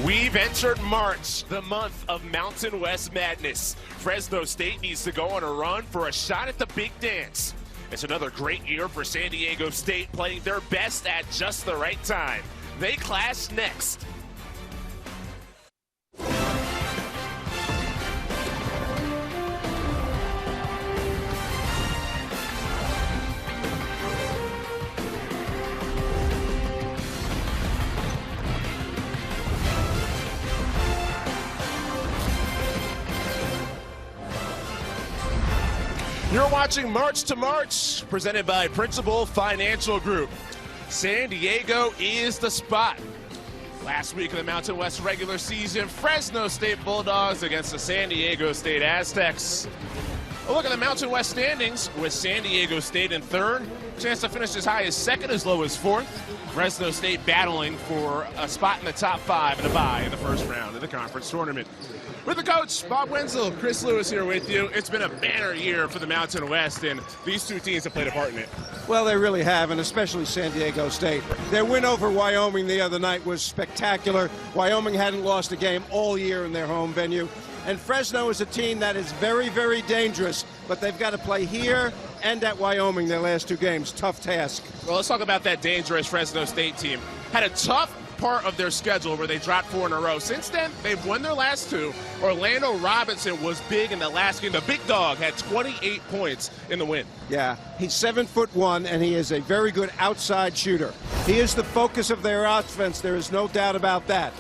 We've entered March, the month of Mountain West madness. Fresno State needs to go on a run for a shot at the big dance. It's another great year for San Diego State, playing their best at just the right time. They clash next. You're watching March to March, presented by Principal Financial Group. San Diego is the spot. Last week of the Mountain West regular season, Fresno State Bulldogs against the San Diego State Aztecs. A look at the Mountain West standings with San Diego State in third. Chance to finish as high as second, as low as fourth. Fresno State battling for a spot in the top five and a bye in the first round of the conference tournament. With the coach, Bob Wenzel, Chris Lewis here with you. It's been a banner year for the Mountain West, and these two teams have played a part in it. Well, they really have, and especially San Diego State. Their win over Wyoming the other night was spectacular. Wyoming hadn't lost a game all year in their home venue. And Fresno is a team that is very, very dangerous, but they've got to play here and at Wyoming their last two games. Tough task. Well, let's talk about that dangerous Fresno State team. Had a tough part of their schedule where they dropped 4 in a row. Since then, they've won their last 2. Orlando Robinson was big in the last game. The big dog had 28 points in the win. Yeah, he's 7'1", and he is a very good outside shooter. He is the focus of their offense. There is no doubt about that.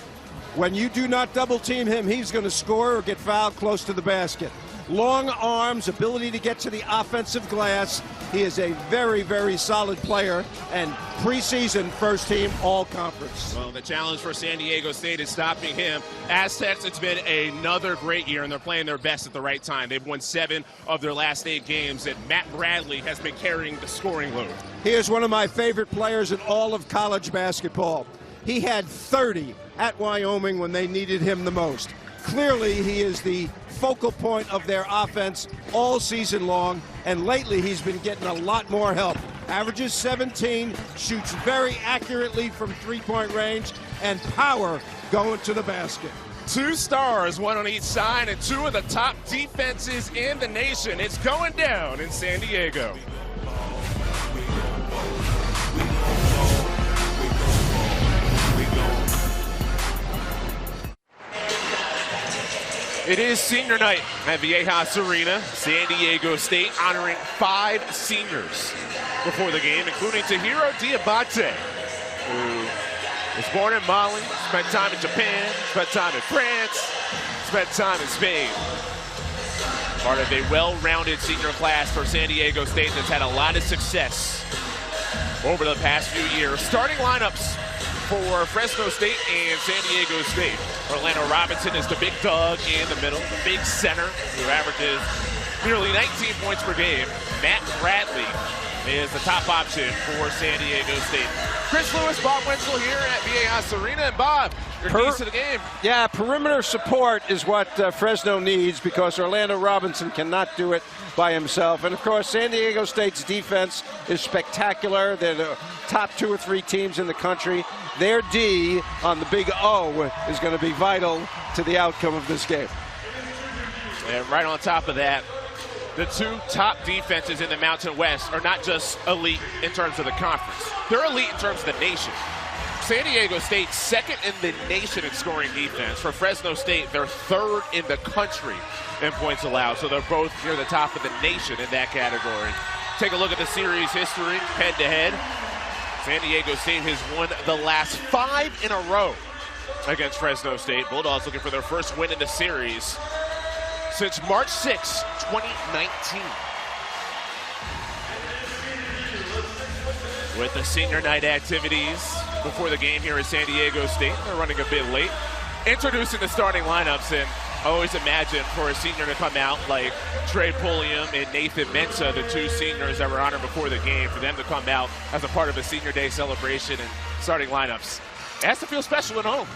When you do not double team him, he's going to score or get fouled close to the basket. Long arms, ability to get to the offensive glass. He is a very, very solid player and preseason first team all conference. Well, the challenge for San Diego State is stopping him. Aztecs, it's been another great year, and they're playing their best at the right time. They've won 7 of their last 8 games, and Matt Bradley has been carrying the scoring load. He is one of my favorite players in all of college basketball. He had 30 at Wyoming when they needed him the most. Clearly, he is the focal point of their offense all season long, and lately he's been getting a lot more help. Averages 17, shoots very accurately from three-point range, and power going to the basket. 2 stars, 1 on each side, and 2 of the top defenses in the nation. It's going down in San Diego. It is senior night at Viejas Arena. San Diego State honoring 5 seniors before the game, including Tahiro Diabate, who was born in Mali, spent time in Japan, spent time in France, spent time in Spain. Part of a well-rounded senior class for San Diego State that's had a lot of success over the past few years. Starting lineups for Fresno State and San Diego State. Orlando Robinson is the big dog in the middle, the big center who averages nearly 19 points per game. Matt Bradley is the top option for San Diego State. Chris Lewis, Bob Wenzel here at Viejas Arena. And Bob, your keys to the game. Yeah, perimeter support is what Fresno needs, because Orlando Robinson cannot do it by himself. And of course, San Diego State's defense is spectacular. They're the top 2 or 3 teams in the country. Their D on the big O is going to be vital to the outcome of this game. And right on top of that, the 2 top defenses in the Mountain West are not just elite in terms of the conference. They're elite in terms of the nation. San Diego State, 2nd in the nation in scoring defense. For Fresno State, they're 3rd in the country in points allowed. So they're both near the top of the nation in that category. Take a look at the series history, head-to-head. San Diego State has won the last 5 in a row against Fresno State. Bulldogs looking for their first win in the series since March 6, 2019. With the senior night activities before the game here at San Diego State, they're running a bit late. Introducing the starting lineups, and I always imagine for a senior to come out like Trey Pulliam and Nathan Mensah, the 2 seniors that were honored before the game, for them to come out as a part of a senior day celebration and starting lineups. It has to feel special at home.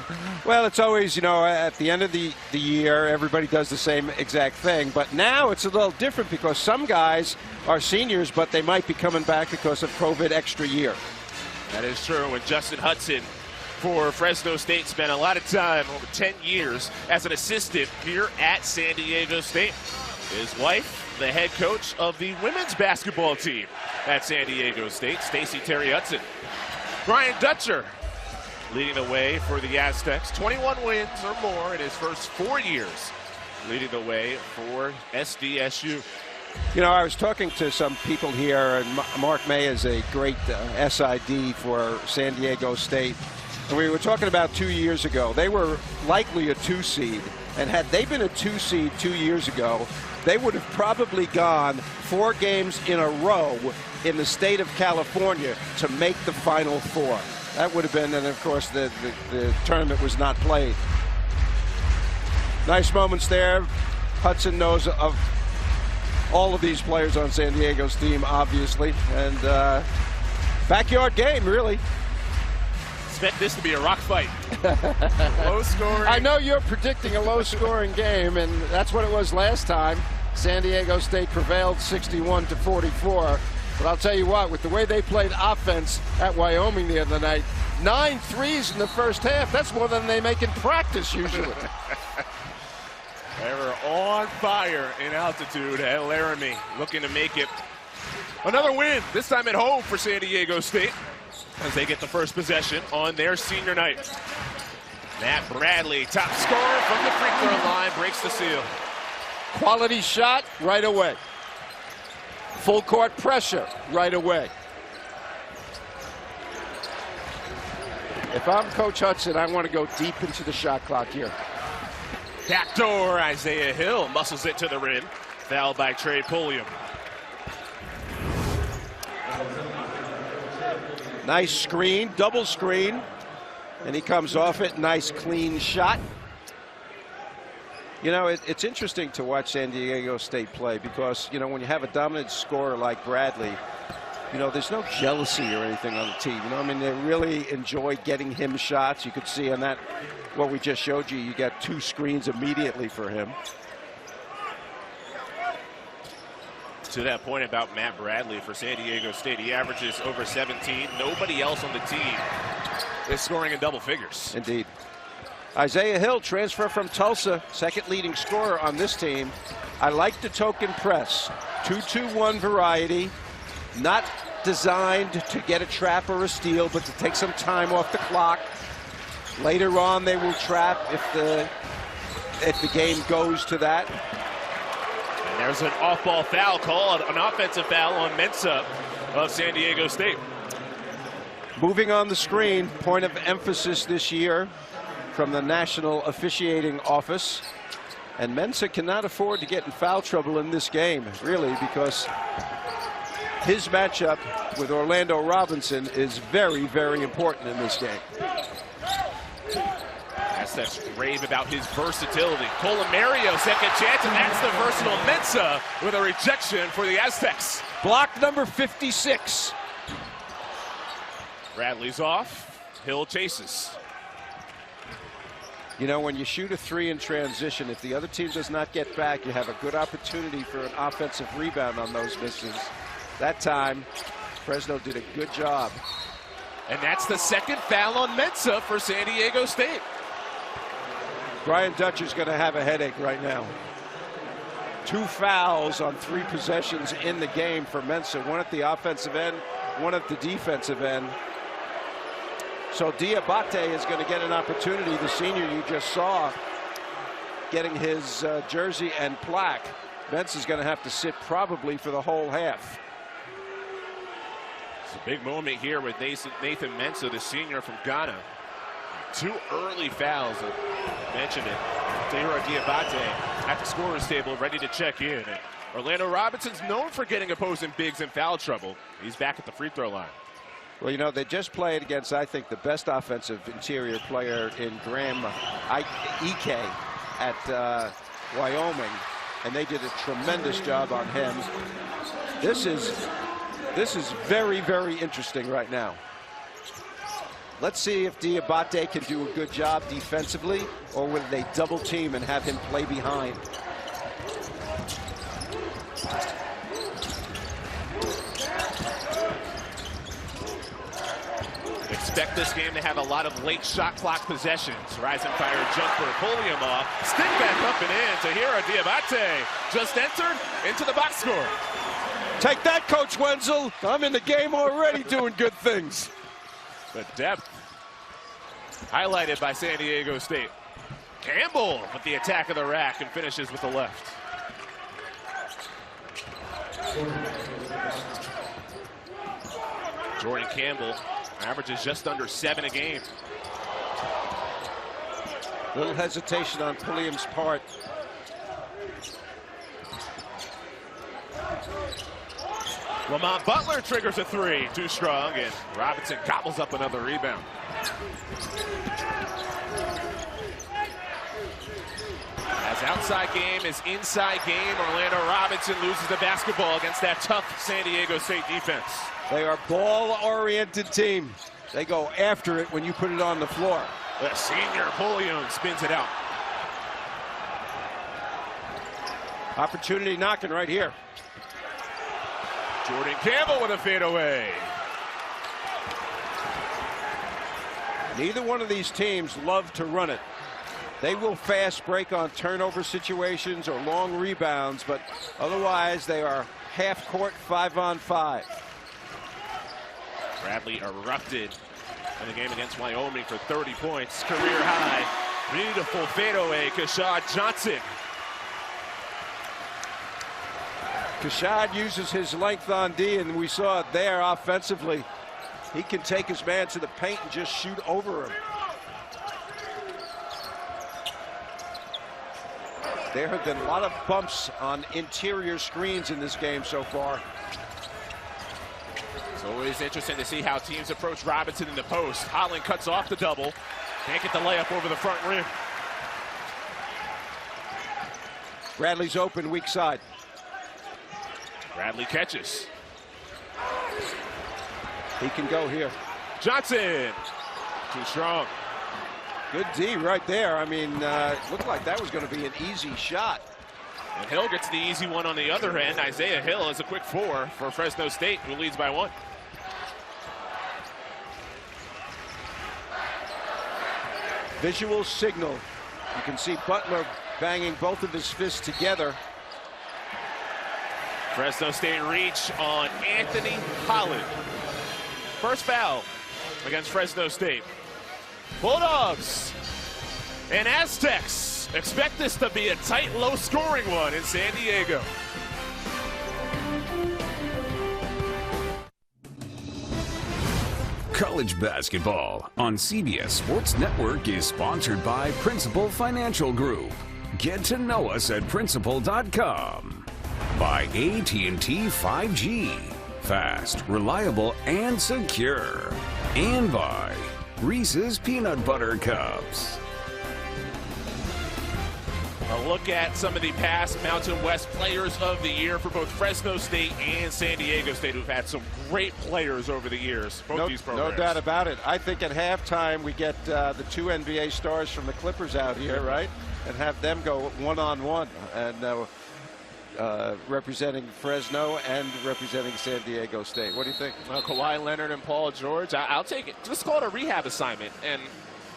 Well, it's always, you know, at the end of the year, everybody does the same exact thing. But now it's a little different because some guys are seniors, but they might be coming back because of COVID extra year. That is true. And Justin Hudson for Fresno State. Spent a lot of time, over 10 years, as an assistant here at San Diego State. His wife, the head coach of the women's basketball team at San Diego State, Stacey Terry Hudson. Brian Dutcher leading the way for the Aztecs. 21 wins or more in his first 4 years, leading the way for SDSU. You know, I was talking to some people here, and Mark May is a great SID for San Diego State. And we were talking about 2 years ago. They were likely a 2 seed. And had they been a 2 seed 2 years ago, they would have probably gone 4 games in a row in the state of California to make the Final Four. That would have been, and of course, the tournament was not played. Nice moments there. Hudson knows of all of these players on San Diego's team, obviously. And backyard game, really. Expect this to be a rock fight. Low scoring. I know you're predicting a low-scoring game, and that's what it was last time. San Diego State prevailed 61-44. But I'll tell you what, with the way they played offense at Wyoming the other night, 9 threes in the first half. That's more than they make in practice usually. They were on fire in altitude at Laramie, looking to make it another win, this time at home for San Diego State, as they get the first possession on their senior night. Matt Bradley, top scorer from the free throw line, breaks the seal. Quality shot right away. Full court pressure right away. If I'm Coach Hudson, I want to go deep into the shot clock here. Backdoor, Isaiah Hill muscles it to the rim. Fouled by Trey Pulliam. Nice screen, double screen. And he comes off it. Nice clean shot. You know, it's interesting to watch San Diego State play because, you know, when you have a dominant scorer like Bradley, you know, there's no jealousy or anything on the team. You know, I mean, they really enjoy getting him shots. You could see on that, what we just showed you, you got 2 screens immediately for him. To that point about Matt Bradley for San Diego State, he averages over 17. Nobody else on the team is scoring in double figures. Indeed. Isaiah Hill, transfer from Tulsa, second leading scorer on this team. I like the token press. 2-2-1 variety. Not designed to get a trap or a steal, but to take some time off the clock. Later on, they will trap if the game goes to that. And there's an off-ball foul called, an offensive foul on Mensah of San Diego State. Moving on the screen, point of emphasis this year from the National Officiating Office. And Mensah cannot afford to get in foul trouble in this game, really, because his matchup with Orlando Robinson is very, very important in this game. Aztecs rave about his versatility. Colomario, second chance, and that's the versatile Mensah with a rejection for the Aztecs. Block number 56. Bradley's off. Hill chases. You know, when you shoot a 3 in transition, if the other team does not get back, you have a good opportunity for an offensive rebound on those misses. That time, Fresno did a good job. And that's the second foul on Mensah for San Diego State. Brian Dutcher's going to have a headache right now. 2 fouls on 3 possessions in the game for Mensah. 1 at the offensive end, 1 at the defensive end. So Diabate is going to get an opportunity, the senior you just saw, getting his jersey and plaque. Mensah's going to have to sit probably for the whole half. It's a big moment here with Nathan Mensah, the senior from Ghana. 2 early fouls. I mentioned it. Tahira Diabate at the scorer's table, ready to check in. And Orlando Robinson's known for getting opposing bigs in foul trouble. He's back at the free throw line. Well, you know, they just played against, I think, the best offensive interior player in Graham Ike at Wyoming, and they did a tremendous job on him. This is very, very interesting right now. Let's see if Diabate can do a good job defensively, or will they double team and have him play behind. expect this game to have a lot of late shot clock possessions. Rise and fire jumper, Pulliam off, stick back up and in to Hero Diabate. Just entered into the box score. Take that, Coach Wenzel. I'm in the game already doing good things. The depth highlighted by San Diego State. Campbell with the attack of the rack and finishes with the left. Jordan Campbell averages just under 7 a game. Little hesitation on Pulliam's part. Lamont Butler triggers a 3, too strong, and Robinson gobbles up another rebound. As outside game is inside game, Orlando Robinson loses the basketball against that tough San Diego State defense. They are ball-oriented team. They go after it when you put it on the floor. The senior Pulliam spins it out. Opportunity knocking right here. Jordan Campbell with a fadeaway. Neither one of these teams love to run it. They will fast break on turnover situations or long rebounds, but otherwise they are half court 5-on-5. Bradley erupted in the game against Wyoming for 30 points, career high. Beautiful fadeaway, Kashad Johnson. Kashad uses his length on D, and we saw it there offensively. He can take his man to the paint and just shoot over him. There have been a lot of bumps on interior screens in this game so far. It's always interesting to see how teams approach Robinson in the post. Holland cuts off the double. Can't get the layup over the front rim. Bradley's open, weak side. Bradley catches. He can go here. Johnson, too strong. Good D right there. I mean, looked like that was going to be an easy shot. And Hill gets the easy one on the other end. Isaiah Hill is a quick 4 for Fresno State, who leads by 1. Visual signal. You can see Butler banging both of his fists together. Fresno State reach on Anthony Holland. First foul against Fresno State. Bulldogs and Aztecs expect this to be a tight, low-scoring one in San Diego. College basketball on CBS Sports Network is sponsored by Principal Financial Group. Get to know us at Principal.com. By AT&T 5G. Fast, reliable, and secure. And by Reese's Peanut Butter Cups. A look at some of the past Mountain West Players of the Year for both Fresno State and San Diego State, who've had some great players over the years, both these programs. No doubt about it. I think at halftime we get the 2 NBA stars from the Clippers out here, right? And have them go one-on-one and representing Fresno and representing San Diego State. What do you think? Kawhi Leonard and Paul George, I'll take it. Just call it a rehab assignment, and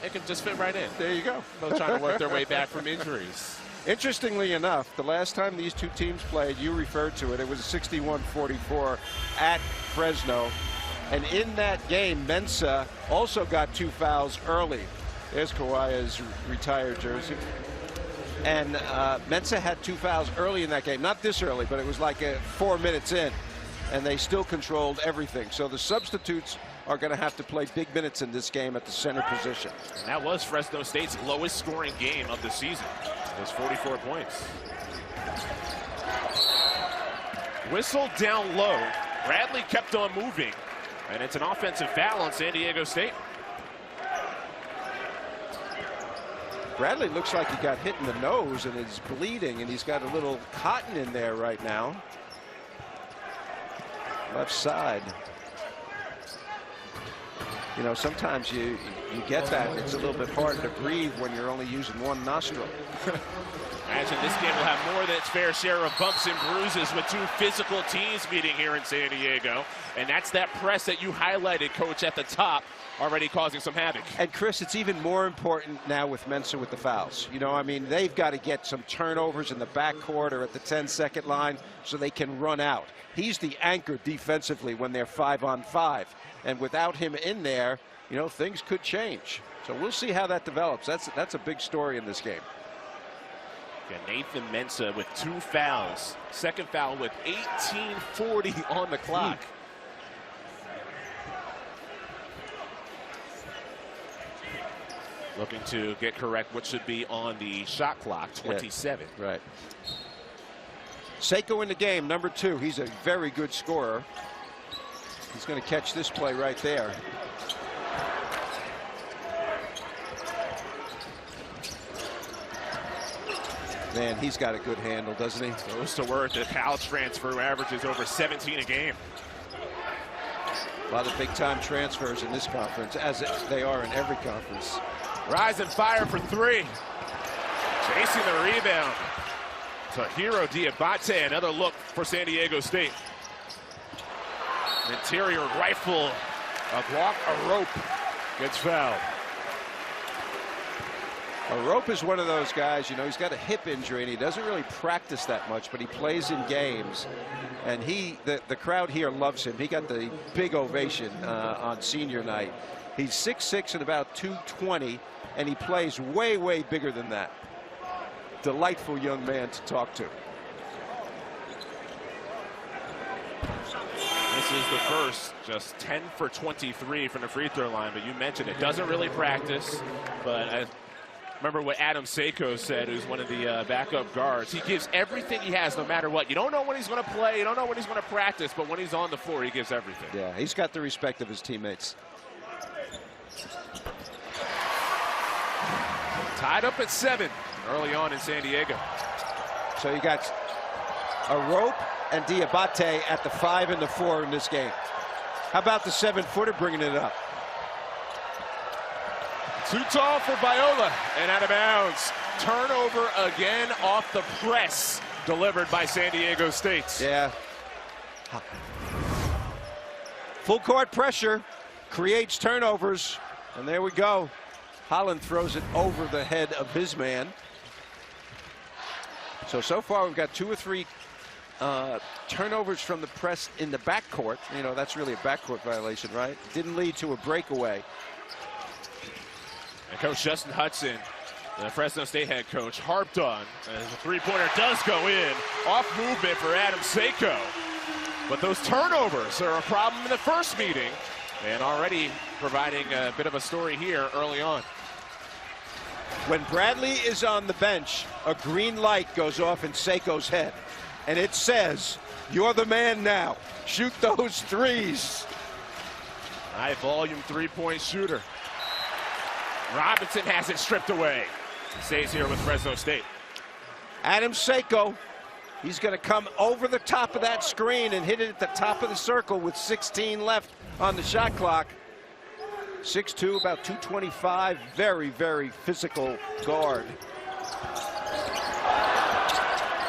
it can just fit right in. There you go. They're trying to work their way back from injuries. Interestingly enough, the last time these two teams played, you referred to it, it was 61-44 at Fresno. And in that game, Mensa also got 2 fouls early. There's Kawhi's retired jersey. And Mensa had 2 fouls early in that game. Not this early, but it was like 4 minutes in. And they still controlled everything. So the substitutes are going to have to play big minutes in this game at the center position. And that was Fresno State's lowest scoring game of the season. It was 44 points. Whistle down low. Bradley kept on moving. And it's an offensive foul on San Diego State. Bradley looks like he got hit in the nose and is bleeding, and he's got a little cotton in there right now. Left side. you know, sometimes you get that. It's a little bit harder to breathe when you're only using one nostril. Imagine this game will have more than its fair share of bumps and bruises with two physical teams meeting here in San Diego. And that's that press that you highlighted, Coach, at the top, already causing some havoc. And Chris, it's even more important now with Mensah with the fouls. You know, I mean, they've got to get some turnovers in the backcourt or at the 10-second line so they can run out. He's the anchor defensively when they're 5-on-5. And without him in there, you know, things could change. So we'll see how that develops. That's a big story in this game. Yeah, Nathan Mensah with 2 fouls. Second foul with 18:40 on the clock. Looking to get correct what should be on the shot clock, 27. Yeah, right. Seiko in the game, number 2. He's a very good scorer. He's going to catch this play right there. Man, he's got a good handle, doesn't he? Goes to work. The college transfer averages over 17 a game. A lot of big-time transfers in this conference, as they are in every conference. Rise and fire for 3. Chasing the rebound. Tahiro Diabate, another look for San Diego State. Interior rifle. A rope gets fouled. A rope is one of those guys, you know, he's got a hip injury and he doesn't really practice that much, but he plays in games. And the crowd here loves him. He got the big ovation on senior night. He's 6'6" and about 220, and he plays way, way bigger than that. Delightful young man to talk to. This is the first, just 10 for 23 from the free throw line, but you mentioned it. Doesn't really practice, but I remember what Adam Seiko said, who's one of the backup guards. He gives everything he has no matter what. You don't know when he's going to play, you don't know when he's going to practice, but when he's on the floor, he gives everything. Yeah, he's got the respect of his teammates. Tied up at 7 early on in San Diego. So you got a rope and Diabate at the 5 and the 4 in this game. How about the 7-footer bringing it up? Too tall for Viola and out of bounds. Turnover again off the press delivered by San Diego State. Yeah. Full court pressure creates turnovers, and there we go. Holland throws it over the head of his man. So far we've got 2 or 3 turnovers from the press in the backcourt. You know, that's really a backcourt violation, right? Didn't lead to a breakaway. And Coach Justin Hudson, the Fresno State head coach, harped on as the three-pointer does go in. Off movement for Adam Seiko. But those turnovers are a problem in the first meeting and already providing a bit of a story here early on. When Bradley is on the bench, a green light goes off in Seiko's head. And it says, you're the man now. Shoot those threes. High volume three-point shooter. Robinson has it stripped away. Stays here with Fresno State. Adam Seiko, he's going to come over the top of that screen and hit it at the top of the circle with 16 left on the shot clock. 6'2", about 225, very, very physical guard.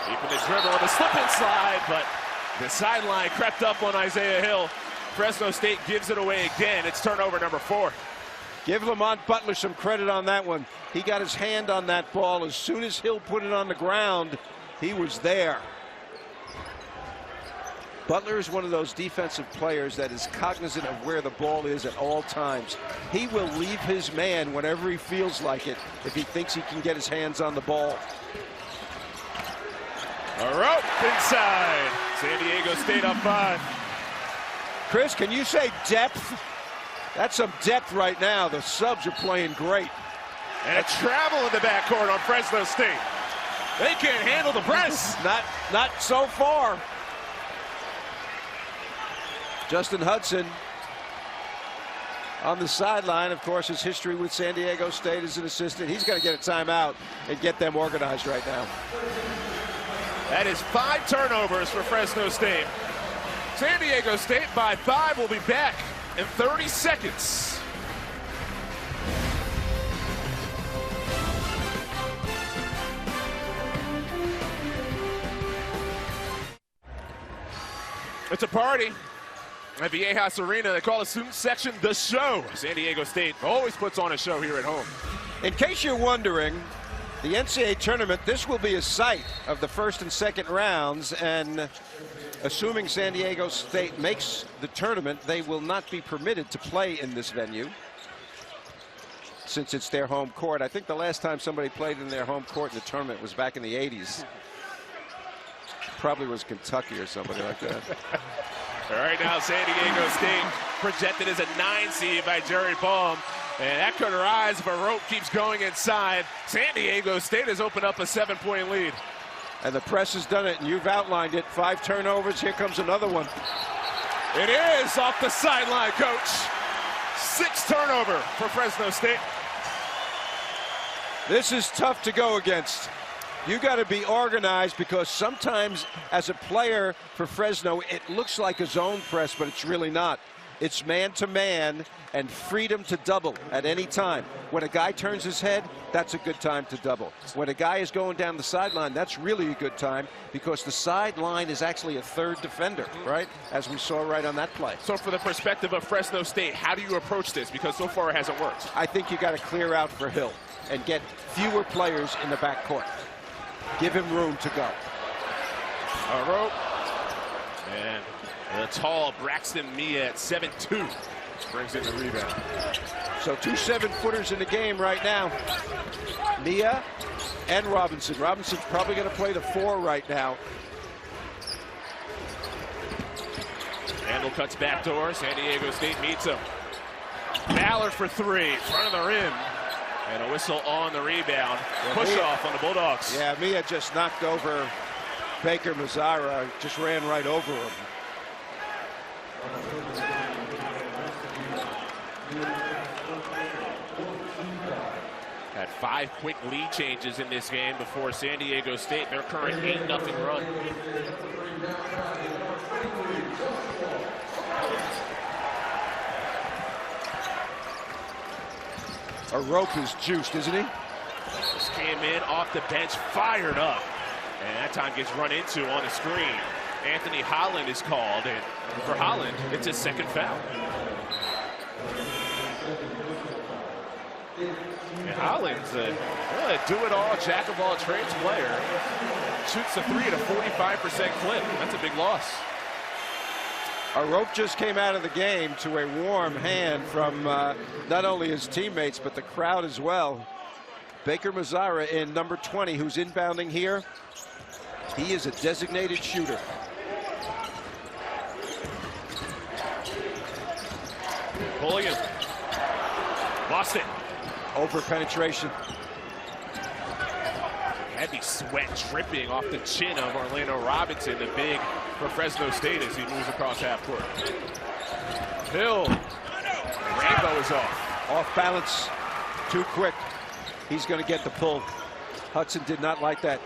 Keeping the dribble and the slip and slide, but the sideline crept up on Isaiah Hill. Fresno State gives it away again. It's turnover number 4. Give Lamont Butler some credit on that one. He got his hand on that ball. As soon as Hill put it on the ground, he was there. Butler is one of those defensive players that is cognizant of where the ball is at all times. He will leave his man whenever he feels like it if he thinks he can get his hands on the ball. A rope inside. San Diego State up 5. Chris, can you say depth? That's some depth right now. The subs are playing great. And a travel in the backcourt on Fresno State. They can't handle the press. Not so far. Justin Hudson on the sideline. Of course, his history with San Diego State as an assistant. He's got to get a timeout and get them organized right now. That is 5 turnovers for Fresno State. San Diego State by 5 will be back in 30 seconds. It's a party at Viejas Arena. They call the student section the show. San Diego State always puts on a show here at home. In case you're wondering, the NCAA tournament, this will be a site of the first and second rounds, and assuming San Diego State makes the tournament, they will not be permitted to play in this venue since it's their home court. I think the last time somebody played in their home court in the tournament was back in the 80s. Probably was Kentucky or somebody like that. All right, now San Diego State projected as a 9 seed by Jerry Baum. And that could rise if a rope keeps going inside. San Diego State has opened up a 7-point lead. And the press has done it, and you've outlined it. 5 turnovers. Here comes another one. It is off the sideline, coach. 6 turnover for Fresno State. This is tough to go against. You got to be organized, because sometimes as a player for Fresno, it looks like a zone press, but it's really not. It's man-to-man and freedom to double at any time. When a guy turns his head, that's a good time to double. When a guy is going down the sideline, that's really a good time, because the sideline is actually a third defender, right? As we saw right on that play. So from the perspective of Fresno State, how do you approach this? Because so far it hasn't worked. I think you got to clear out for Hill and get fewer players in the backcourt. Give him room to go. A rope. And the tall Braxton Mia at 7'2" brings in the rebound. So 2 7-footers in the game right now. Mia and Robinson. Robinson's probably going to play the 4 right now. Randall cuts back door. San Diego State meets him. Ballard for 3, front of the rim. And a whistle on the rebound. Push off on the Bulldogs. Yeah, Mia just knocked over Baker Mazzara. Just ran right over him. Had 5 quick lead changes in this game before San Diego State, their current 8-0 run. A rope is juiced, isn't he? Just came in off the bench, fired up. And that time gets run into on the screen. Anthony Holland is called, and for Holland, it's his 2nd foul. And Holland's a really do-it-all, jack-of-all-trades player. Shoots the 3 at a 45% clip. That's a big loss. A rope just came out of the game to a warm hand from not only his teammates, but the crowd as well. Baker Mazzara in number 20, who's inbounding here. He is a designated shooter. Pulling it. Lost it. Over penetration. Heavy sweat dripping off the chin of Orlando Robinson, the big for Fresno State, as he moves across half court. Hill. Rainbow is off. Off balance. Too quick. He's going to get the pull. Hudson did not like that.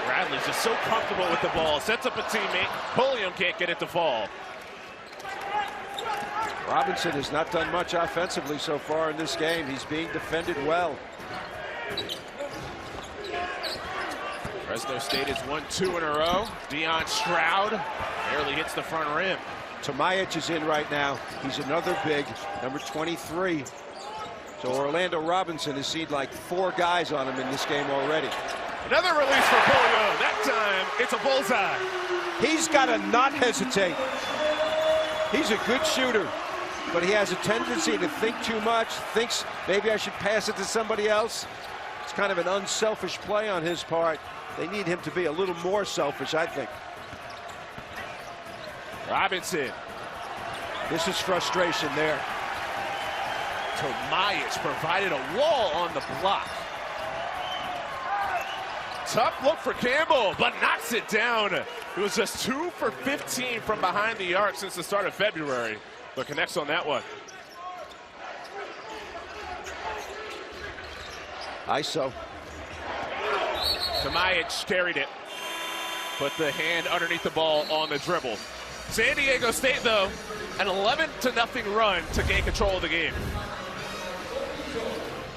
Bradley's just so comfortable with the ball. Sets up a teammate. Pulliam can't get it to fall. Robinson has not done much offensively so far in this game. He's being defended well. Fresno State has won 2 in a row. Deion Stroud barely hits the front rim. Tomajic is in right now. He's another big, number 23. So Orlando Robinson has seen like 4 guys on him in this game already. Another release for Pulliam. That time, it's a bullseye. He's got to not hesitate. He's a good shooter, but he has a tendency to think too much, thinks maybe I should pass it to somebody else. It's kind of an unselfish play on his part. They need him to be a little more selfish, I think. Robinson. This is frustration there. Tomajic provided a wall on the block. Tough look for Campbell, but knocks it down. It was just 2 for 15 from behind the arc since the start of February, but connects on that one. ISO. Tomajic carried it, put the hand underneath the ball on the dribble. San Diego State, though, an 11-0 run to gain control of the game.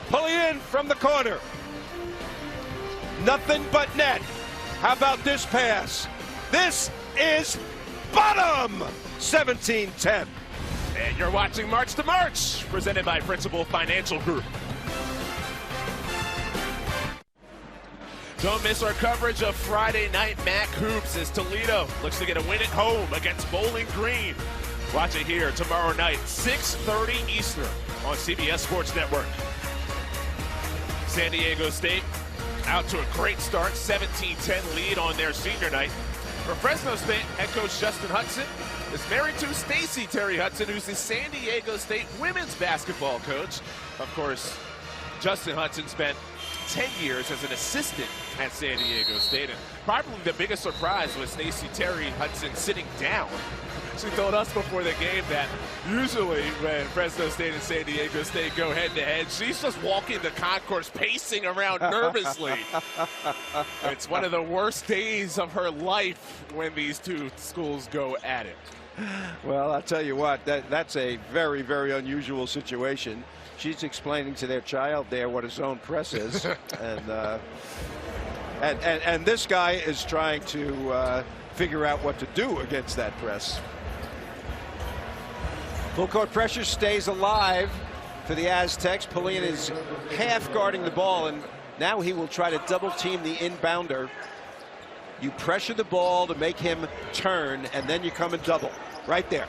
Pulling in from the corner. Nothing but net. How about this pass? This is bottom! 17-10. And you're watching March to March, presented by Principal Financial Group. Don't miss our coverage of Friday Night MAC Hoops as Toledo looks to get a win at home against Bowling Green. Watch it here tomorrow night, 6:30 Eastern on CBS Sports Network. San Diego State out to a great start, 17-10 lead on their senior night. For Fresno State, head coach Justin Hudson is married to Stacy Terry Hudson, who's the San Diego State women's basketball coach. Of course, Justin Hudson spent 10 years as an assistant at San Diego State, and probably the biggest surprise was Stacy Terry Hudson sitting down. She told us before the game that usually when Fresno State and San Diego State go head-to-head, she's just walking the concourse, pacing around nervously. It's one of the worst days of her life when these two schools go at it. Well, I'll tell you what, that's a very, very unusual situation. She's explaining to their child there what a zone press is. and this guy is trying to figure out what to do against that press. Full court pressure stays alive for the Aztecs. Pullian is half guarding the ball, and now he will try to double team the inbounder. You pressure the ball to make him turn, and then you come and double right there.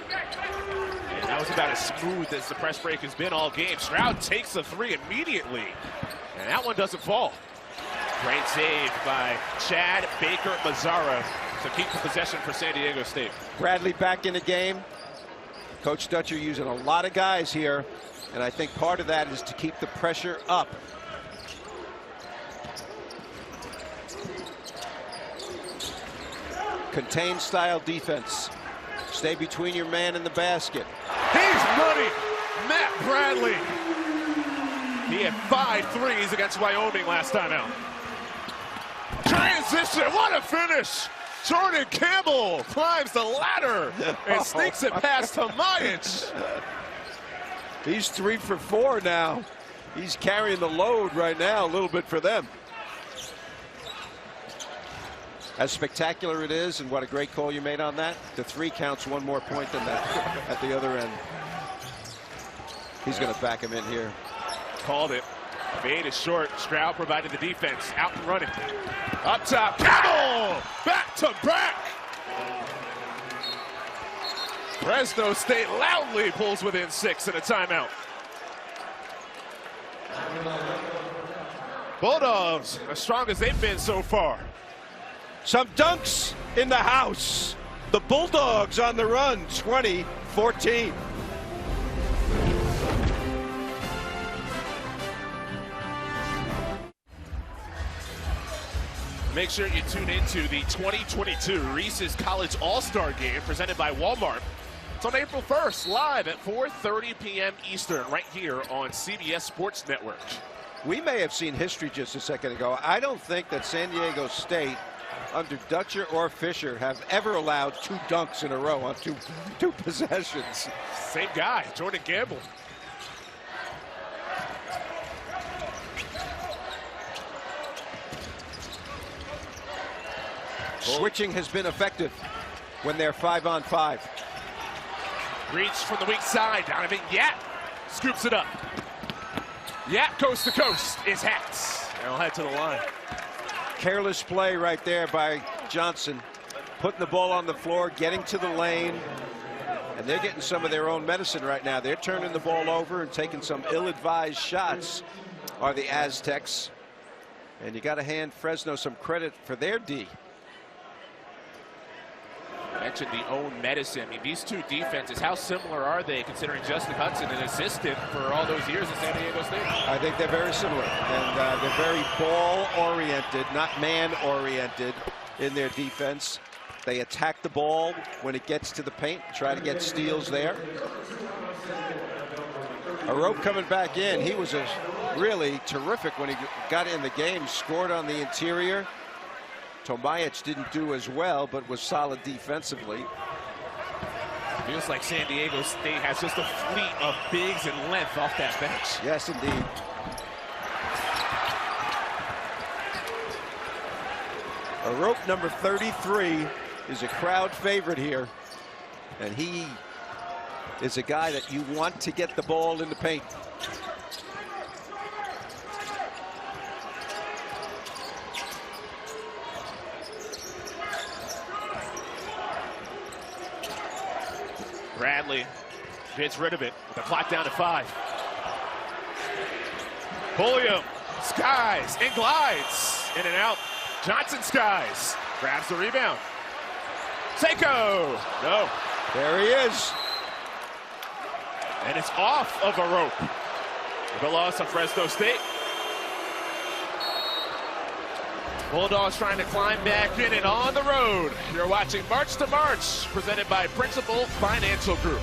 And that was about as smooth as the press break has been all game. Stroud takes a three immediately, and that one doesn't fall. Great save by Chad Baker Mazzara to keep the possession for San Diego State. Bradley back in the game. Coach Dutcher using a lot of guys here, and I think part of that is to keep the pressure up. Contained style defense. Stay between your man and the basket. He's money, Matt Bradley. He had 5 threes against Wyoming last time out. Transition, what a finish! Jordan Campbell climbs the ladder and sneaks it past Tomajic. He's 3 for 4 now. He's carrying the load right now a little bit for them. As spectacular it is, and what a great call you made on that. The 3 counts 1 more point than that at the other end. He's going to back him in here. Called it. Fade is short. Stroud provided the defense. Out and running. Up top. Campbell! Back to back! Fresno State loudly pulls within 6 in a timeout. Bulldogs, as strong as they've been so far. Some dunks in the house. The Bulldogs on the run, 20-14. Make sure you tune into the 2022 Reese's College All-Star Game presented by Walmart. It's on April 1st, live at 4:30 p.m. Eastern, right here on CBS Sports Network. We may have seen history just a second ago. I don't think that San Diego State, under Dutcher or Fisher, have ever allowed 2 dunks in a row on two possessions. Same guy, Jordan Campbell. Switching has been effective when they're 5-on-5. Reach from the weak side. Donovan Yat scoops it up. Yat coast to coast is Hats. And he'll head to the line. Careless play right there by Johnson. Putting the ball on the floor, getting to the lane. And they're getting some of their own medicine right now. They're turning the ball over and taking some ill-advised shots, are the Aztecs. And you got to hand Fresno some credit for their D. Mentioned the own medicine. I mean, these two defenses, how similar are they, considering Justin Hudson, an assistant for all those years at San Diego State? I think they're very similar, and they're very ball-oriented, not man-oriented in their defense. They attack the ball when it gets to the paint, try to get steals there. Arope coming back in. He was really terrific when he got in the game, scored on the interior. Tomajic didn't do as well, but was solid defensively. Feels like San Diego State has just a fleet of bigs and length off that bench. Yes, indeed. rope number 33 is a crowd favorite here, and he is a guy that you want to get the ball in the paint. Bradley gets rid of it with the clock down to 5. Pulliam skies and glides in and out. Johnson skies, grabs the rebound. Seiko, no. There he is. And it's off of a rope. The loss of Fresno State. Bulldogs trying to climb back in and on the road. You're watching March to March, presented by Principal Financial Group.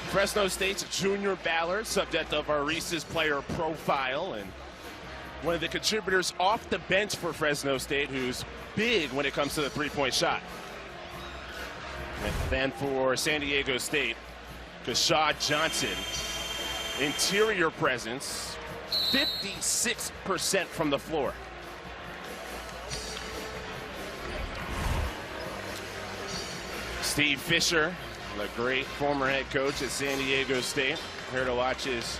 Fresno State's junior Ballard, subject of our Reese's player profile, and one of the contributors off the bench for Fresno State, who's big when it comes to the three-point shot. And then for San Diego State, Kashad Johnson, interior presence, 56% from the floor. Steve Fisher, the great former head coach at San Diego State, here to watch his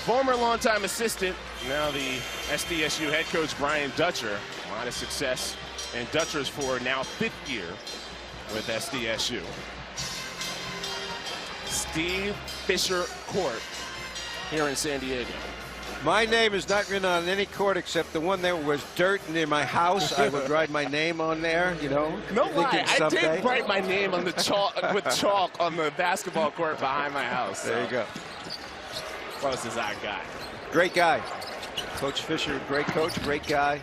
former longtime assistant, now the SDSU head coach Brian Dutcher. A lot of success in Dutcher's for now 5th year with SDSU. Steve Fisher Court here in San Diego. My name is not written on any court except the one that was dirt near my house. I would write my name on there, you know. No lie, I did write my name on the chalk with chalk on the basketball court behind my house. There you go. Closest I got. Great guy. Coach Fisher, great coach, great guy.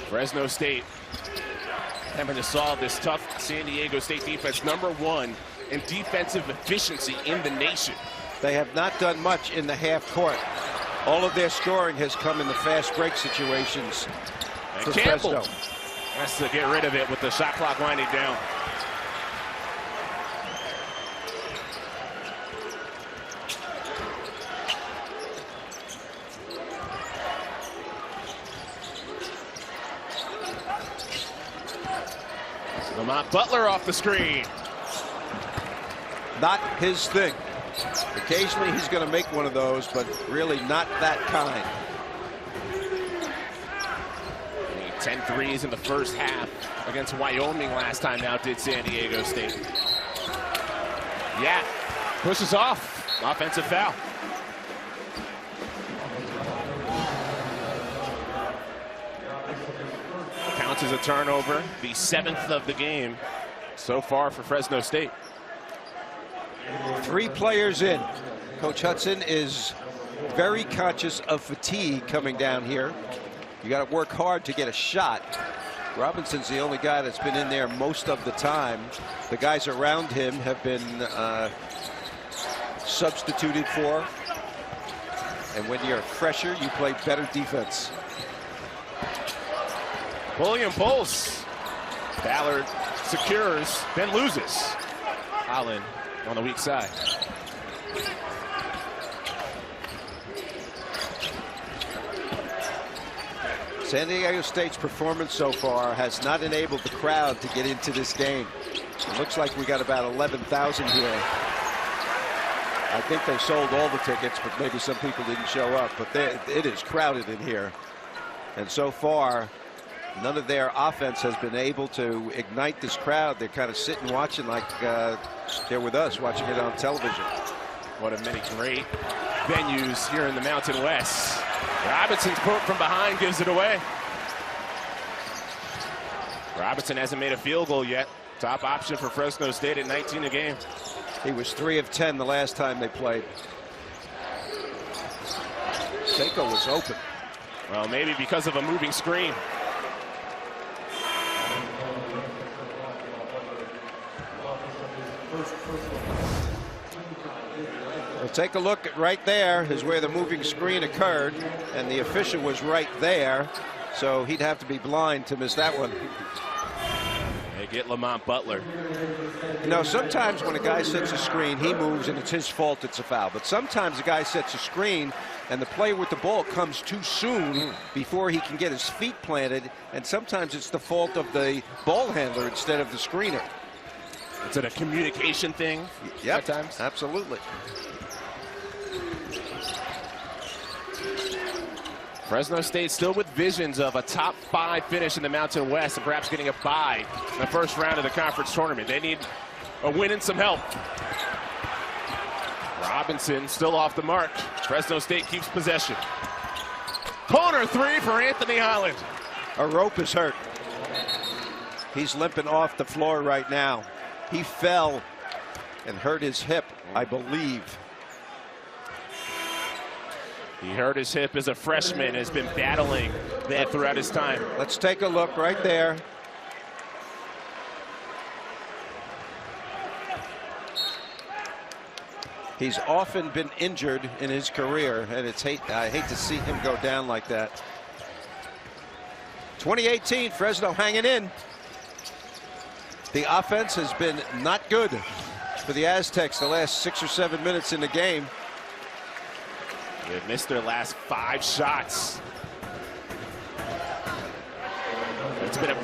Fresno State having to solve this tough San Diego State defense, #1 in defensive efficiency in the nation. They have not done much in the half court. All of their scoring has come in the fast break situations. And Campbell has to get rid of it with the shot clock winding down. Lamont Butler off the screen. Not his thing. Occasionally he's going to make one of those, but really not that kind. 10 threes in the first half against Wyoming last time out did San Diego State. Yeah, pushes off. Offensive foul. Counts as a turnover, the 7th of the game so far for Fresno State. 3 players in. Coach Hudson is very conscious of fatigue coming down here. You got to work hard to get a shot. Robinson's the only guy that's been in there most of the time. The guys around him have been substituted for. And when you're fresher, you play better defense. William pulls. Ballard secures, then loses. Holland on the weak side. San Diego State's performance so far has not enabled the crowd to get into this game. It looks like we got about 11,000 here. I think they sold all the tickets, but maybe some people didn't show up. But it is crowded in here. And so far, none of their offense has been able to ignite this crowd. They're kind of sitting watching like they're with us, watching it on television. One of many great venues here in the Mountain West. Robinson's poke from behind gives it away. Robinson hasn't made a field goal yet. Top option for Fresno State at 19 a game. He was 3 of 10 the last time they played. Seiko was open. Well, maybe because of a moving screen. Well, take a look at right there is where the moving screen occurred, and the official was right there, so he'd have to be blind to miss that one. A get Lamont Butler. You know, sometimes when a guy sets a screen, he moves and it's his fault it's a foul. But sometimes a guy sets a screen and the player with the ball comes too soon before he can get his feet planted, and sometimes it's the fault of the ball handler instead of the screener. Is it a communication thing? Yep, at times? absolutely. Fresno State still with visions of a top 5 finish in the Mountain West and perhaps getting a bye in the first round of the conference tournament. They need a win and some help. Robinson still off the mark. Fresno State keeps possession. Corner 3 for Anthony Holland. A rope is hurt. He's limping off the floor right now. He fell and hurt his hip, I believe. He hurt his hip as a freshman, has been battling that throughout his time. Let's take a look right there. He's often been injured in his career, and I hate to see him go down like that. 2018, Fresno hanging in. The offense has been not good for the Aztecs the last 6 or 7 minutes in the game. They've missed their last 5 shots. It's been a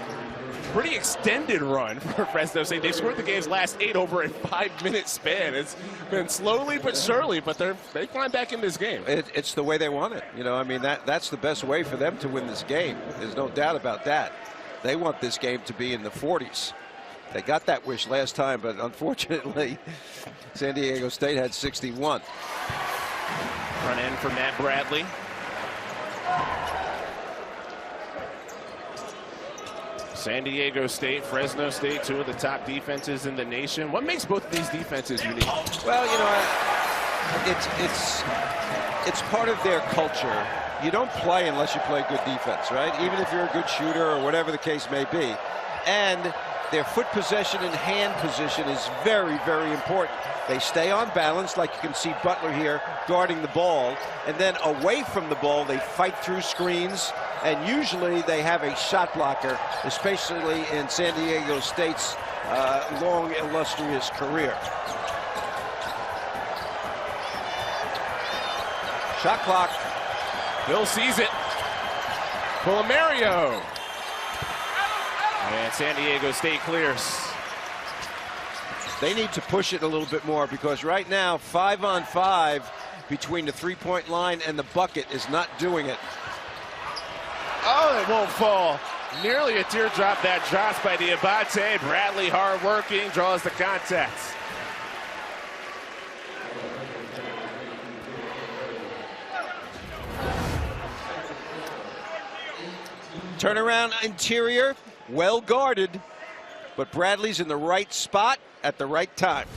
pretty extended run for Fresno State. They've scored the game's last 8 over a 5-minute span. It's been slowly but surely, but they climb back in this game. It's the way they want it. You know, I mean, that's the best way for them to win this game. There's no doubt about that. They want this game to be in the 40s. They got that wish last time, but unfortunately, San Diego State had 61. Front end for Matt Bradley. San Diego State, Fresno State, 2 of the top defenses in the nation. What makes both of these defenses unique? Well, you know, it's part of their culture. You don't play unless you play good defense, right? Even if you're a good shooter or whatever the case may be. And their foot possession and hand position is very, very important. They stay on balance, like you can see Butler here guarding the ball, and then away from the ball they fight through screens, and usually they have a shot blocker, especially in San Diego State's long, illustrious career. Shot clock. Bill sees it. Polimario. And San Diego State clears. They need to push it a little bit more, because right now 5-on-5 between the three-point line and the bucket is not doing it. Oh, it won't fall. Nearly a teardrop that drops by Diabate. Bradley hard-working, draws the contact. Turnaround interior, well guarded, but Bradley's in the right spot at the right time.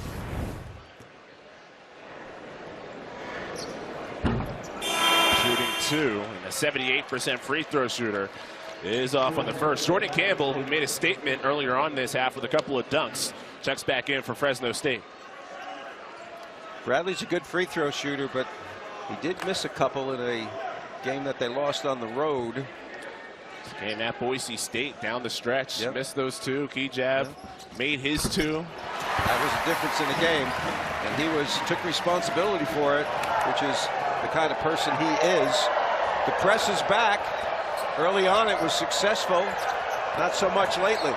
Shooting 2, and a 78% free throw shooter is off on the first. Jordan Campbell, who made a statement earlier on this half with a couple of dunks, checks back in for Fresno State. Bradley's a good free throw shooter, but he did miss a couple in a game that they lost on the road. And at Boise State down the stretch, yep. Missed those 2. Key jab, made his 2. That was a difference in the game, and he took responsibility for it, which is the kind of person he is. The press is back. Early on it was successful, not so much lately.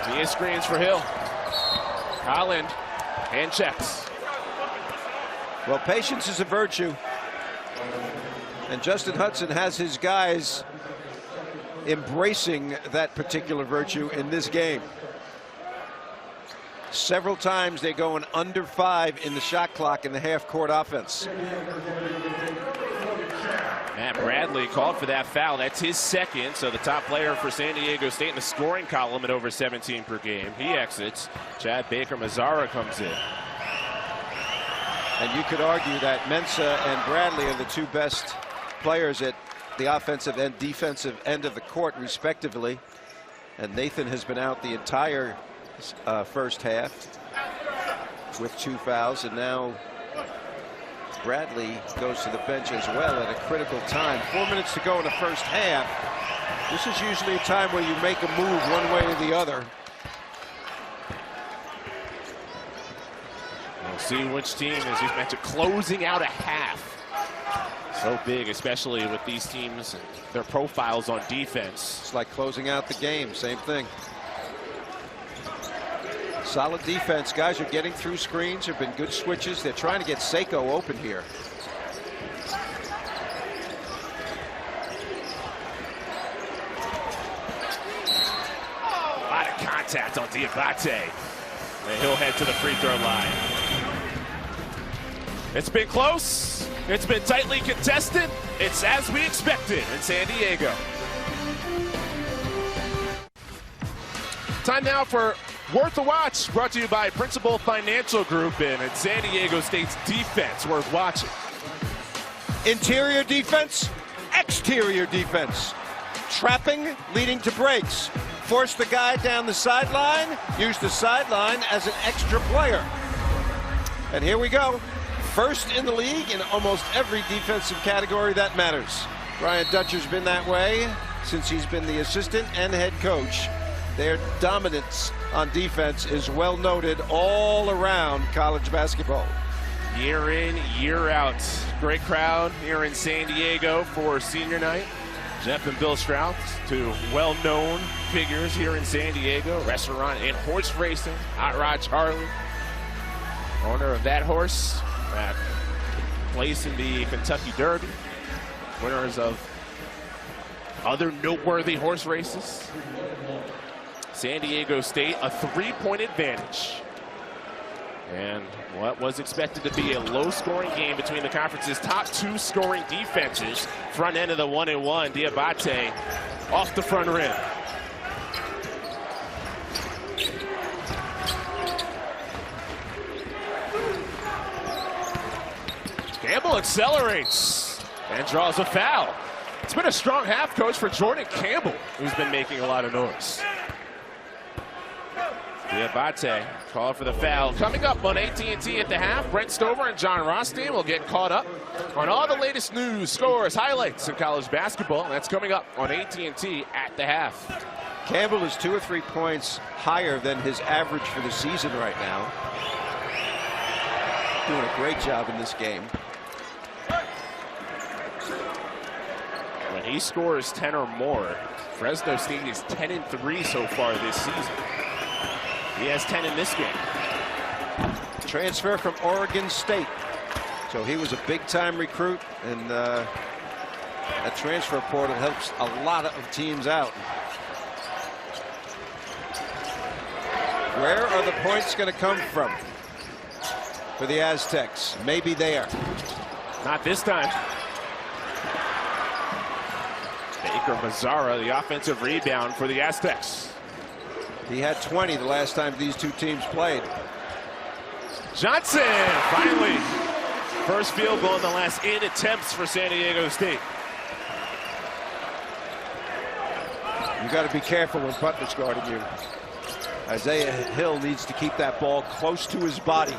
Via screens for Hill. Holland, hand checks. Well, patience is a virtue. And Justin Hudson has his guys embracing that particular virtue in this game. Several times they're going under 5 in the shot clock in the half-court offense. Matt Bradley called for that foul. That's his second, so the top player for San Diego State in the scoring column at over 17 per game. He exits. Chad Baker-Mazzara comes in. And you could argue that Mensah and Bradley are the 2 best players at the offensive and defensive end of the court, respectively. And Nathan has been out the entire first half with 2 fouls, and now Bradley goes to the bench as well at a critical time. 4 minutes to go in the first half. This is usually a time where you make a move one way or the other. We'll see which team, as he's mentioned, closing out a half. So big, especially with these teams and their profiles on defense. It's like closing out the game. Same thing. Solid defense. Guys are getting through screens. There have been good switches. They're trying to get Seiko open here. A lot of contact on Diabate. And he'll head to the free throw line. It's been close. It's been tightly contested. It's as we expected in San Diego. Time now for Worth a Watch, brought to you by Principal Financial Group and San Diego State's defense worth watching. Interior defense, exterior defense. Trapping leading to breaks. Force the guy down the sideline, use the sideline as an extra player. And here we go. First in the league in almost every defensive category that matters. Brian Dutcher's been that way since he's been the assistant and head coach. Their dominance on defense is well noted all around college basketball. Year in, year out. Great crowd here in San Diego for senior night. Jeff and Bill Strauss, two well-known figures here in San Diego. Restaurant and horse racing. Hot Rod Charlie, owner of that horse, that place in the Kentucky Derby. Winners of other noteworthy horse races. San Diego State, a 3-point advantage. And what was expected to be a low-scoring game between the conference's top 2 scoring defenses. Front end of the 1-and-1, Diabate off the front rim. Campbell accelerates and draws a foul. It's been a strong half, coach, for Jordan Campbell, who's been making a lot of noise. Diabate called for the foul. Coming up on AT&T at the half, Brent Stover and John Rothstein will get caught up on all the latest news, scores, highlights in college basketball. And that's coming up on AT&T at the half. Campbell is 2 or 3 points higher than his average for the season right now. Doing a great job in this game. When he scores 10 or more, Fresno State is 10-3 so far this season. He has 10 in this game. Transfer from Oregon State. So he was a big-time recruit, and that transfer portal helps a lot of teams out. Where are the points going to come from for the Aztecs? Maybe there. Not this time. Baker Mazzara, the offensive rebound for the Aztecs. He had 20 the last time these two teams played. Johnson, finally. First field goal in the last 8 attempts for San Diego State. You got to be careful when Butler's guarding you. Isaiah Hill needs to keep that ball close to his body.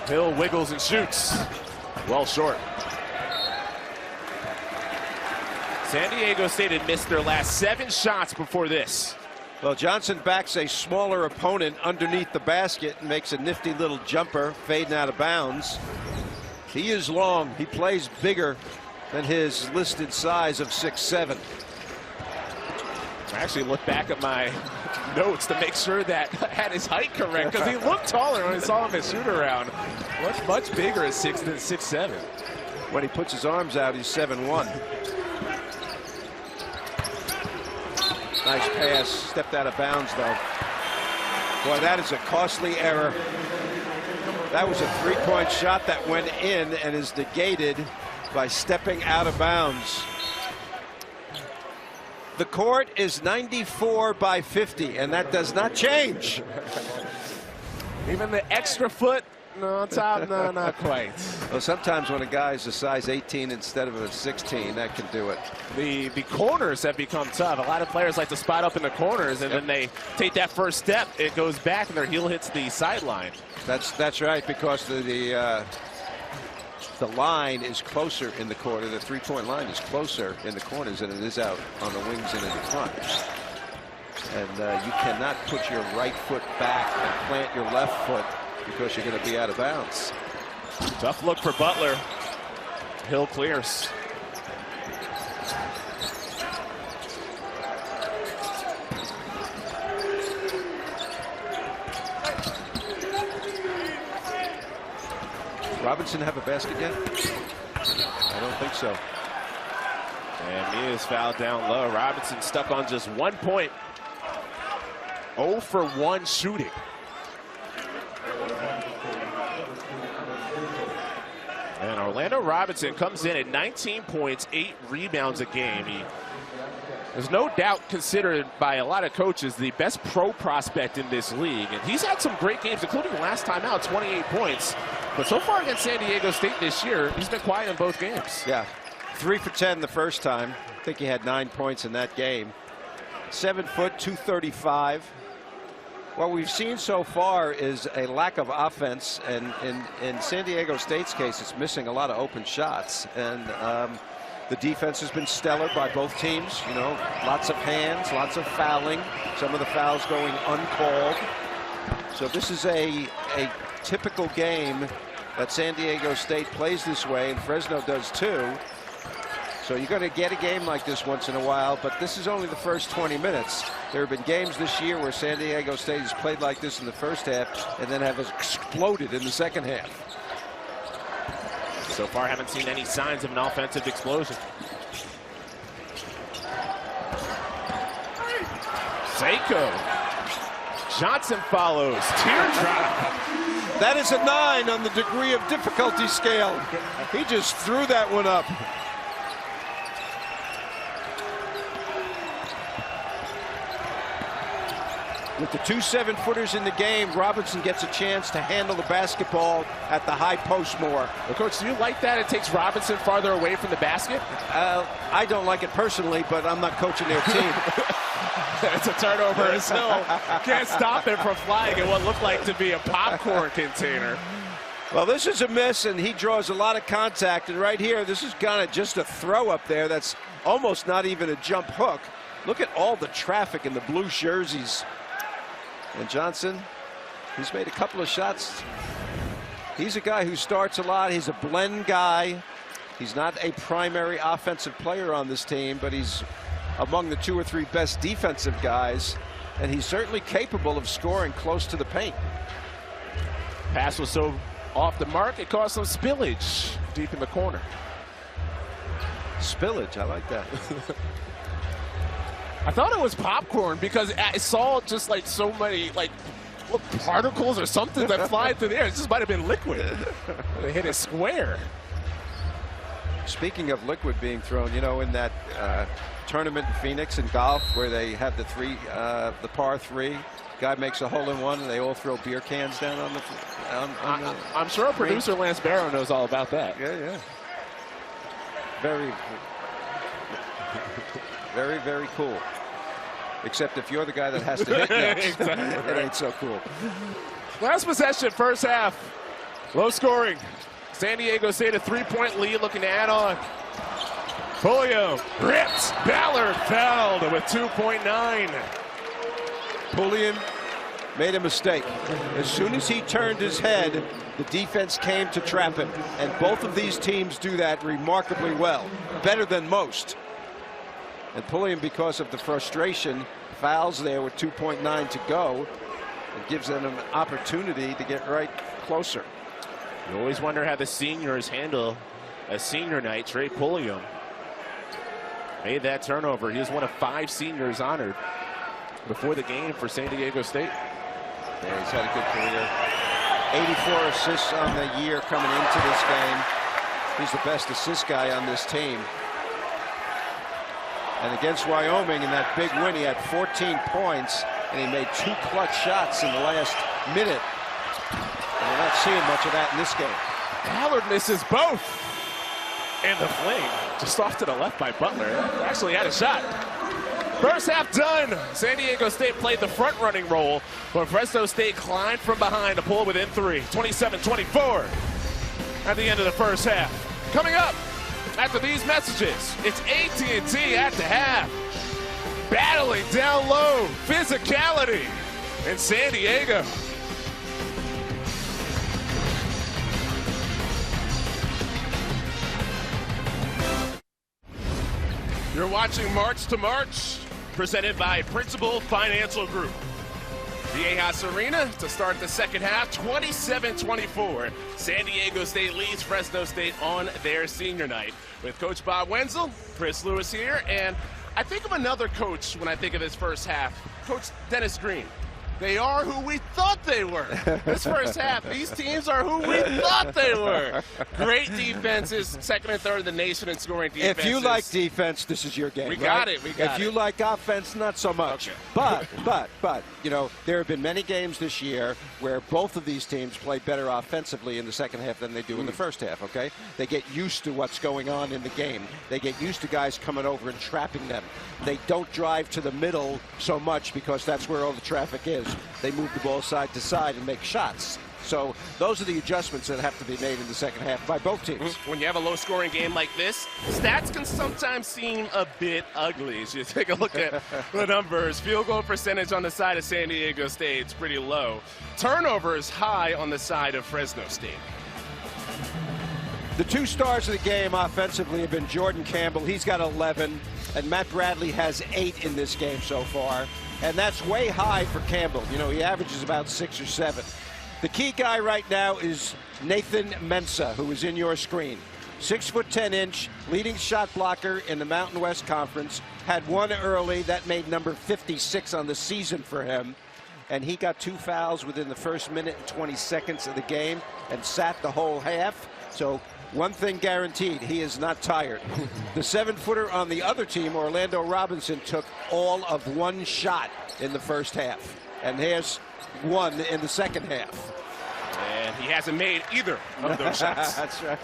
Hill wiggles and shoots. Well short. San Diego State had missed their last 7 shots before this. Well, Johnson backs a smaller opponent underneath the basket and makes a nifty little jumper, fading out of bounds. He is long. He plays bigger than his listed size of 6'7". I actually looked back at my notes to make sure that I had his height correct, because he looked taller when I saw him at shoot around. Much bigger at 6'7". When he puts his arms out, he's 7'1". Nice pass, stepped out of bounds though. Boy, that is a costly error. That was a 3-point shot that went in and is negated by stepping out of bounds. The court is 94 by 50, and that does not change. Even the extra foot No, top, no, not quite. Well, sometimes when a guy's a size 18 instead of a 16, that can do it. The corners have become tough. A lot of players like to spot up in the corners, and then they take that first step. It goes back, and their heel hits the sideline. That's right, because the line is closer in the corner. The three-point line is closer in the corners than it is out on the wings and in the front. And you cannot put your right foot back and plant your left foot because you're going to be out of bounds. Tough look for Butler. Hill clears. Robinson have a basket yet? I don't think so. And he is fouled down low. Robinson stuck on just 1 point. 0 for 1 shooting. And Orlando Robinson comes in at 19 points, 8 rebounds a game. He is no doubt considered by a lot of coaches the best pro prospect in this league. And he's had some great games, including last time out, 28 points. But so far against San Diego State this year, he's been quiet in both games. Yeah, 3 for 10 the first time. I think he had 9 points in that game. 7 foot, 235. What we've seen so far is a lack of offense, and in San Diego State's case, it's missing a lot of open shots. And the defense has been stellar by both teams. You know, lots of hands, lots of fouling. Some of the fouls going uncalled. So this is a typical game that San Diego State plays this way, and Fresno does too. So you're going to get a game like this once in a while, but this is only the first 20 minutes. There have been games this year where San Diego State has played like this in the first half and then have exploded in the second half. So far, haven't seen any signs of an offensive explosion. Seiko. Johnson follows. Teardrop. That is a 9 on the degree of difficulty scale. He just threw that one up. With the 2 7-footers in the game, Robinson gets a chance to handle the basketball at the high post more. Well, Coach, do you like that? It takes Robinson farther away from the basket? I don't like it personally, but I'm not coaching their team. It's a turnover as Hill can't stop it from flying in what looked like to be a popcorn container. Well, this is a miss, and he draws a lot of contact. And right here, this is kind of just a throw up there. That's almost not even a jump hook. Look at all the traffic in the blue jerseys. And Johnson, he's made a couple of shots. He's a guy who starts a lot. He's a blend guy. He's not a primary offensive player on this team, but he's among the 2 or 3 best defensive guys, and he's certainly capable of scoring close to the paint. Pass was so off the mark, it caused some spillage deep in the corner. Spillage, I like that. I thought it was popcorn because I saw just like so many like particles or something that fly through the air. It just might have been liquid. They hit it square. Speaking of liquid being thrown, you know, in that tournament in Phoenix in golf where they have the par 3, guy makes a hole-in-one and they all throw beer cans down on the I'm sure our producer Lance Barrow knows all about that. Yeah. Very, very, very cool. Except if you're the guy that has to hit next, Exactly, it ain't so cool. Last possession, first half. Low scoring. San Diego State a 3-point lead, looking to add on. Pulliam ripped. Ballard fouled with 2.9. Pulliam made a mistake. As soon as he turned his head, the defense came to trap him. And both of these teams do that remarkably well. Better than most. And Pulliam, because of the frustration, fouls there with 2.9 to go. It gives them an opportunity to get right closer. You always wonder how the seniors handle a senior night. Trey Pulliam made that turnover. He was one of 5 seniors honored before the game for San Diego State. Yeah, he's had a good career. 84 assists on the year coming into this game. He's the best assist guy on this team. And against Wyoming in that big win, he had 14 points, and he made 2 clutch shots in the last minute. In the not seeing much of that in this game. Ballard misses both. And the fling just off to the left by Butler. Actually had a shot. First half done. San Diego State played the front-running role, but Fresno State climbed from behind to pull within 3, 27-24 at the end of the first half. Coming up after these messages, it's AT&T at the half. Battling down low, physicality in San Diego. You're watching March to March, presented by Principal Financial Group. Viejas Arena to start the second half, 27-24. San Diego State leads Fresno State on their senior night. With Coach Bob Wenzel, Chris Lewis here, and I think of another coach when I think of this first half, Coach Dennis Green. They are who we thought they were. This first half, these teams are who we thought they were. Great defenses, second and third in the nation in scoring defenses. If you like defense, this is your game. We got it. If you like offense, not so much. Okay. But, you know, there have been many games this year where both of these teams play better offensively in the second half than they do in the first half, okay? They get used to what's going on in the game. They get used to guys coming over and trapping them. They don't drive to the middle so much because that's where all the traffic is. They move the ball side to side and make shots. So those are the adjustments that have to be made in the second half by both teams. When you have a low-scoring game like this, stats can sometimes seem a bit ugly. As you take a look at the numbers, field goal percentage on the side of San Diego State is pretty low. Turnovers high on the side of Fresno State. The two stars of the game offensively have been Jordan Campbell. He's got 11, and Matt Bradley has 8 in this game so far. And that's way high for Campbell. You know, he averages about 6 or 7. The key guy right now is Nathan Mensah, who is in your screen. 6'10", leading shot blocker in the Mountain West Conference. Had one early. That made number 56 on the season for him. And he got 2 fouls within the first minute and 20 seconds of the game and sat the whole half. So one thing guaranteed, he is not tired. The 7-footer on the other team, Orlando Robinson, took all of 1 shot in the first half. And there's 1 in the second half. And he hasn't made either of those shots. That's right.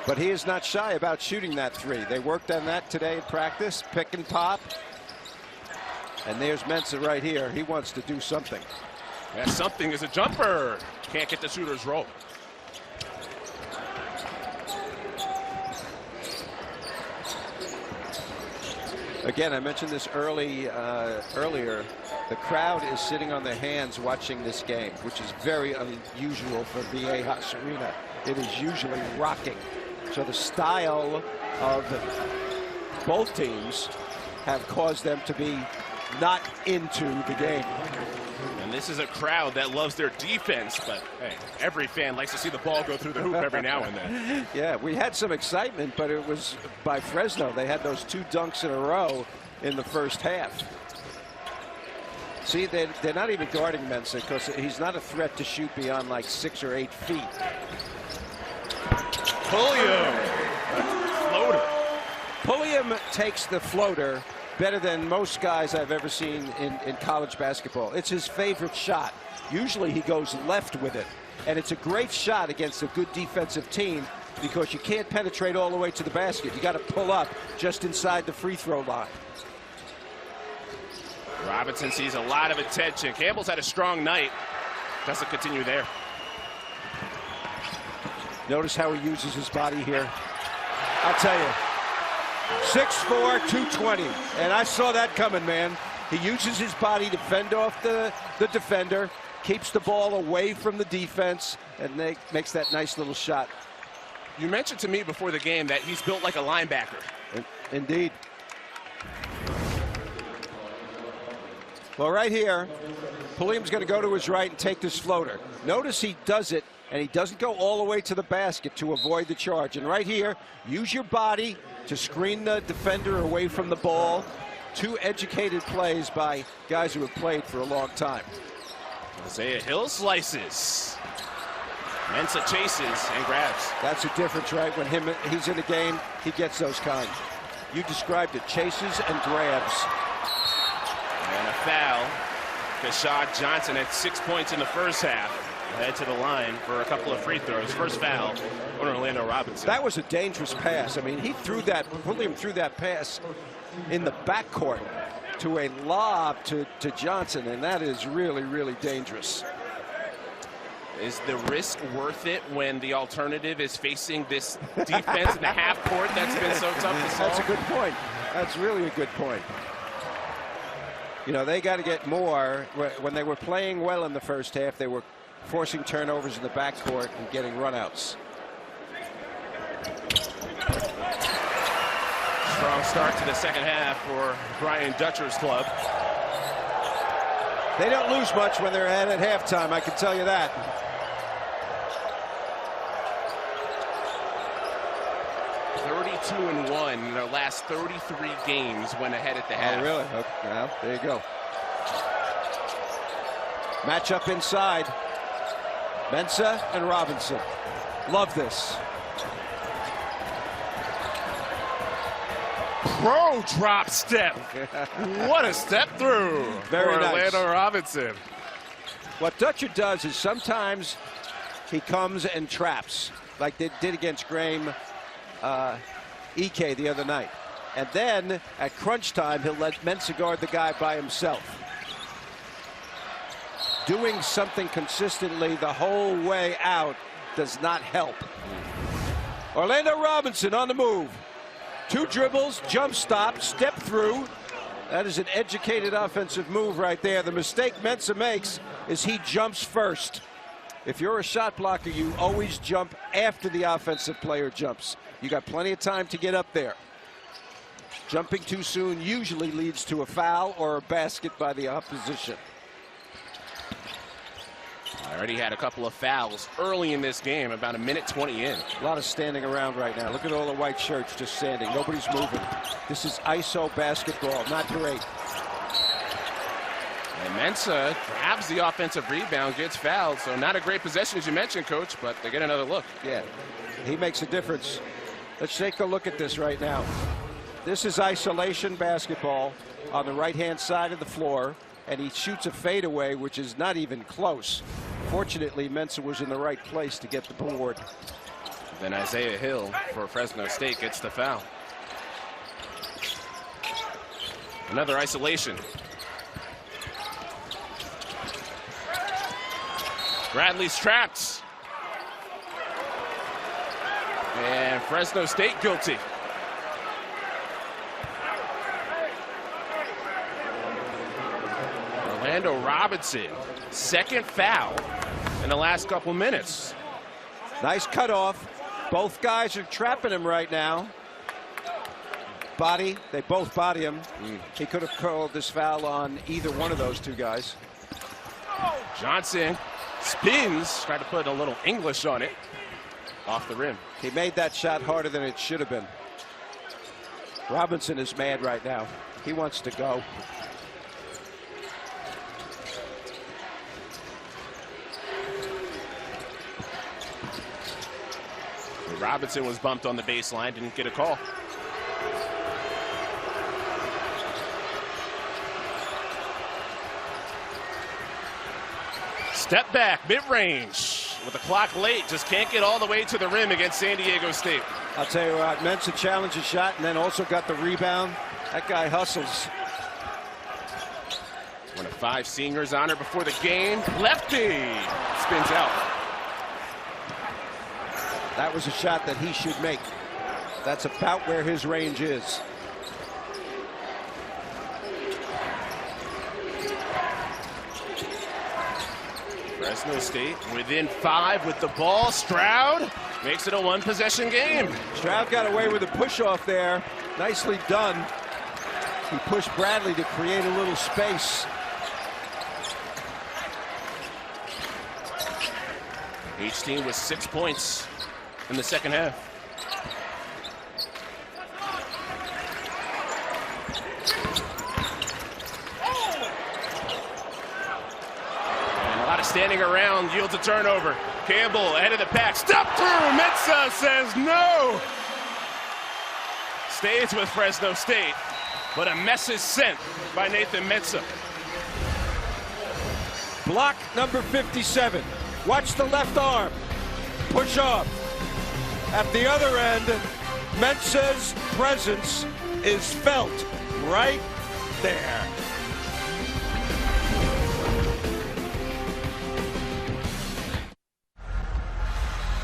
But he is not shy about shooting that 3. They worked on that today in practice, pick and pop. And there's Mensah right here. He wants to do something. Yeah, something is a jumper. Can't get the shooter's roll. Again, I mentioned this earlier. The crowd is sitting on their hands watching this game, which is very unusual for Viejas Arena. It is usually rocking. So the style of both teams have caused them to be not into the game. And this is a crowd that loves their defense, but hey, every fan likes to see the ball go through the hoop every now and then. Yeah, we had some excitement, but it was by Fresno. They had those 2 dunks in a row in the first half. See, they're not even guarding Mensah because he's not a threat to shoot beyond like 6 or 8 feet. Pulliam, floater. Pulliam takes the floater better than most guys I've ever seen in college basketball. It's his favorite shot. Usually he goes left with it. And it's a great shot against a good defensive team because you can't penetrate all the way to the basket. You got to pull up just inside the free throw line. Robinson sees a lot of attention. Campbell's had a strong night. Doesn't continue there. Notice how he uses his body here. I'll tell you. 6'4", 220. And I saw that coming, man. He uses his body to fend off the defender, keeps the ball away from the defense, and makes that nice little shot. You mentioned to me before the game that he's built like a linebacker. Indeed. Well, right here, Pulliam's going to go to his right and take this floater. Notice he does it, and he doesn't go all the way to the basket to avoid the charge. And right here, use your body to screen the defender away from the ball. 2 educated plays by guys who have played for a long time. Isaiah Hill slices. Mensah chases and grabs. That's a difference, right? When he's in the game, he gets those kinds. You described it, chases and grabs. And a foul Kashad Johnson had 6 points in the first half. Head to the line for a couple of free throws. First foul on Orlando Robinson. That was a dangerous pass. I mean, William threw that pass in the backcourt to a lob to Johnson, and that is really, really dangerous. Is the risk worth it when the alternative is facing this defense in the half court that's been so tough to solve? That's a good point. That's really a good point. You know, they got to get more. When they were playing well in the first half, they were forcing turnovers in the backcourt and getting runouts. Strong start to the second half for Brian Dutcher's club. They don't lose much when they're ahead at halftime, I can tell you that. And 1 in their last 33 games when ahead at the half. Oh, really? Okay. Well, there you go. Matchup inside. Mensah and Robinson. Love this. Pro drop step. What a step through Very for nice. Orlando Robinson. What Dutcher does is sometimes he comes and traps, like they did against Graham Ike the other night. And then at crunch time, he'll let Mensah guard the guy by himself. Doing something consistently the whole way out does not help. Orlando Robinson on the move. 2 dribbles, jump stop, step through. That is an educated offensive move right there. The mistake Mensah makes is he jumps first. If you're a shot blocker, you always jump after the offensive player jumps. You got plenty of time to get up there. Jumping too soon usually leads to a foul or a basket by the opposition. Already had a couple of fouls early in this game, about 1:20 in. A lot of standing around right now. Look at all the white shirts just standing. Nobody's moving. This is ISO basketball, not great. And Mensah grabs the offensive rebound, gets fouled. So not a great possession, as you mentioned, Coach, but they get another look. Yeah, he makes a difference. Let's take a look at this right now. This is isolation basketball on the right-hand side of the floor, and he shoots a fadeaway, which is not even close. Fortunately, Mensah was in the right place to get the board. Then Isaiah Hill for Fresno State gets the foul. Another isolation. Bradley's trapped. And Fresno State guilty. Orlando Robinson, second foul in the last couple minutes. Nice cutoff. Both guys are trapping him right now. Body, they both body him. He could have called this foul on either one of those two guys. Johnson spins, tried to put a little English on it. Off the rim. He made that shot harder than it should have been. Robinson is mad right now. He wants to go. Robinson was bumped on the baseline, didn't get a call. Step back, mid-range. With the clock late, just can't get all the way to the rim against San Diego State. I'll tell you what, Mensah challenged a shot and then also got the rebound. That guy hustles. One of 5 seniors honored before the game. Lefty spins out. That was a shot that he should make. That's about where his range is. Fresno State within 5 with the ball. Stroud makes it a 1-possession game. Stroud got away with a push-off there. Nicely done. He pushed Bradley to create a little space. Each team with 6 points in the second half. And a lot of standing around yields a turnover. Campbell ahead of the pack. Step through. Mensah says no. Stays with Fresno State, but a message sent by Nathan Mensah. Block number 57. Watch the left arm. Push off. At the other end, Mensah's presence is felt right there.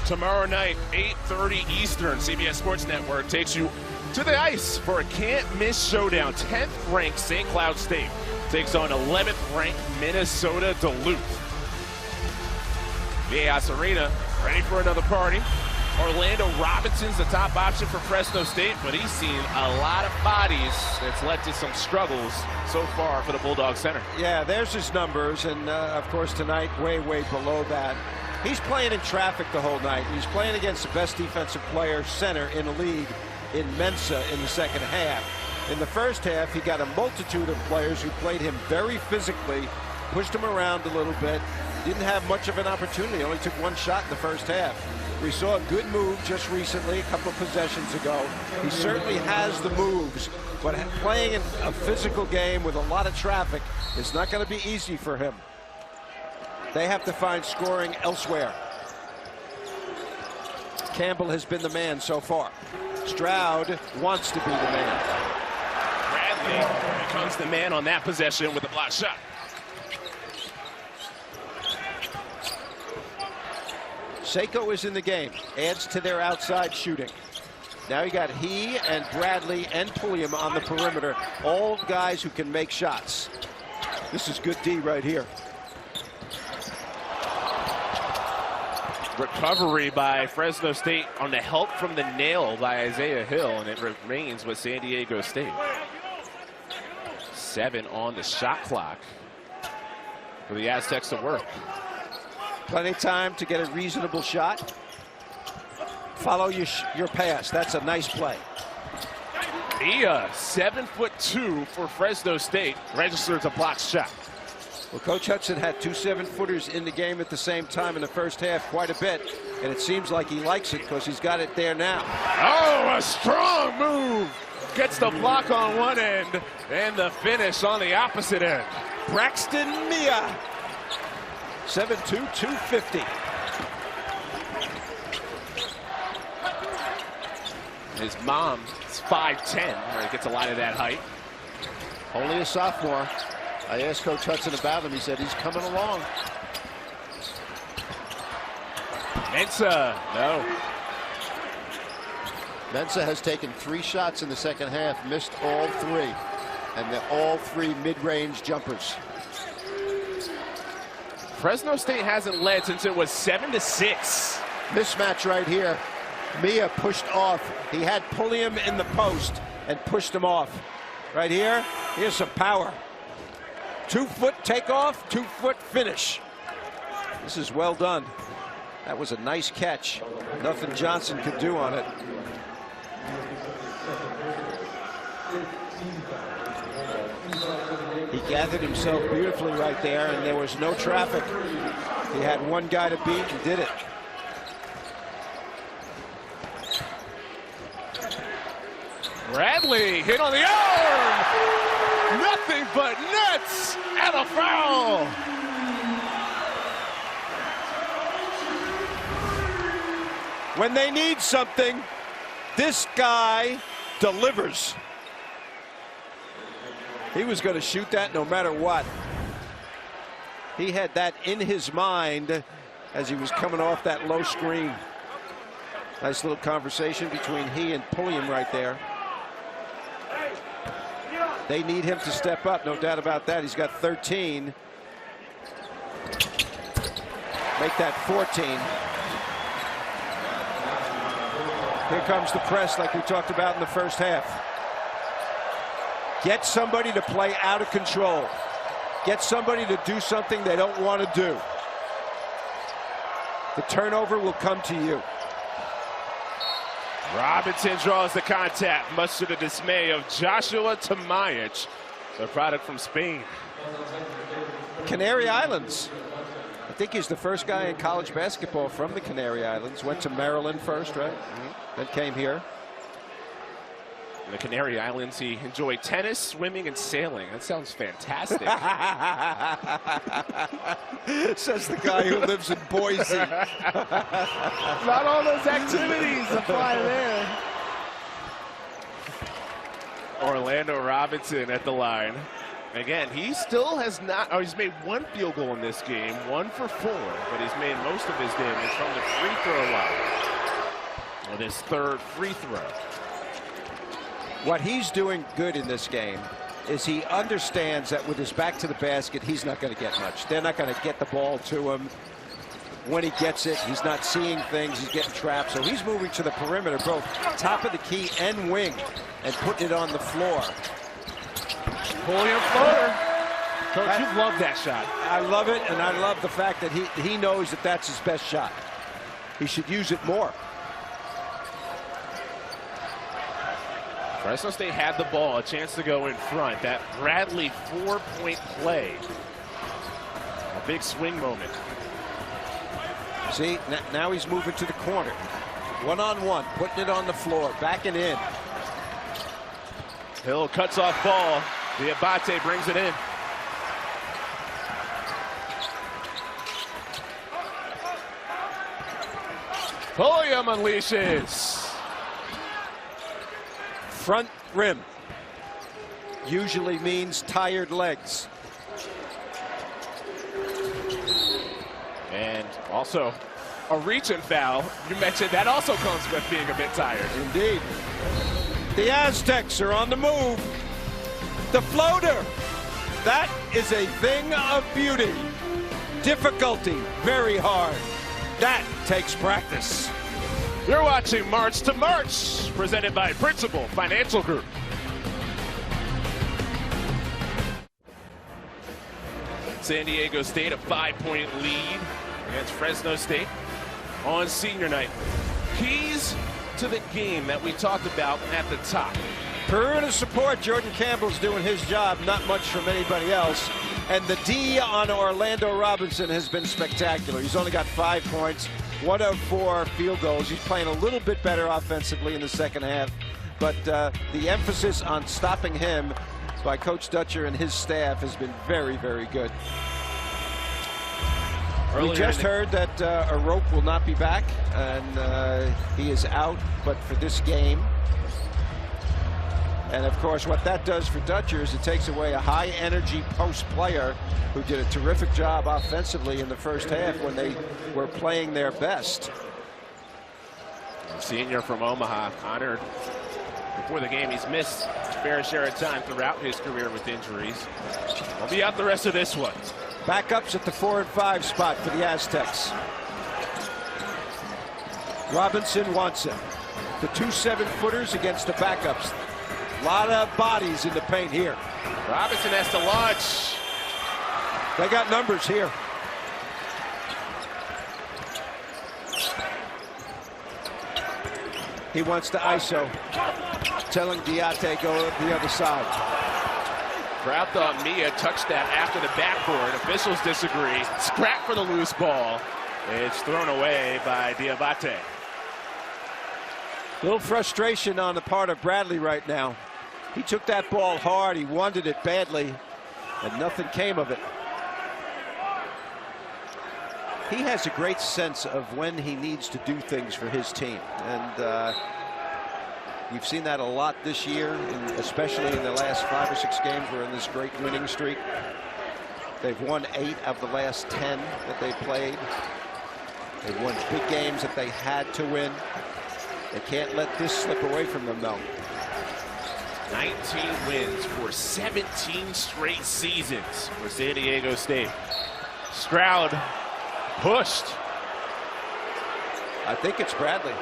Tomorrow night, 8:30 Eastern, CBS Sports Network takes you to the ice for a can't-miss showdown. 10th ranked St. Cloud State takes on 11th ranked Minnesota Duluth. Viejas Arena, ready for another party. Orlando Robinson's the top option for Fresno State, but he's seen a lot of bodies that's led to some struggles so far for the Bulldog center. Yeah, there's his numbers, and of course tonight way below that. He's playing in traffic the whole night. He's playing against the best defensive player center in the league in Mensah in the second half. In the first half, he got a multitude of players who played him very physically, pushed him around a little bit, didn't have much of an opportunity, only took one shot in the first half. We saw a good move just recently, a couple of possessions ago. He certainly has the moves, but playing in a physical game with a lot of traffic is not going to be easy for him. They have to find scoring elsewhere. Campbell has been the man so far. Stroud wants to be the man. Bradley becomes the man on that possession with a block shot. Seiko is in the game, adds to their outside shooting. Now you got he and Bradley and Pulliam on the perimeter, all guys who can make shots. This is good D right here. Recovery by Fresno State on the help from the nail by Isaiah Hill, and it remains with San Diego State. 7 on the shot clock for the Aztecs to work. Plenty of time to get a reasonable shot. Follow your pass. That's a nice play. Mia, 7'2" for Fresno State, registers a block shot. Well, Coach Hudson had 2 7-footers in the game at the same time in the first half quite a bit, and it seems like he likes it because he's got it there now. Oh, a strong move. Gets the block on one end and the finish on the opposite end. Braxton Mia, 7'2", 250. His mom is 5'10", where he gets a lot of that height. Only a sophomore. I asked Coach Hudson about him. He said he's coming along. Mensah, no. Mensah has taken 3 shots in the second half, missed all 3. And they're all 3 mid-range jumpers. Fresno State hasn't led since it was 7-6. Mismatch right here. Mia pushed off. He had Pulliam in the post and pushed him off. Right here, here's some power. 2-foot takeoff, 2-foot finish. This is well done. That was a nice catch. Nothing Johnson could do on it. He gathered himself beautifully right there, and there was no traffic. He had one guy to beat and did it. Bradley hit on the arm. Nothing but nets and a foul. When they need something, this guy delivers. He was going to shoot that no matter what. He had that in his mind as he was coming off that low screen. Nice little conversation between he and Pulliam right there. They need him to step up, no doubt about that. He's got 13. Make that 14. Here comes the press like we talked about in the first half. Get somebody to play out of control. Get somebody to do something they don't want to do. The turnover will come to you. Robinson draws the contact, much to the dismay of Joshua Tamajic, the product from Spain. Canary Islands. I think he's the first guy in college basketball from the Canary Islands. Went to Maryland first, right? Then came here. In the Canary Islands, he enjoyed tennis, swimming, and sailing. That sounds fantastic. Says the guy who lives in Boise. Not all those activities apply there. Orlando Robinson at the line. Again, he still has not, he's made one field goal in this game, 1 for 4, but he's made most of his damage from the free throw line with his 3rd free throw. What he's doing good in this game is he understands that with his back to the basket, he's not going to get much. They're not going to get the ball to him. When he gets it, he's not seeing things. He's getting trapped. So he's moving to the perimeter, both top of the key and wing, and putting it on the floor. Pulling floater. Coach, you love that shot. I love it, and I love the fact that he knows that that's his best shot. He should use it more. Fresno State had the ball, a chance to go in front. That Bradley 4-point play. A big swing moment. See, now he's moving to the corner. One-on-one, putting it on the floor, backing in. Hill cuts off ball. Diabate brings it in. Pulliam unleashes. Front rim usually means tired legs. And also a reach-in foul. You mentioned that also comes with being a bit tired. Indeed. The Aztecs are on the move. The floater. That is a thing of beauty. Difficulty, very hard. That takes practice. You're watching March to March, presented by Principal Financial Group. San Diego State a 5-point lead against Fresno State on senior night. Keys to the game that we talked about at the top. Perimeter support, Jordan Campbell's doing his job, not much from anybody else. And the D on Orlando Robinson has been spectacular. He's only got 5 points, 1 of 4 field goals. He's playing a little bit better offensively in the second half. But the emphasis on stopping him by Coach Dutcher and his staff has been very, very good. We just heard that Aroke will not be back, and he is out, but for this game. And of course, what that does for Dutcher is it takes away a high-energy post player who did a terrific job offensively in the first half when they were playing their best. Senior from Omaha, honored before the game. He's missed a fair share of time throughout his career with injuries. He'll be out the rest of this one. Backups at the 4 and 5 spot for the Aztecs. Robinson wants it. The 2 7-footers against the backups. A lot of bodies in the paint here. Robinson has to launch. They got numbers here. He wants to ISO. Telling Diate go the other side. Crowd thought Mia touched that after the backboard. Officials disagree. Scrap for the loose ball. It's thrown away by Diabate. A little frustration on the part of Bradley right now. He took that ball hard. He wanted it badly, and nothing came of it. He has a great sense of when he needs to do things for his team, and you've seen that a lot this year, especially in the last 5 or 6 games. We're in this great winning streak. They've won 8 of the last 10 that they've played. They've won big games that they had to win. They can't let this slip away from them, though. 19 wins for 17 straight seasons for San Diego State. Stroud pushed. I think it's Bradley.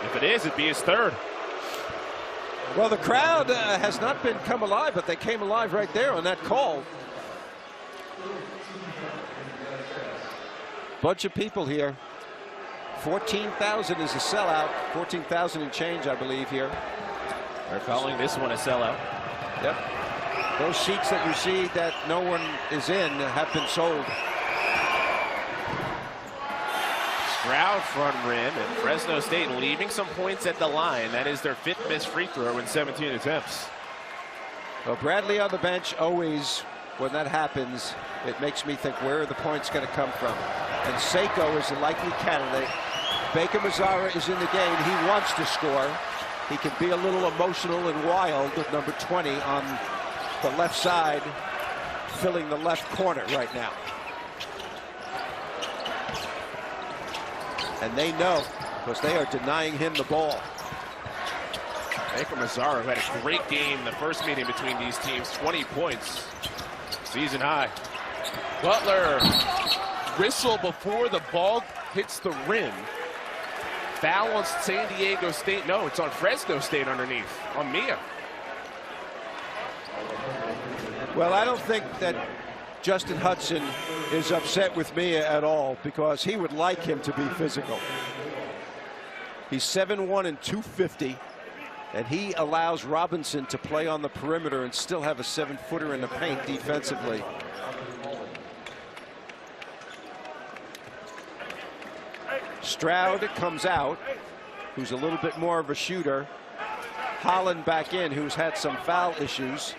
If it is, it'd be his 3rd. Well, the crowd has not been come alive, but they came alive right there on that call. Bunch of people here. 14,000 is a sellout. 14,000 and change, I believe, here. They're calling this one a sellout. Yep. Those seats that you see that no one is in have been sold. Stroud front rim, and Fresno State leaving some points at the line. That is their 5th missed free throw in 17 attempts. Well, Bradley on the bench, always, when that happens, it makes me think, where are the points going to come from? And Seiko is a likely candidate. Baker Mazzara is in the game. He wants to score. He can be a little emotional and wild with number 20 on the left side, filling the left corner right now. And they know, because they are denying him the ball. Baker Mazzara, who had a great game in the first meeting between these teams, 20 points, season high. Butler, whistle before the ball hits the rim. Foul on San Diego State. No, it's on Fresno State underneath, on Mia. Well, I don't think that Justin Hudson is upset with Mia at all, because he would like him to be physical. He's 7'1" and 250, and he allows Robinson to play on the perimeter and still have a 7-footer in the paint defensively. Stroud comes out, who's a little bit more of a shooter. Holland back in, who's had some foul issues.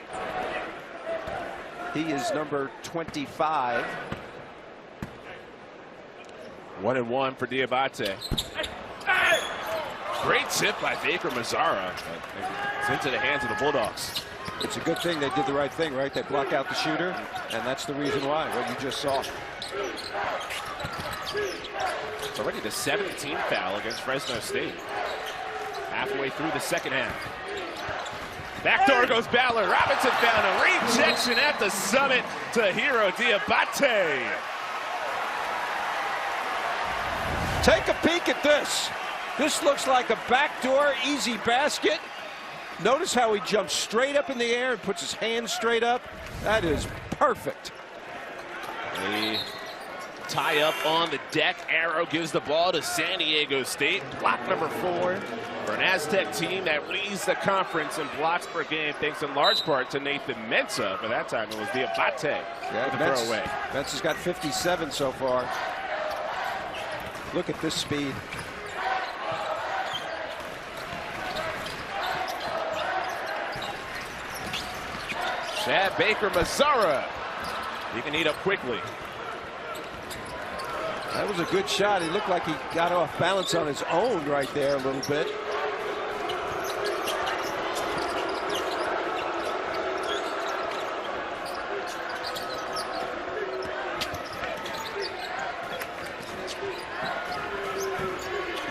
He is number 25. 1-1 for Diabate. Great tip by Baker Mazzara. It's into the hands of the Bulldogs. It's a good thing they did the right thing, right? They block out the shooter, and that's the reason why, what you just saw. It's already the 17th foul against Fresno State. Halfway through the second half. Backdoor goes Ballard. Robinson found a rejection at the summit to Hero Diabate. Take a peek at this. This looks like a backdoor easy basket. Notice how he jumps straight up in the air and puts his hands straight up. That is perfect. They tie up on the deck. Arrow gives the ball to San Diego State. Block number 4 for an Aztec team that leads the conference in blocks per game, thanks in large part to Nathan Mensah. But that time it was Diabate with the throwaway. Mensah's got 57 so far. Look at this speed. Chad Baker Mazzara. He can eat up quickly. That was a good shot. He looked like he got off balance on his own right there a little bit.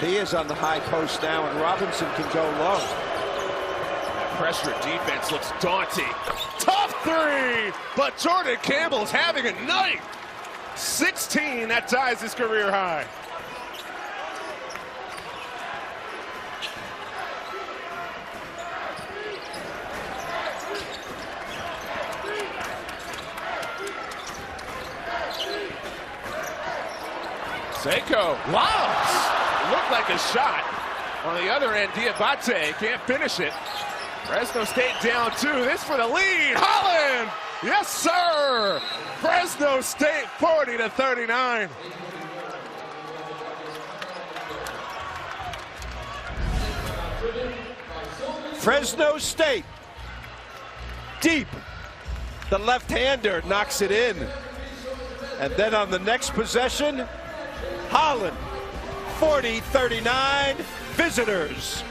He is on the high post now, and Robinson can go low. That pressure defense looks daunting. Tough 3, but Jordan Campbell's having a night. 16, that ties his career high. Seiko lobs. Looked like a shot. On the other end, Diabate can't finish it. Fresno State down 2. This for the lead. Holland! Yes, sir! Fresno State 40-39. Fresno State. Deep. The left-hander knocks it in. And then on the next possession, Holland. 40-39, visitors.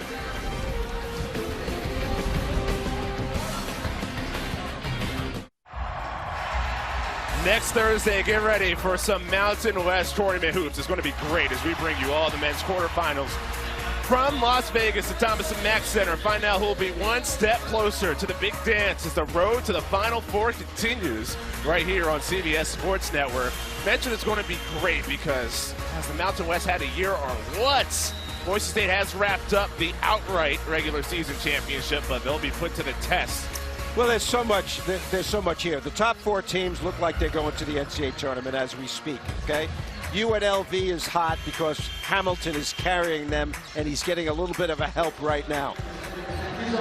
Next Thursday, get ready for some Mountain West tournament hoops. It's going to be great as we bring you all the men's quarterfinals from Las Vegas to Thomas & Mack Center. Find out who will be one step closer to the big dance as the road to the Final Four continues right here on CBS Sports Network. Mentioned it's going to be great because has the Mountain West had a year or what? Boise State has wrapped up the outright regular season championship, but they'll be put to the test. Well, there's so much here. The top 4 teams look like they're going to the NCAA tournament as we speak, okay? UNLV is hot because Hamilton is carrying them, and he's getting a little bit of a help right now.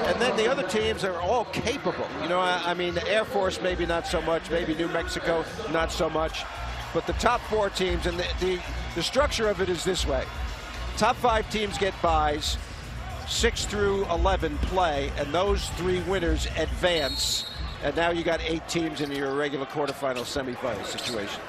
And then the other teams are all capable. You know, I mean, the Air Force maybe not so much, maybe New Mexico not so much. But the top 4 teams, and the The structure of it is this way. Top 5 teams get byes, 6 through 11 play, and those 3 winners advance. And now you got 8 teams in your regular quarterfinal semifinal situation.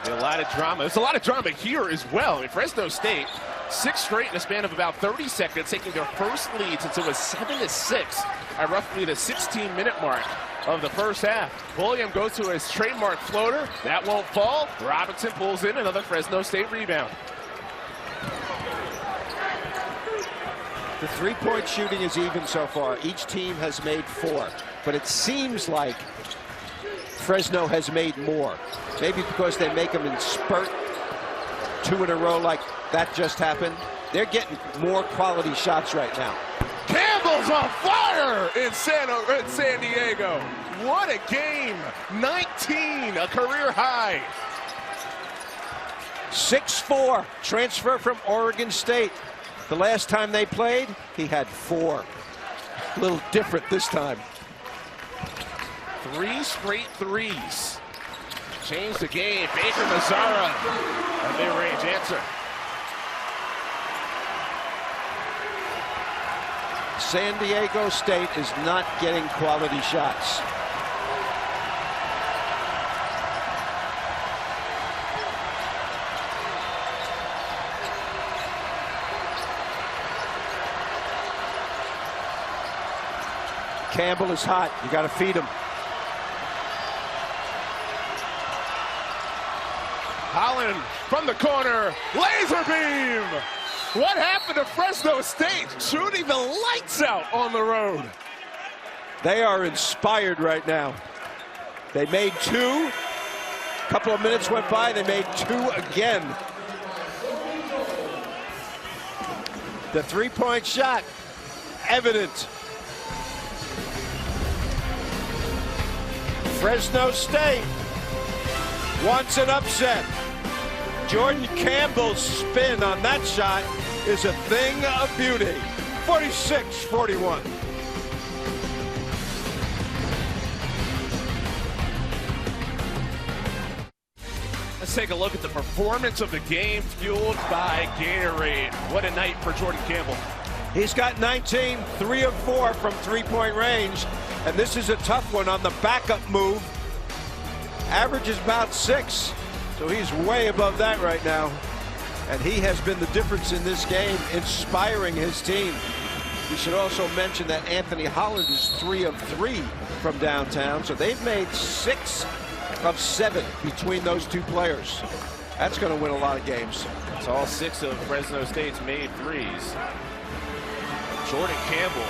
A lot of drama. There's a lot of drama here as well. I mean, Fresno State, 6 straight in a span of about 30 seconds, taking their first lead since it was 7-6 at roughly the 16-minute mark of the first half. William goes to his trademark floater. That won't fall. Robinson pulls in another Fresno State rebound. The 3-point shooting is even so far. Each team has made 4, but it seems like Fresno has made more. Maybe because they make them in spurt, 2 in a row like that just happened. They're getting more quality shots right now. Campbell's on fire in San Diego. What a game. 19, a career high. 6'4", transfer from Oregon State. The last time they played, he had 4. A little different this time. 3 straight threes. Change the game. Baker Mazzara, a mid-range answer. San Diego State is not getting quality shots. Campbell is hot. You got to feed him. Holland from the corner, laser beam. What happened to Fresno State? Shooting the lights out on the road. They are inspired right now. They made 2. A couple of minutes went by, they made 2 again. The 3-point shot, evident. Fresno State wants an upset. Jordan Campbell's spin on that shot is a thing of beauty. 46-41. Let's take a look at the performance of the game fueled by Gatorade. What a night for Jordan Campbell. He's got 19, 3 of 4 from 3-point range, and this is a tough one on the backup move. Average is about 6, so he's way above that right now. And he has been the difference in this game, inspiring his team. We should also mention that Anthony Holland is 3 of 3 from downtown, so they've made 6 of 7 between those 2 players. That's going to win a lot of games. It's all 6 of Fresno State's made threes. Jordan Campbell,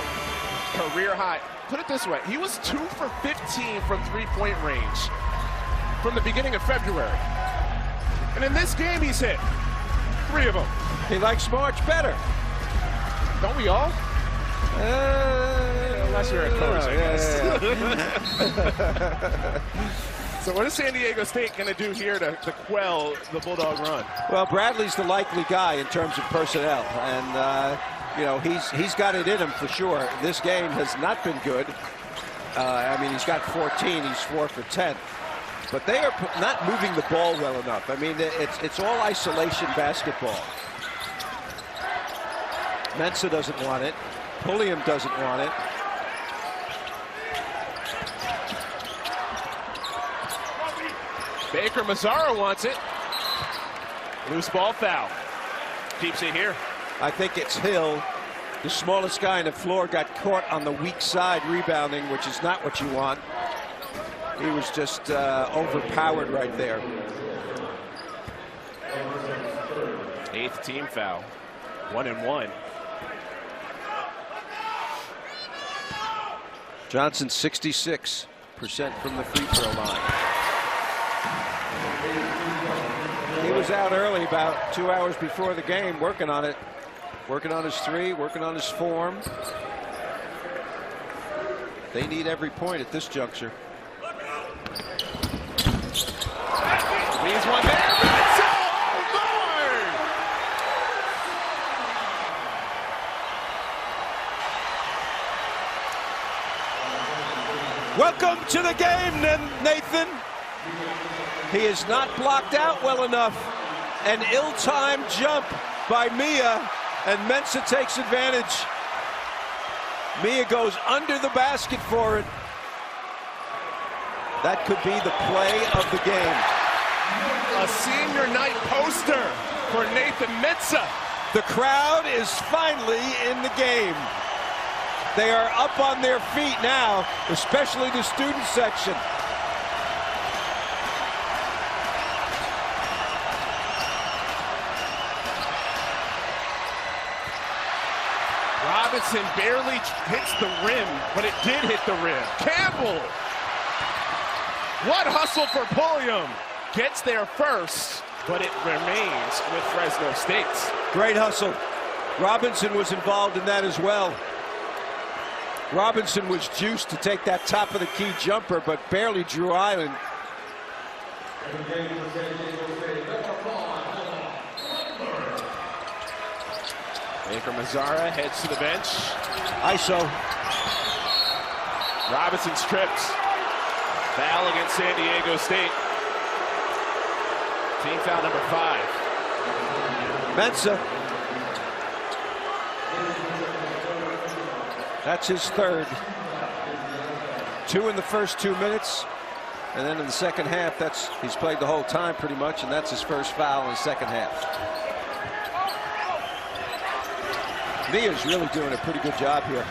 career high. Put it this way, he was 2 for 15 from 3-point range from the beginning of February. And in this game, he's hit 3 of them. He likes March better. Don't we all? Unless you're a coach, I guess. So what is San Diego State going to do here to quell the Bulldog run? Well, Bradley's the likely guy in terms of personnel. And, you know, he's got it in him for sure. This game has not been good. I mean, he's got 14. He's 4 for 10. But they are not moving the ball well enough. I mean, it's all isolation basketball. Mensah doesn't want it. Pulliam doesn't want it. Baker Mazzara wants it. Loose ball foul. Keeps it here. I think it's Hill, the smallest guy on the floor, got caught on the weak side rebounding, which is not what you want. He was just overpowered right there. 8th team foul. 1 and 1. Johnson 66% from the free throw line. He was out early about 2 hours before the game, working on it. Working on his 3, working on his form. They need every point at this juncture. Leaves one there. Oh, Welcome to the game, Nathan. He is not blocked out well enough. An ill-timed jump by Mia, and Mensah takes advantage. Mia goes under the basket for it. That could be the play of the game. A senior night poster for Nathan Mensah. The crowd is finally in the game. They are up on their feet now, especially the student section. Robinson barely hits the rim, but it did hit the rim. Campbell! What hustle for Pulliam! Gets there first, but it remains with Fresno State. Great hustle. Robinson was involved in that as well. Robinson was juiced to take that top of the key jumper, but barely drew island. Baker Mazzara heads to the bench. ISO. Robinson stripped. Foul against San Diego State. Team foul number 5. Mensah. That's his third. 2 in the first 2 minutes. And then in the second half, he's played the whole time pretty much, and that's his first foul in the second half. Mia's really doing a pretty good job here.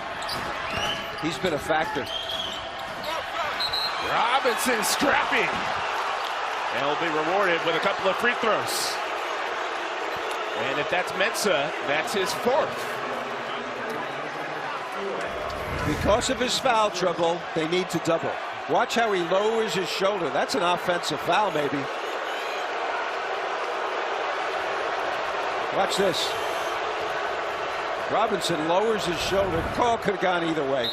He's been a factor. Robinson scrapping. And he'll be rewarded with a couple of free throws. And if that's Mensah, that's his 4th. Because of his foul trouble, they need to double. Watch how he lowers his shoulder. That's an offensive foul, maybe. Watch this. Robinson lowers his shoulder. The call could have gone either way.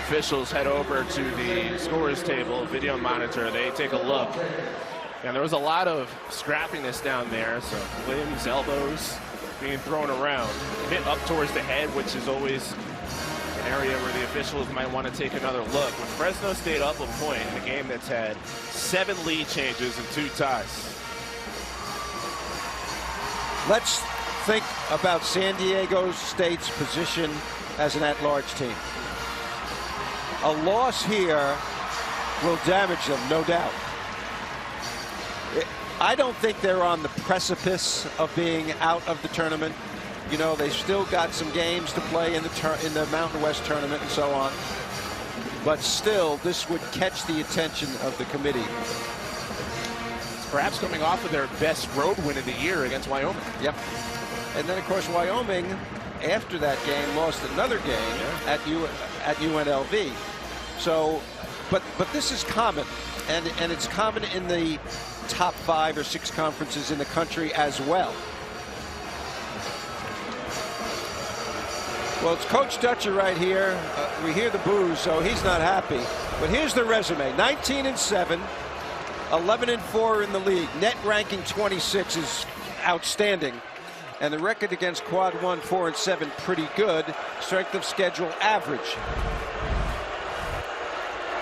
Officials head over to the scorer's table, video monitor. They take a look. And there was a lot of scrappiness down there. So limbs, elbows being thrown around. A bit up towards the head, which is always an area where the officials might want to take another look. With Fresno State up a point in a game that's had 7 lead changes and 2 ties. Let's think about San Diego State's position as an at-large team. A loss here will damage them, no doubt. I don't think they're on the precipice of being out of the tournament. You know, they've still got some games to play in the Mountain West tournament and so on. But still, this would catch the attention of the committee. Perhaps coming off of their best road win of the year against Wyoming. Yep. And then, of course, Wyoming, after that game, lost another game at UNLV. So, but this is common, and it's common in the top 5 or 6 conferences in the country as well. Well, it's Coach Dutcher right here. We hear the boos, so he's not happy. But here's the resume: 19-7, 11-4 in the league. Net ranking 26 is outstanding. And the record against Quad 1, 4-7, pretty good. Strength of schedule, average.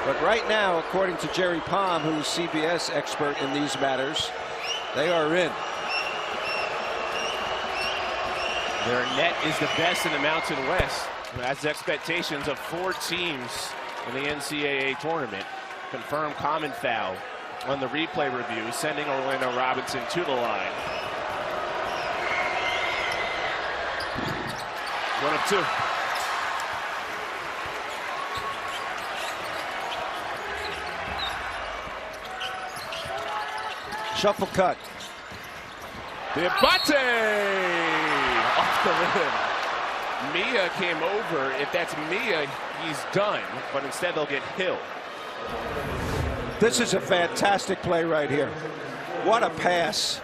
But right now, according to Jerry Palm, who's CBS expert in these matters, they are in. Their net is the best in the Mountain West. That's expectations of 4 teams in the NCAA tournament. Confirmed common foul on the replay review, sending Orlando Robinson to the line. 1 of 2. Shuffle cut. Diabate off the rim. Mia came over. If that's Mia, he's done. But instead, they'll get Hill. This is a fantastic play right here. What a pass.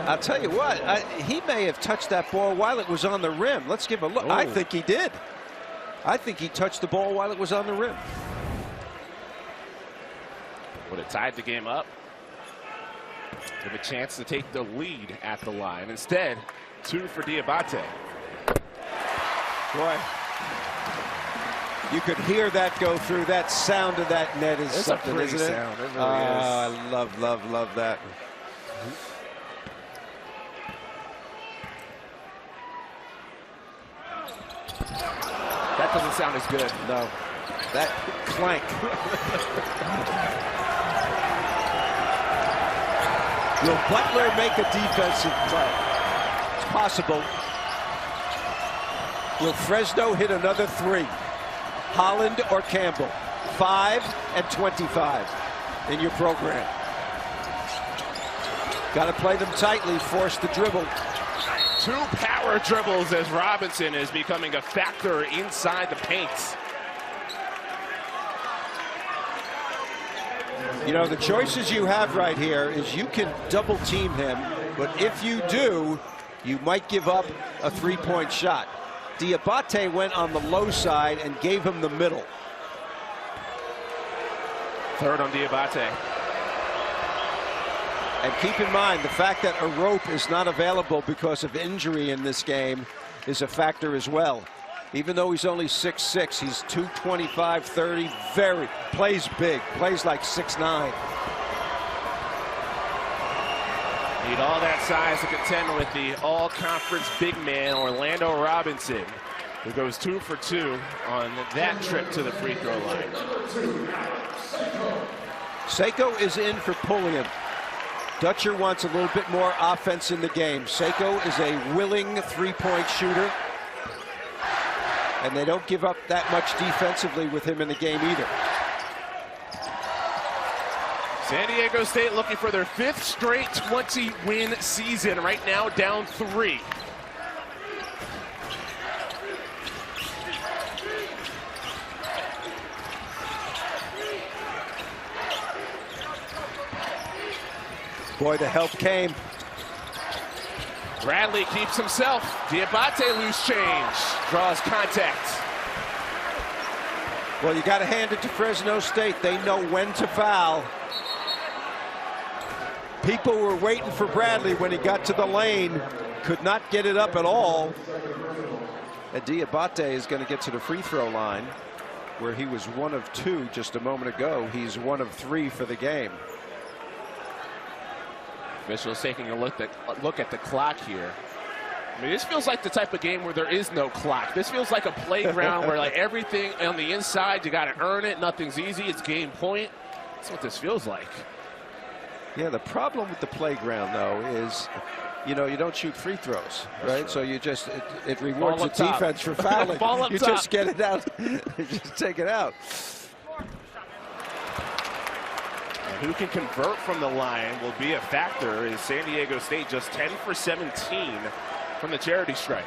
I'll tell you what, he may have touched that ball while it was on the rim. Let's give a look. Oh. I think he did. I think he touched the ball while it was on the rim. Would have tied the game up. Give a chance to take the lead at the line. Instead, 2 for Diabate. Boy, You could hear that go through. That sound of that net is it's something, a pretty isn't it? sound. It really is. I love that. That doesn't sound as good. No, that clank. Will Butler make a defensive play? It's possible. Will Fresno hit another three? Holland or Campbell? 5 and 25 in your program. Got to play them tightly, force the dribble. 2 power dribbles as Robinson is becoming a factor inside the paint. You know, the choices you have right here is you can double team him, but if you do, you might give up a three-point shot. Diabate went on the low side and gave him the middle. Third on Diabate. And keep in mind, the fact that a rope is not available because of injury in this game is a factor as well. Even though he's only 6'6", he's 225, 30, plays big, plays like 6'9". Need all that size to contend with the all-conference big man, Orlando Robinson, who goes 2 for 2 on that trip to the free throw line. Seiko is in for Pulliam. Dutcher wants a little bit more offense in the game. Seiko is a willing three-point shooter, and they don't give up that much defensively with him in the game either. San Diego State looking for their 5th straight 20-win season. Right now, down 3. Boy, the help came. Bradley keeps himself. Diabate loose change. Draws contact. Well, you got to hand it to Fresno State. They know when to foul. People were waiting for Bradley when he got to the lane. Could not get it up at all. And Diabate is going to get to the free throw line, where he was 1 of 2 just a moment ago. He's 1 of 3 for the game. Officials taking a look at the clock here. I mean, this feels like the type of game where there is no clock. This feels like a playground where like everything on the inside, you got to earn it. Nothing's easy. It's game point. That's what this feels like. Yeah, the problem with the playground, though, is, you know, you don't shoot free throws, right? So you just, it rewards the defense for fouling. You just get it out. You just take it out. And who can convert from the line will be a factor. Is San Diego State just 10 for 17 from the charity stripe.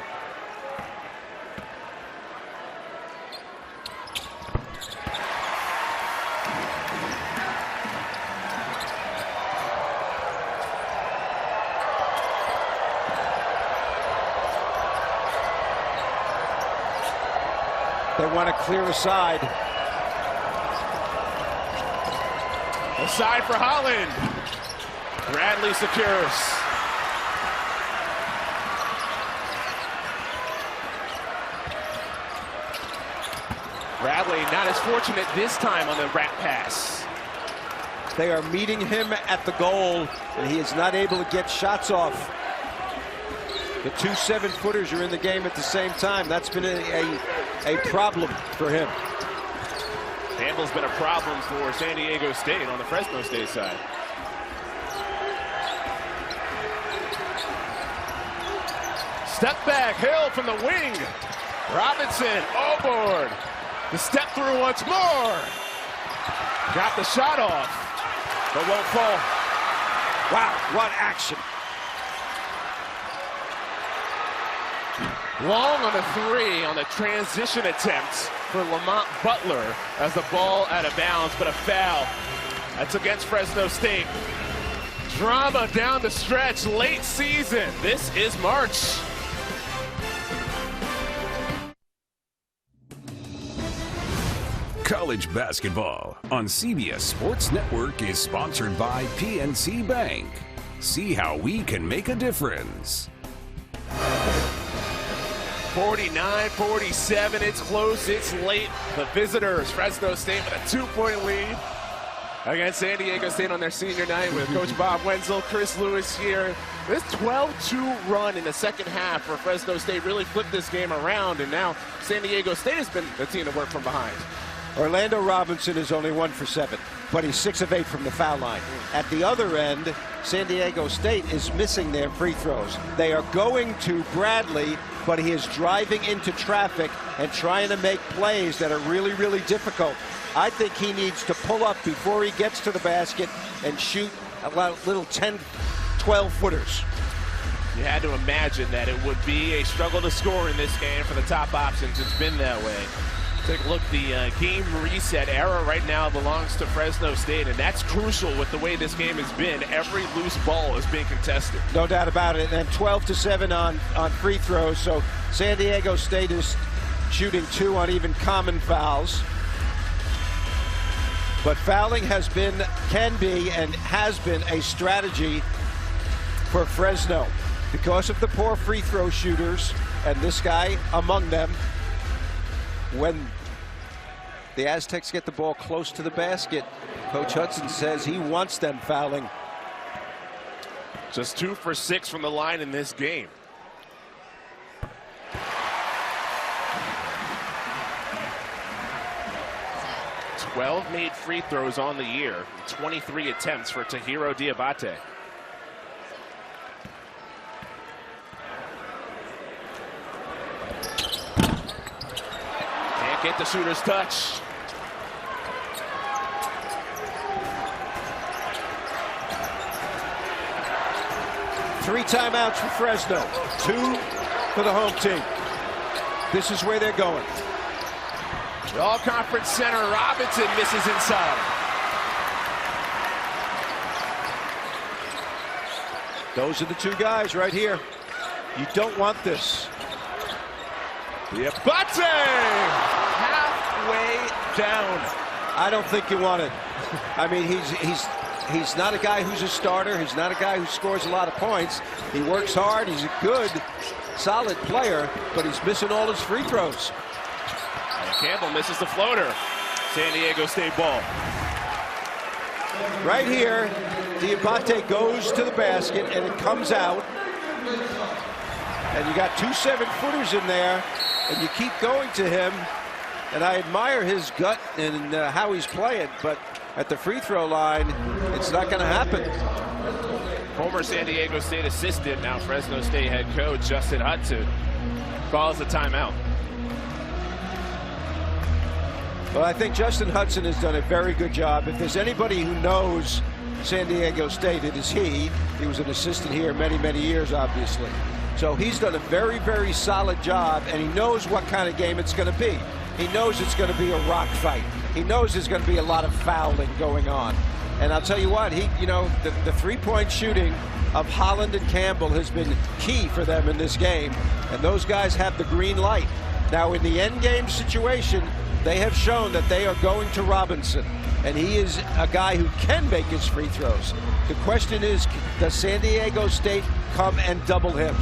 They want to clear a side. A side for Holland. Bradley secures. Bradley not as fortunate this time on the rat pass. They are meeting him at the goal, and he is not able to get shots off. The 2 7-footers are in the game at the same time. That's been a problem for him. Campbell's been a problem for San Diego State on the Fresno State side. Step back, Hill from the wing. Robinson, board. The step through once more. Got the shot off, but won't fall. Wow, what action. Long on the 3 on the transition attempt for Lamont Butler as the ball out of bounds, but a foul. That's against Fresno State. Drama down the stretch, late season. This is March. College basketball on CBS Sports Network is sponsored by PNC Bank. See how we can make a difference. 49-47, it's close, it's late. The visitors, Fresno State, with a 2-point lead against San Diego State on their senior night with Coach Bob Wenzel, Chris Lewis here. This 12-2 run in the second half for Fresno State really flipped this game around, and now San Diego State has been the team to work from behind. Orlando Robinson is only 1 for 7, but he's 6 of 8 from the foul line. At the other end, San Diego State is missing their free throws. They are going to Bradley, but he is driving into traffic and trying to make plays that are really, really difficult. I think he needs to pull up before he gets to the basket and shoot a little 10, 12 footers. You had to imagine that it would be a struggle to score in this game for the top options. It's been that way. Take a look, the game reset era right now belongs to Fresno State, and that's crucial with the way this game has been. Every loose ball is being contested. No doubt about it. And 12-7 on free throws, so San Diego State is shooting 2 on even common fouls. But fouling can be and has been a strategy for Fresno because of the poor free throw shooters, and this guy among them. When the Aztecs get the ball close to the basket, Coach Hudson says he wants them fouling. Just 2 for 6 from the line in this game. Twelve made free throws on the year, 23 attempts for Tahiro Diabate. Can't get the shooter's touch. Three timeouts for Fresno, 2 for the home team. This is where they're going. The all-conference center Robinson misses inside. Those are the 2 guys right here. You don't want this. Diabate halfway down. I don't think you want it. I mean, he's not a guy who's a starter. He's not a guy who scores a lot of points. He works hard. He's a good, solid player, but he's missing all his free throws. Campbell misses the floater. San Diego State ball. Right here, Diabate goes to the basket and it comes out. And you got 2 7-footers in there, and you keep going to him. And I admire his gut and how he's playing, but at the free throw line, it's not going to happen. Former San Diego State assistant, now Fresno State head coach Justin Hudson calls the timeout. Well, I think Justin Hudson has done a very good job. If there's anybody who knows San Diego State, it is he. He was an assistant here many, many years, obviously. So he's done a very, very solid job, and he knows what kind of game it's going to be. He knows it's going to be a rock fight. He knows there's going to be a lot of fouling going on. And I'll tell you what, the 3-point shooting of Holland and Campbell has been key for them in this game, and those guys have the green light. Now, in the end game situation, they have shown that they are going to Robinson, and he is a guy who can make his free throws. The question is, does San Diego State come and double him?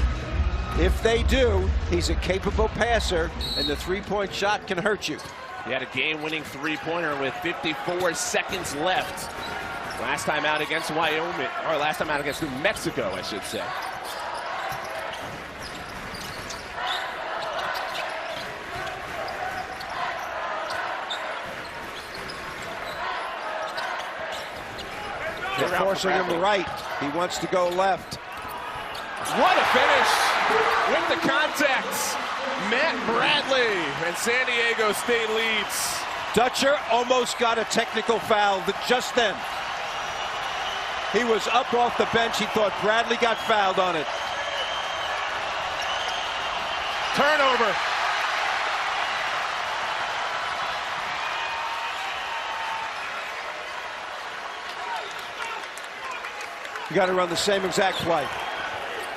If they do, he's a capable passer, and the 3-point shot can hurt you. He had a game-winning 3-pointer with 54 seconds left. Last time out against Wyoming, or last time out against New Mexico, I should say. They're forcing him right. He wants to go left. What a finish with the contacts. Matt Bradley, and San Diego State leads. Dutcher almost got a technical foul just then. He was up off the bench. He thought Bradley got fouled on it. Turnover. You got to run the same exact play.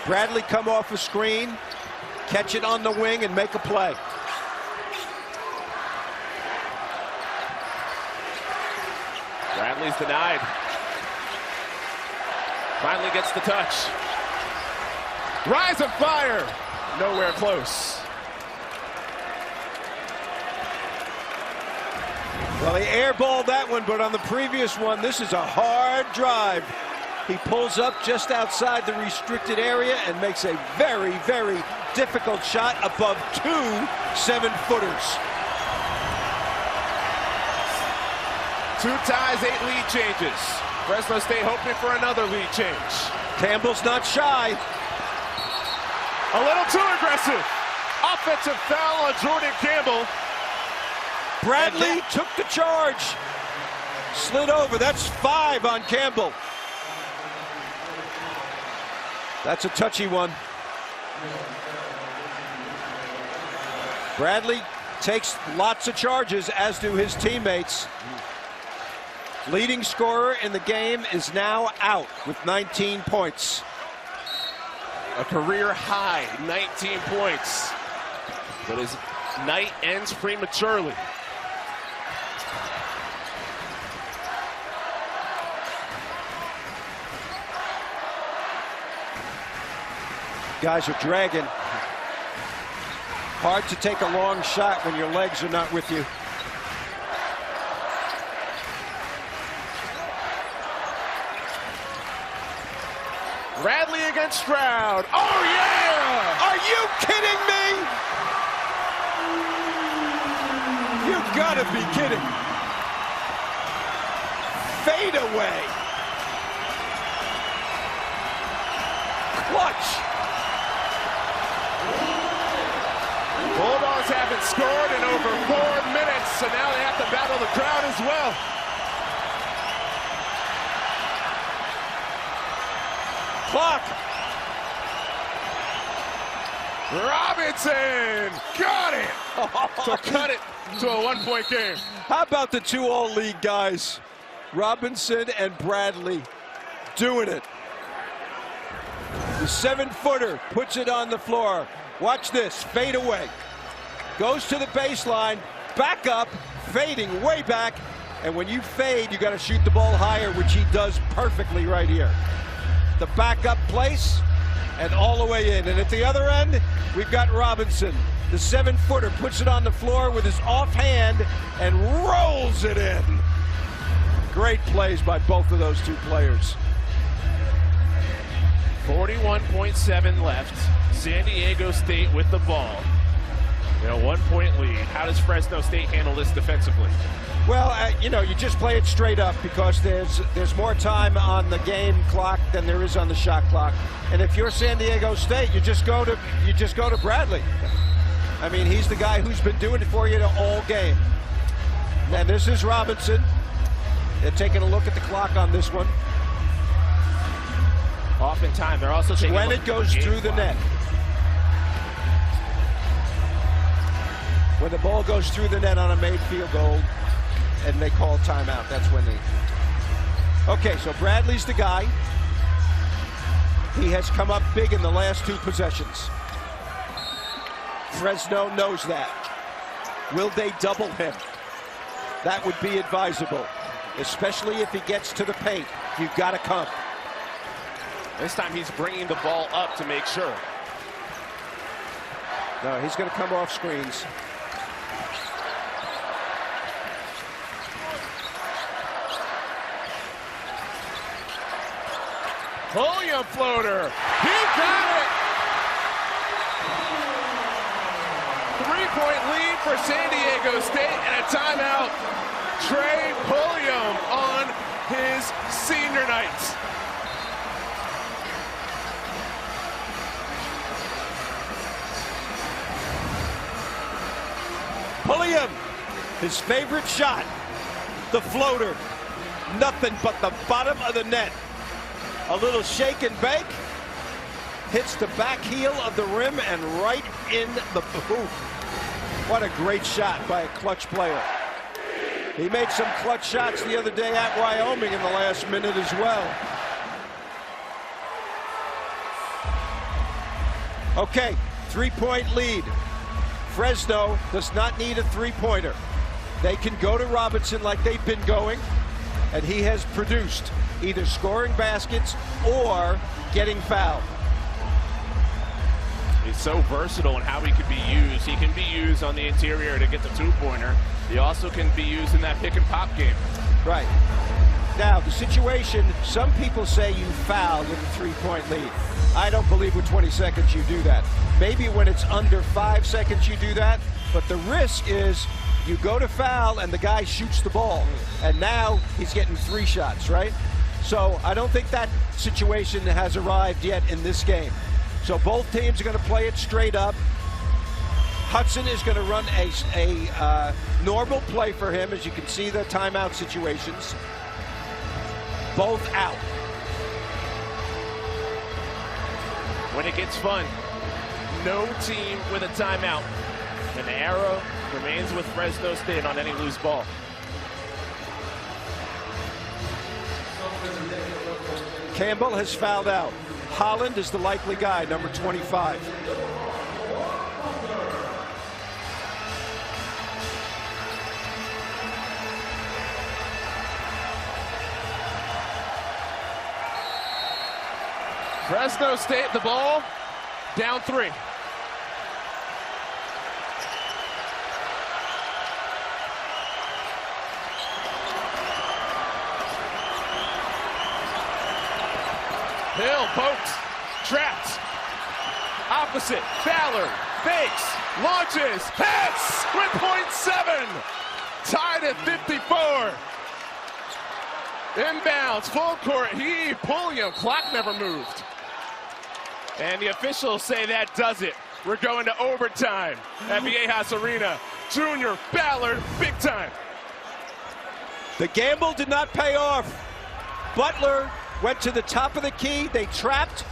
Bradley come off a screen, catch it on the wing, and make a play. Bradley's denied. Finally gets the touch. Rise of fire. Nowhere close. Well, he airballed that one, but on the previous one, this is a hard drive. He pulls up just outside the restricted area and makes a very, very difficult shot above 2 7-footers. 2 ties, 8 lead changes. Fresno State hoping for another lead change. Campbell's not shy. A little too aggressive. Offensive foul on Jordan Campbell. Bradley took the charge. Slid over. That's 5 on Campbell. That's a touchy one. Bradley takes lots of charges, as do his teammates. Leading scorer in the game is now out with 19 points. A career high, 19 points. But his night ends prematurely. Guys are dragging. Hard to take a long shot when your legs are not with you. Bradley against Stroud. Oh, yeah! Are you kidding me? You've got to be kidding. Fade away. Clutch. Bulldogs haven't scored in over 4 minutes, so now they have to battle the crowd as well. Clock. Robinson got it to cut it to a 1-point game. How about the 2 all-league guys? Robinson and Bradley doing it. The 7-footer puts it on the floor. Watch this, fade away. Goes to the baseline, back up, fading way back. And when you fade, you got to shoot the ball higher, which he does perfectly right here. The backup place and all the way in. And at the other end, we've got Robinson. The 7-footer puts it on the floor with his offhand and rolls it in. Great plays by both of those 2 players. 41.7 left. San Diego State with the ball. In a 1-point lead. How does Fresno State handle this defensively? Well, you know, you just play it straight up because there's more time on the game clock than there is on the shot clock. And if you're San Diego State, you just go to Bradley. I mean, he's the guy who's been doing it for you all game. And this is Robinson. They're taking a look at the clock on this one. Oftentimes, they're also taking when it goes through the net. When the ball goes through the net on a made field goal and they call timeout, that's when they... Okay, so Bradley's the guy. He has come up big in the last 2 possessions. Fresno knows that. Will they double him? That would be advisable, especially if he gets to the paint. You've got to come. This time he's bringing the ball up to make sure. No, he's going to come off screens. Pulliam floater. He got it. 3-point lead for San Diego State and a timeout. Trey Pulliam on his senior night. Pulliam, his favorite shot, the floater. Nothing but the bottom of the net. A little shake and bake. Hits the back heel of the rim and right in the hoop. What a great shot by a clutch player. He made some clutch shots the other day at Wyoming in the last minute as well. Okay, 3-point lead. Fresno does not need a 3-pointer. They can go to Robinson like they've been going, and he has produced either scoring baskets or getting fouled. He's so versatile in how he could be used. He can be used on the interior to get the two-pointer. He also can be used in that pick-and-pop game. Right. Now, the situation, some people say you fouled with a three-point lead. I don't believe with 20 seconds you do that. Maybe when it's under 5 seconds you do that, but the risk is you go to foul and the guy shoots the ball, and now he's getting 3 shots, right? So I don't think that situation has arrived yet in this game. So both teams are going to play it straight up. Hudson is going to run a normal play for him, as you can see the timeout situations. Both out. When it gets fun, no team with a timeout. And the arrow remains with Fresno State on any loose ball. Campbell has fouled out. Holland is the likely guy, number 25. Fresno State, the ball, down 3. Hill pokes, trapped, opposite, Ballard, fakes, launches, hits with .7, tied at 54. Inbounds, full court, Pulliam, clock never moved. And the officials say that does it. We're going to overtime at Viejas Arena. Junior Ballard, big time. The gamble did not pay off. Butler went to the top of the key. They trapped.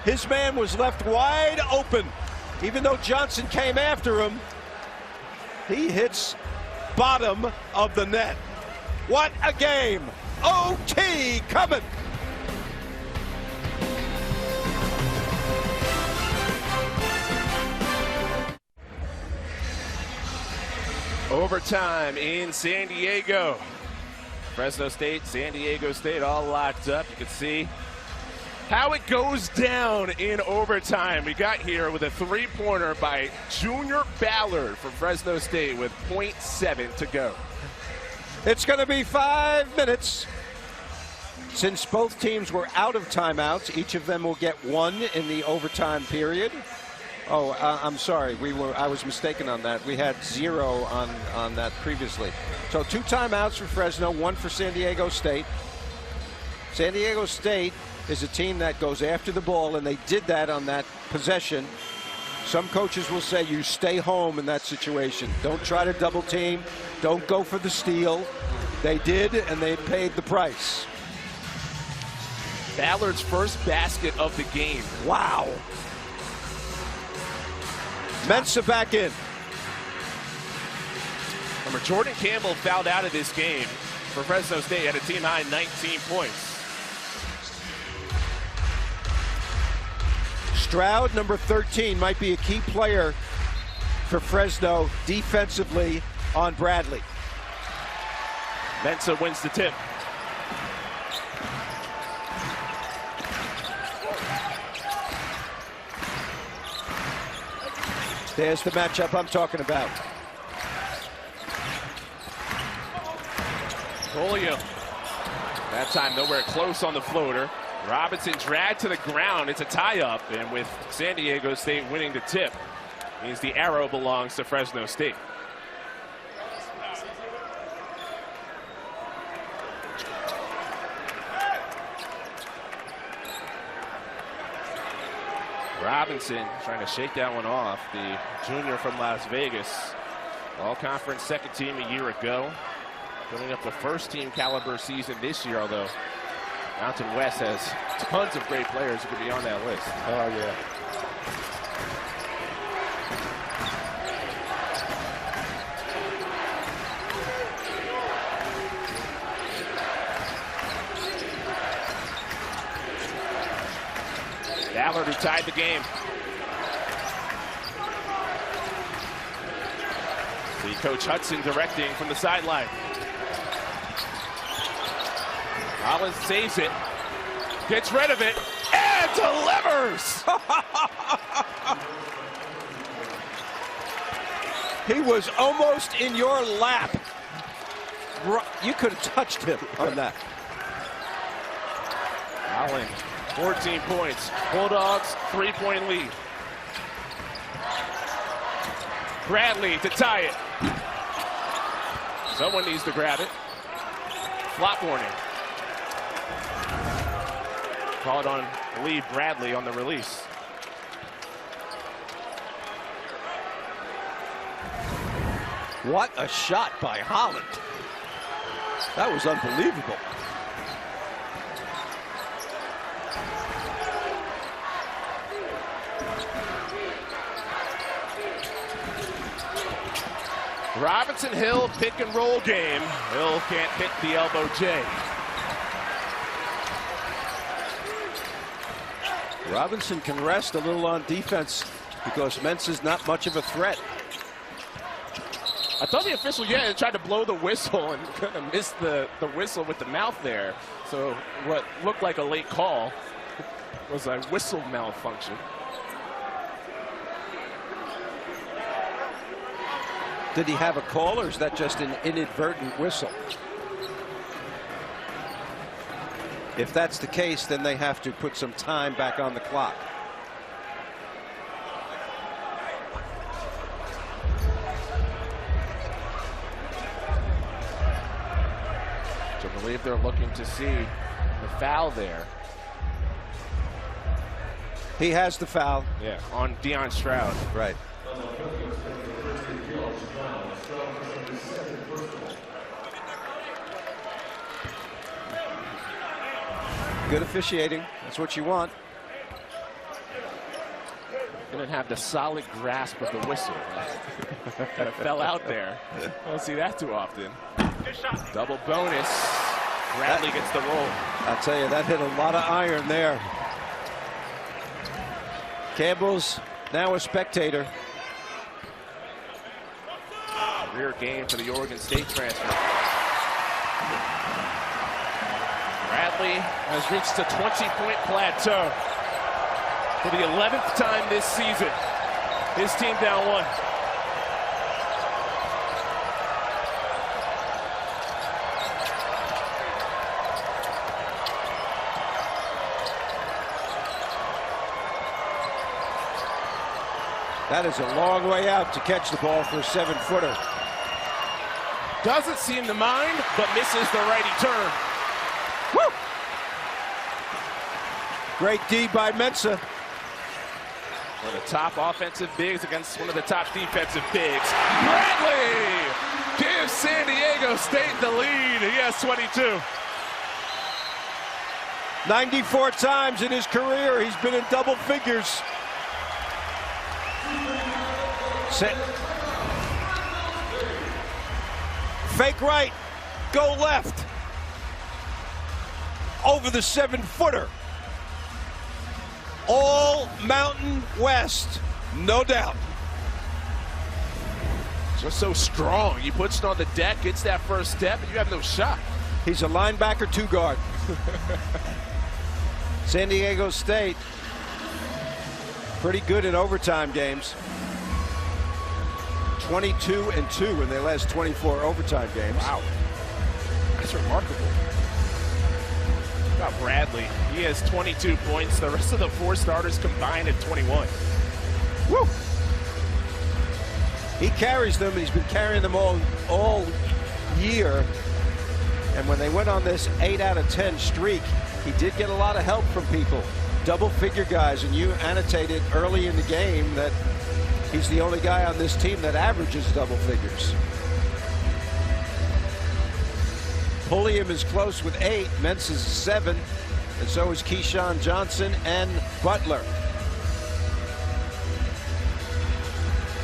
His man was left wide open. Even though Johnson came after him, he hits bottom of the net. What a game. OT coming. Overtime in San Diego. Fresno State, San Diego State all locked up. You can see how it goes down in overtime. We got here with a three-pointer by Junior Ballard from Fresno State with .7 to go. It's going to be 5 minutes. Since both teams were out of timeouts, each of them will get 1 in the overtime period. Oh, I'm sorry. I was mistaken on that. We had 0 on that previously. So 2 timeouts for Fresno, 1 for San Diego State. San Diego State is a team that goes after the ball, and they did that on that possession. Some coaches will say you stay home in that situation. Don't try to double team. Don't go for the steal. They did, and they paid the price. Ballard's first basket of the game. Wow. Mensa back in. Remember, Jordan Campbell fouled out of this game for Fresno State at a team-high 19 points. Stroud, number 13, might be a key player for Fresno defensively on Bradley. Mensa wins the tip. There's the matchup I'm talking about. Pulliam. That time nowhere close on the floater. Robinson dragged to the ground. It's a tie-up, and with San Diego State winning the tip, means the arrow belongs to Fresno State. Robinson trying to shake that one off. The junior from Las Vegas. All-conference second team a year ago. Filling up the first team caliber season this year, although Mountain West has tons of great players who could be on that list. Oh, yeah. Ballard, who tied the game. See Coach Hudson directing from the sideline. Rollins saves it, gets rid of it, and delivers! He was almost in your lap. You could have touched him on that. Allen, 14 points. Bulldogs, 3-point lead. Bradley to tie it. Someone needs to grab it. Flop warning. Called on Lee Bradley on the release. What a shot by Holland. That was unbelievable. Robinson Hill pick and roll game. Hill can't hit the elbow J. Robinson can rest a little on defense because Mensah's not much of a threat. I thought the official, tried to blow the whistle and kind of missed the whistle with the mouth there. So what looked like a late call was a whistle malfunction. Did he have a call, or is that just an inadvertent whistle? If that's the case, then they have to put some time back on the clock. I believe they're looking to see the foul there. He has the foul. Yeah, on Deion Stroud. Right. Good officiating. That's what you want. Didn't have the solid grasp of the whistle. Kind of fell out there. Don't see that too often. Double bonus. Bradley gets the roll. I'll tell you, that hit a lot of iron there. Campbell's now a spectator. Career game for the Oregon State transfer. Bradley has reached a 20-point plateau for the 11th time this season. His team down one. That is a long way out to catch the ball for a 7-footer. Doesn't seem to mind, but misses the righty turn. Woo! Great D by Mensah. One of the top offensive bigs against one of the top defensive bigs. Bradley gives San Diego State the lead. He has 22. 94 times in his career, he's been in double figures. Fake right, go left. Over the 7-footer. All Mountain West, no doubt. Just so strong. He puts it on the deck, gets that first step, and you have no shot. He's a linebacker, 2-guard. San Diego State, pretty good in overtime games. 22-2 in their last 24 overtime games. Wow, that's remarkable. About Bradley, he has 22 points. The rest of the 4 starters combined at 21. Woo! He carries them. He's been carrying them all year. And when they went on this 8 out of 10 streak, he did get a lot of help from people. Double-figure guys, and you annotated early in the game that he's the only guy on this team that averages double figures. Pulliam is close with 8. Mensah is 7. And so is Keyshawn Johnson and Butler.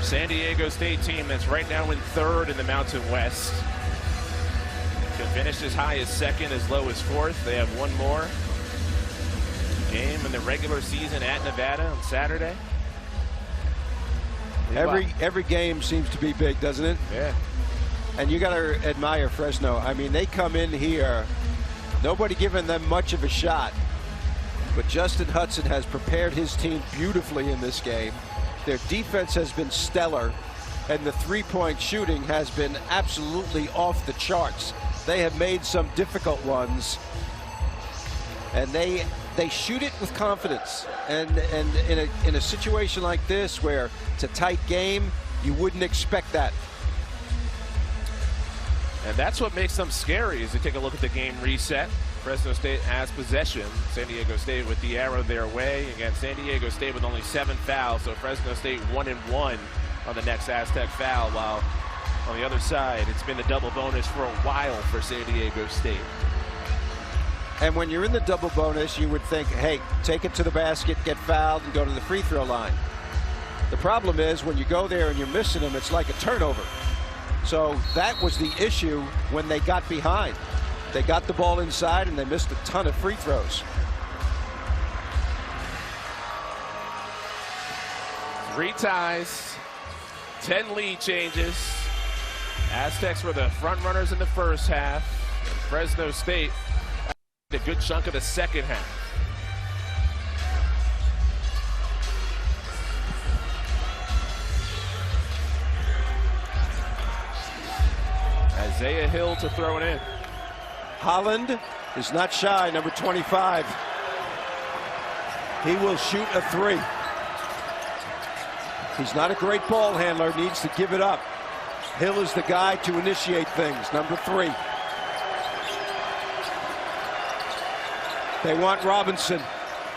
San Diego State team that's right now in 3rd in the Mountain West. Can finish as high as 2nd, as low as 4th. They have one more game in the regular season at Nevada on Saturday. Every game seems to be big, doesn't it? Yeah. And you got to admire Fresno. I mean, they come in here, nobody giving them much of a shot. But Justin Hudson has prepared his team beautifully in this game. Their defense has been stellar. and the three-point shooting has been absolutely off the charts. They have made some difficult ones, and they shoot it with confidence. And in a situation like this where it's a tight game, you wouldn't expect that. And that's what makes them scary as you take a look at the game reset. Fresno State has possession. San Diego State with the arrow their way. Again, San Diego State with only 7 fouls, so Fresno State 1-1 on the next Aztec foul, while on the other side, it's been a double bonus for a while for San Diego State. And when you're in the double bonus, you would think, hey, take it to the basket, get fouled, and go to the free throw line. The problem is when you go there and you're missing them, it's like a turnover. So that was the issue when they got behind. They got the ball inside and they missed a ton of free throws. 3 ties, 10 lead changes. Aztecs were the front runners in the first half. And Fresno State a good chunk of the second half. Isaiah Hill to throw it in. Holland is not shy, number 25. He will shoot a 3. He's not a great ball handler, needs to give it up. Hill is the guy to initiate things, number 3. They want Robinson.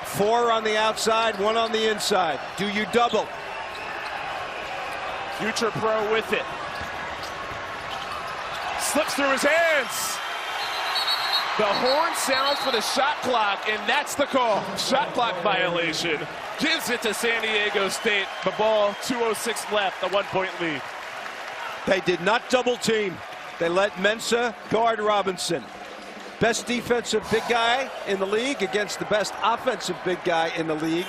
4 on the outside, 1 on the inside. Do you double? Future pro with it. Slips through his hands. The horn sounds for the shot clock, and that's the call. Shot clock violation. Gives it to San Diego State. The ball, 2:06 left, a 1-point lead. They did not double team. They let Mensah guard Robinson. Best defensive big guy in the league against the best offensive big guy in the league.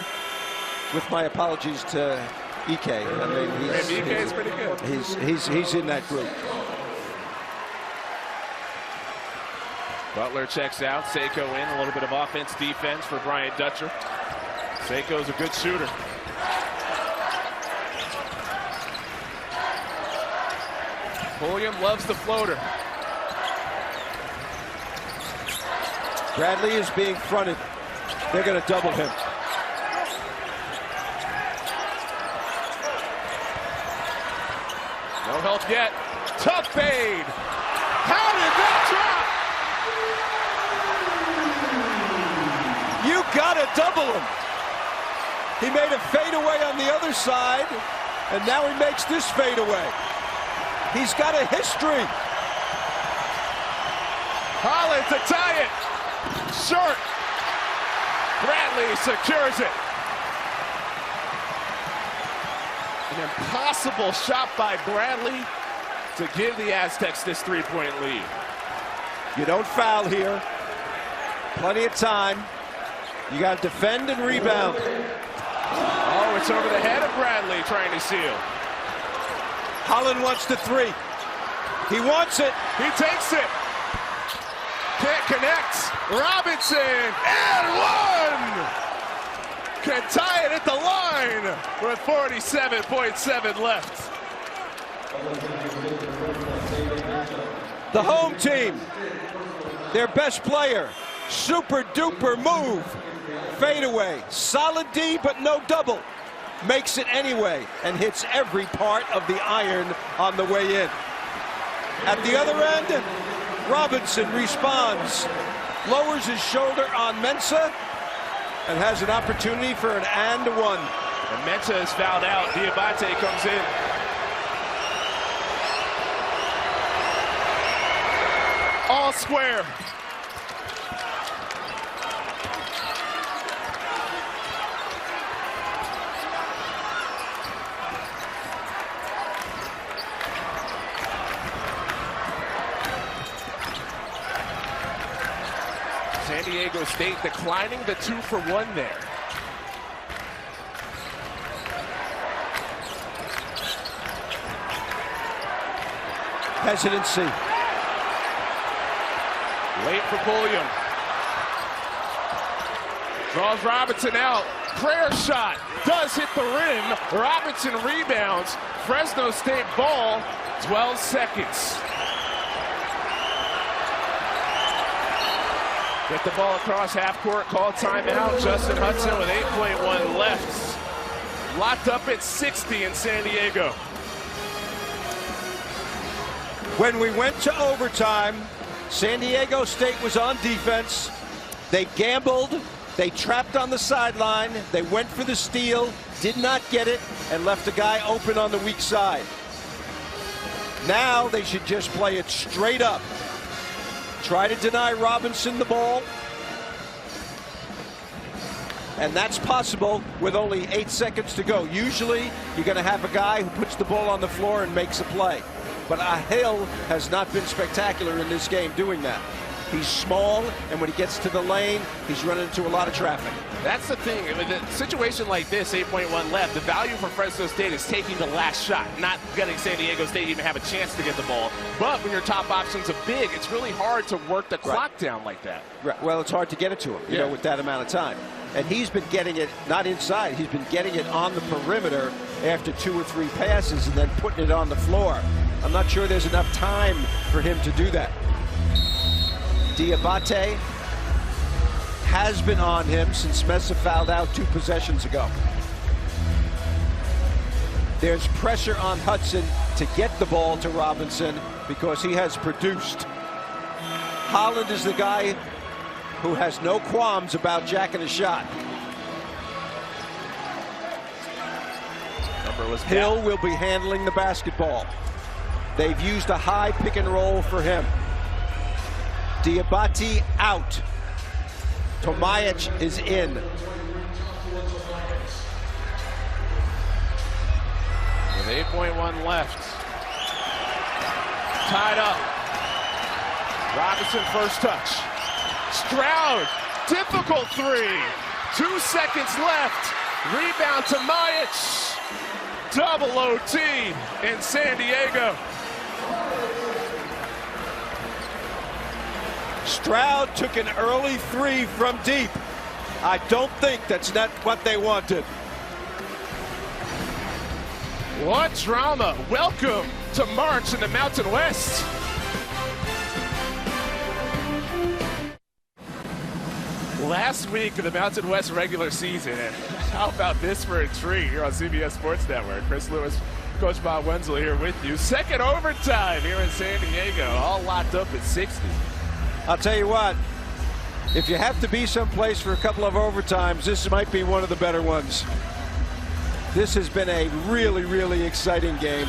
With my apologies to EK. I mean, EK is pretty good. He's in that group. Butler checks out. Seiko in. A little bit of offense, defense for Bryant Dutcher. Seiko's a good shooter. Pulliam loves the floater. Bradley is being fronted. They're going to double him. No help yet. Tough fade. How did that drop? You got to double him. He made a fadeaway on the other side, and now he makes this fadeaway. He's got a history. Holland to tie it. Short. Bradley secures it. An impossible shot by Bradley to give the Aztecs this 3-point lead. You don't foul here. Plenty of time. You got to defend and rebound. Oh, it's over the head of Bradley trying to seal. Holland wants the 3. He wants it. He takes it. Can't connect. Robinson and 1. Can tie it at the line with 47.7 left. The home team, their best player, super duper move. Fadeaway, solid D but no double. Makes it anyway and hits every part of the iron on the way in. At the other end, Robinson responds, lowers his shoulder on Mensah, and has an opportunity for an and 1. And Mensah is fouled out. Diabate comes in. All square. San Diego State declining the 2-for-1 there. Hesitancy. Late for Pulliam. Draws Robinson out. prayer shot does hit the rim. Robinson rebounds. Fresno State ball, 12 seconds. Get the ball across half court, call timeout. Justin Hudson with 8.1 left. Locked up at 60 in San Diego. When we went to overtime, San Diego State was on defense. They gambled, they trapped on the sideline, they went for the steal, did not get it, and left a guy open on the weak side. Now they should just play it straight up. Try to deny Robinson the ball. And that's possible with only 8 seconds to go. Usually, you're going to have a guy who puts the ball on the floor and makes a play. But Hill has not been spectacular in this game doing that. He's small, and when he gets to the lane, he's running into a lot of traffic. That's the thing. With a situation like this, 8.1 left, the value for Fresno State is taking the last shot, not letting San Diego State even have a chance to get the ball. But when your top option's a big, it's really hard to work the clock down like that. Right. Well, it's hard to get it to him, you know, with that amount of time. And he's been getting it, not inside, he's been getting it on the perimeter after 2 or 3 passes and then putting it on the floor. I'm not sure there's enough time for him to do that. Diabate has been on him since Mesa fouled out 2 possessions ago. There's pressure on Hudson to get the ball to Robinson because he has produced. Holland is the guy who has no qualms about jacking a shot. Hill will be handling the basketball. They've used a high pick and roll for him. Diabate out. Tomajic is in. With 8.1 left. Tied up. Robinson first touch. Stroud, difficult 3. 2 seconds left. Rebound to Tomajic. Double OT in San Diego. Stroud took an early 3 from deep. I don't think that's not what they wanted. What drama. Welcome to March in the Mountain West. Last week of the Mountain West regular season, and how about this for a treat here on CBS Sports Network? Chris Lewis, Coach Bob Wenzel here with you. Second overtime here in San Diego, all locked up at 60. I'll tell you what, if you have to be someplace for a couple of overtimes, this might be one of the better ones. This has been a really, really exciting game.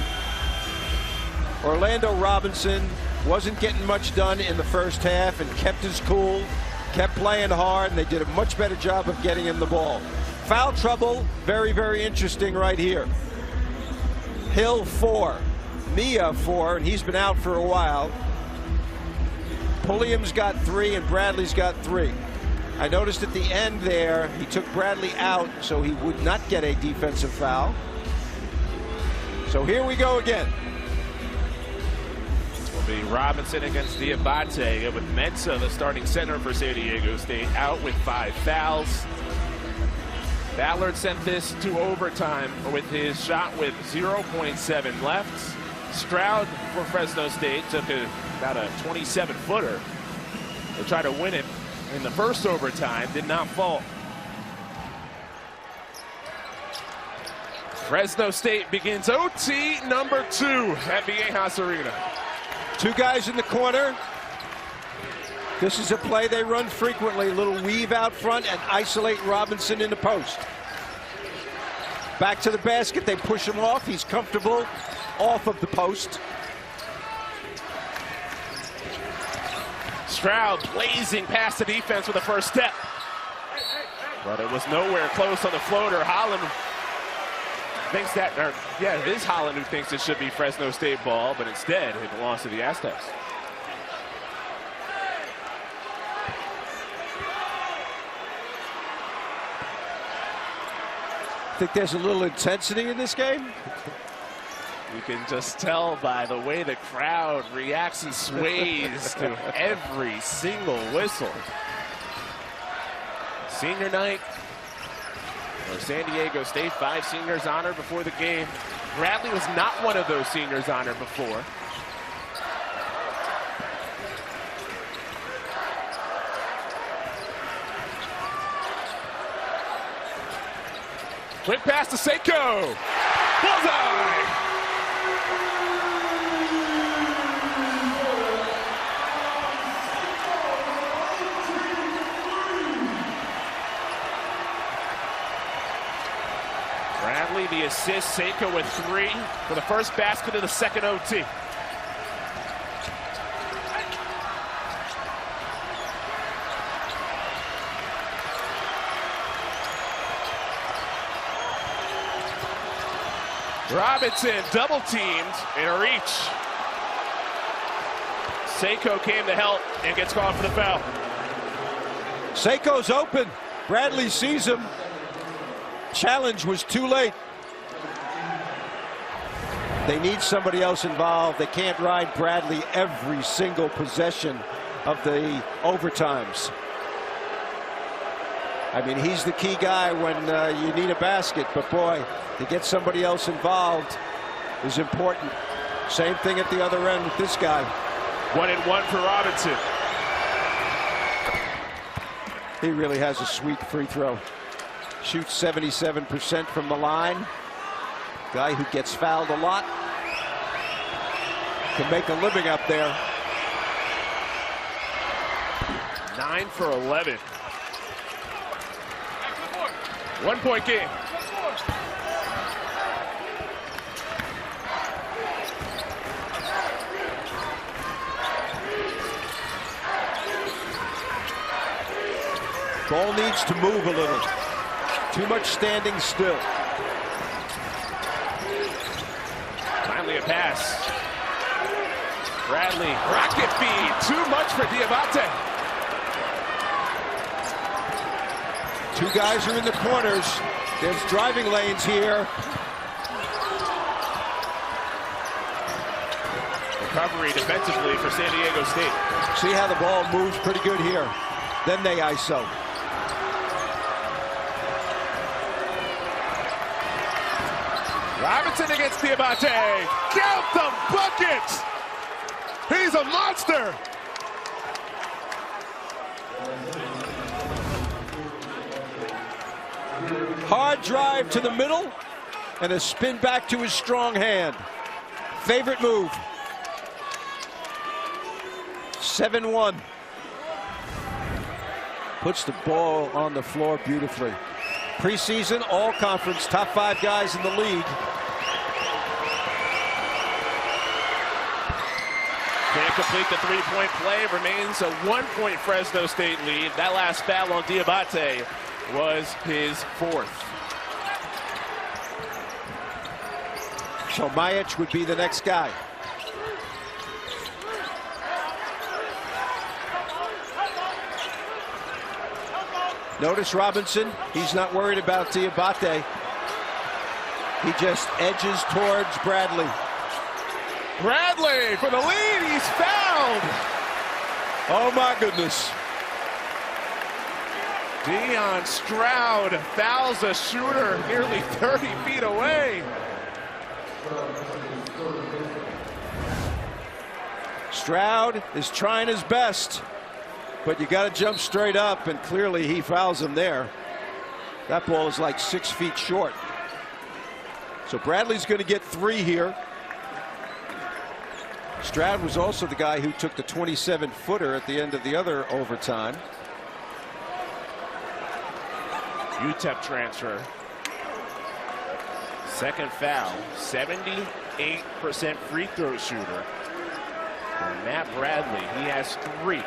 Orlando Robinson wasn't getting much done in the first half and kept his cool, kept playing hard, and they did a much better job of getting him the ball. Foul trouble, very, very interesting right here. Hill 4, Mia 4, and he's been out for a while. Pulliam's got 3 and Bradley's got 3. I noticed at the end there, he took Bradley out so he would not get a defensive foul. So here we go again. Will be Robinson against Diabate with Mensah, the starting center for San Diego State, out with 5 fouls. Ballard sent this to overtime with his shot with 0.7 left. Stroud for Fresno State took about a 27-footer to try to win it in the first overtime, did not fall. Fresno State begins OT number 2 at Viejas Arena. 2 guys in the corner. This is a play they run frequently. A little weave out front and isolate Robinson in the post. Back to the basket. They push him off. He's comfortable off of the post. Stroud blazing past the defense with the first step. But it was nowhere close on the floater. Holland thinks that, or yeah, it is Holland who thinks it should be Fresno State ball, but instead it belongs to the Aztecs. Think there's a little intensity in this game? You can just tell by the way the crowd reacts and sways to every single whistle. Senior night Well, San Diego State, 5 seniors honored before the game. Bradley was not one of those seniors honored before. Quick pass to Seiko. Bullseye! Bradley the assist, Seiko with 3 for the first basket of the second OT. Robinson double teamed in a reach. Seiko came to help and gets called for the foul. Seiko's open. Bradley sees him. Challenge was too late. They need somebody else involved. They can't ride Bradley every single possession of the overtimes. I mean, he's the key guy when you need a basket, but boy, to get somebody else involved is important. Same thing at the other end with this guy. 1-and-1 for Robinson. He really has a sweet free throw. Shoots 77% from the line. Guy who gets fouled a lot. Can make a living up there. 9 for 11. 1-point game. Ball needs to move a little. Too much standing still. Finally a pass. Bradley, rocket feed. Too much for Diabate. 2 guys are in the corners. There's driving lanes here. Recovery defensively for San Diego State. See how the ball moves pretty good here. Then they ISO. Robinson against Diabate. Count the buckets. He's a monster. Hard drive to the middle and a spin back to his strong hand. Favorite move. 7-1. Puts the ball on the floor beautifully. Preseason, all conference, top 5 guys in the league. Can't complete the 3-point play. Remains a 1-point Fresno State lead. That last foul on Diabate was his 4th. So Majic would be the next guy. Notice Robinson, he's not worried about Diabate. He just edges towards Bradley. Bradley for the lead, he's fouled. Oh my goodness. Deion Stroud fouls a shooter nearly 30 feet away. Stroud is trying his best, but you got to jump straight up, and clearly he fouls him there. That ball is like 6 feet short. So Bradley's going to get 3 here. Stroud was also the guy who took the 27-footer at the end of the other overtime. UTEP transfer. Second foul. 78% free throw shooter. And Matt Bradley, he has 3.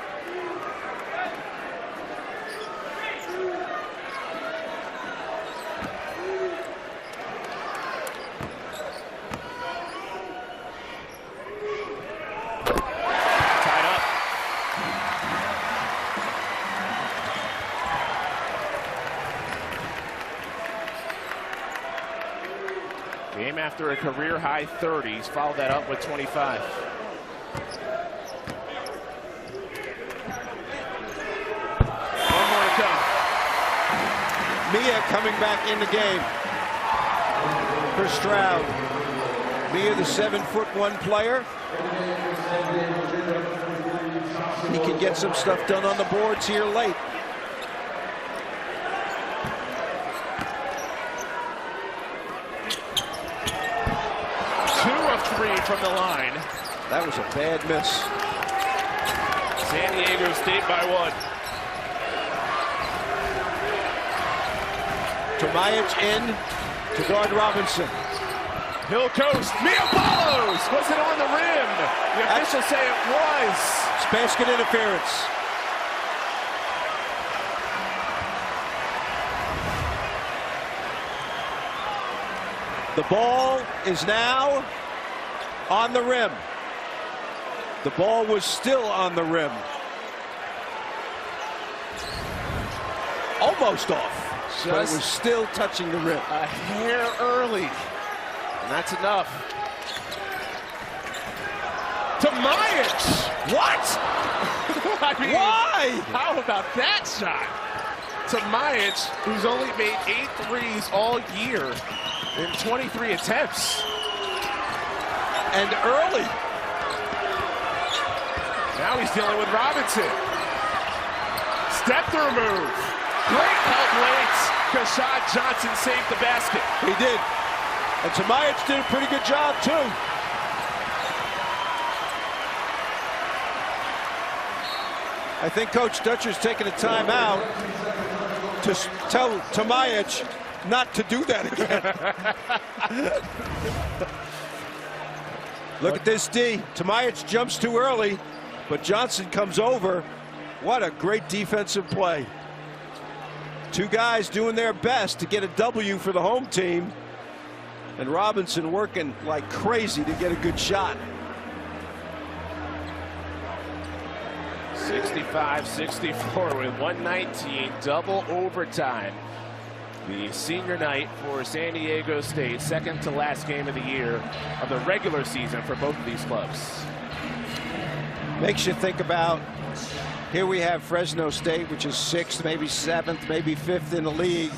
Game after a career-high 30s, followed that up with 25. Me Mia coming back in the game for Stroud. Mia, the 7'1" player. He can get some stuff done on the boards here late. From the line. That was a bad miss. San Diego State by 1. Tomajic in to guard Robinson. Hill coast. Mia follows. Was it on the rim? The officials say it was. It's basket interference. The ball is now on the rim. The ball was still on the rim. Almost off, but it was still touching the rim. A hair early, and that's enough. Tomajic! What? I mean, why? How about that shot? Tomajic, who's only made 8 threes all year in 23 attempts. And early. Now he's dealing with Robinson. Step through move. Great help late. Kashad Johnson saved the basket. He did. And Tomajic did a pretty good job too. I think Coach Dutcher's taking a timeout to tell Tomajic not to do that again. Look at this D. Tomajic jumps too early, but Johnson comes over. What a great defensive play. 2 guys doing their best to get a W for the home team, and Robinson working like crazy to get a good shot. 65-64 with 119, double overtime. The senior night for San Diego State, second to last game of the year of the regular season for both of these clubs. Makes you think about, here we have Fresno State, which is 6th, maybe 7th, maybe 5th in the league,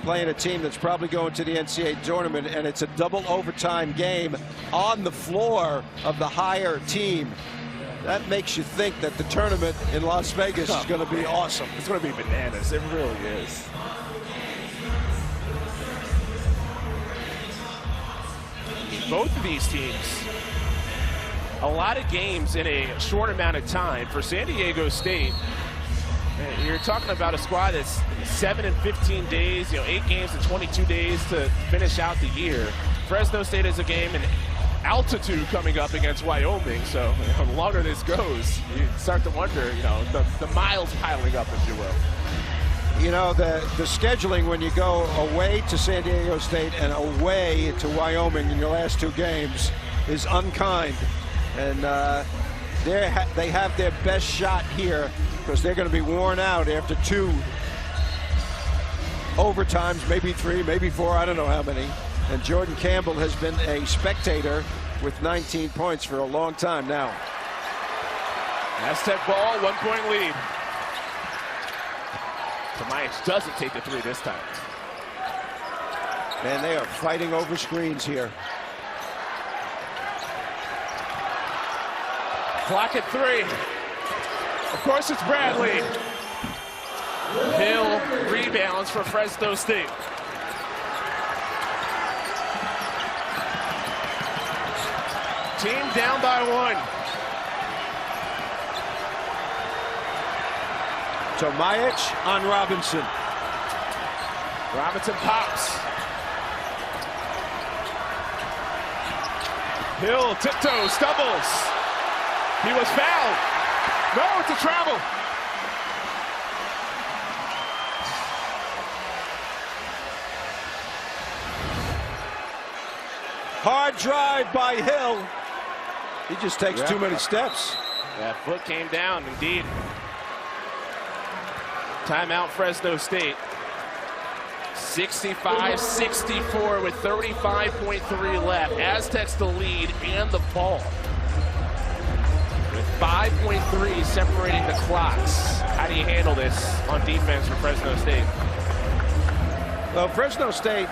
playing a team that's probably going to the NCAA tournament, and it's a double overtime game on the floor of the higher team. That makes you think that the tournament in Las Vegas is going to be awesome. It's going to be bananas. It really is. Both of these teams, a lot of games in a short amount of time. For San Diego State, you're talking about a squad that's 7 and 15 days, 8 games in 22 days to finish out the year. Fresno State has a game in altitude coming up against Wyoming, so the longer this goes, you start to wonder, the miles piling up, if you will. The scheduling when you go away to San Diego State and away to Wyoming in your last 2 games is unkind. And they have their best shot here because they're going to be worn out after 2 overtimes, maybe 3, maybe 4, I don't know how many. And Jordan Campbell has been a spectator with 19 points for a long time now. Aztec ball, 1-point lead. Tomajic doesn't take the 3 this time. Man, they are fighting over screens here. Clock at 3. Of course, it's Bradley. Hill rebounds for Fresno State. Team down by 1. Tomajic on Robinson. Robinson pops. Hill tiptoe stumbles. He was fouled. No, it's a travel. Hard drive by Hill. He just takes too many steps. That foot came down, indeed. Timeout, Fresno State. 65-64 with 35.3 left. Aztecs the lead and the ball. With 5.3 separating the clocks. How do you handle this on defense for Fresno State? Well, Fresno State,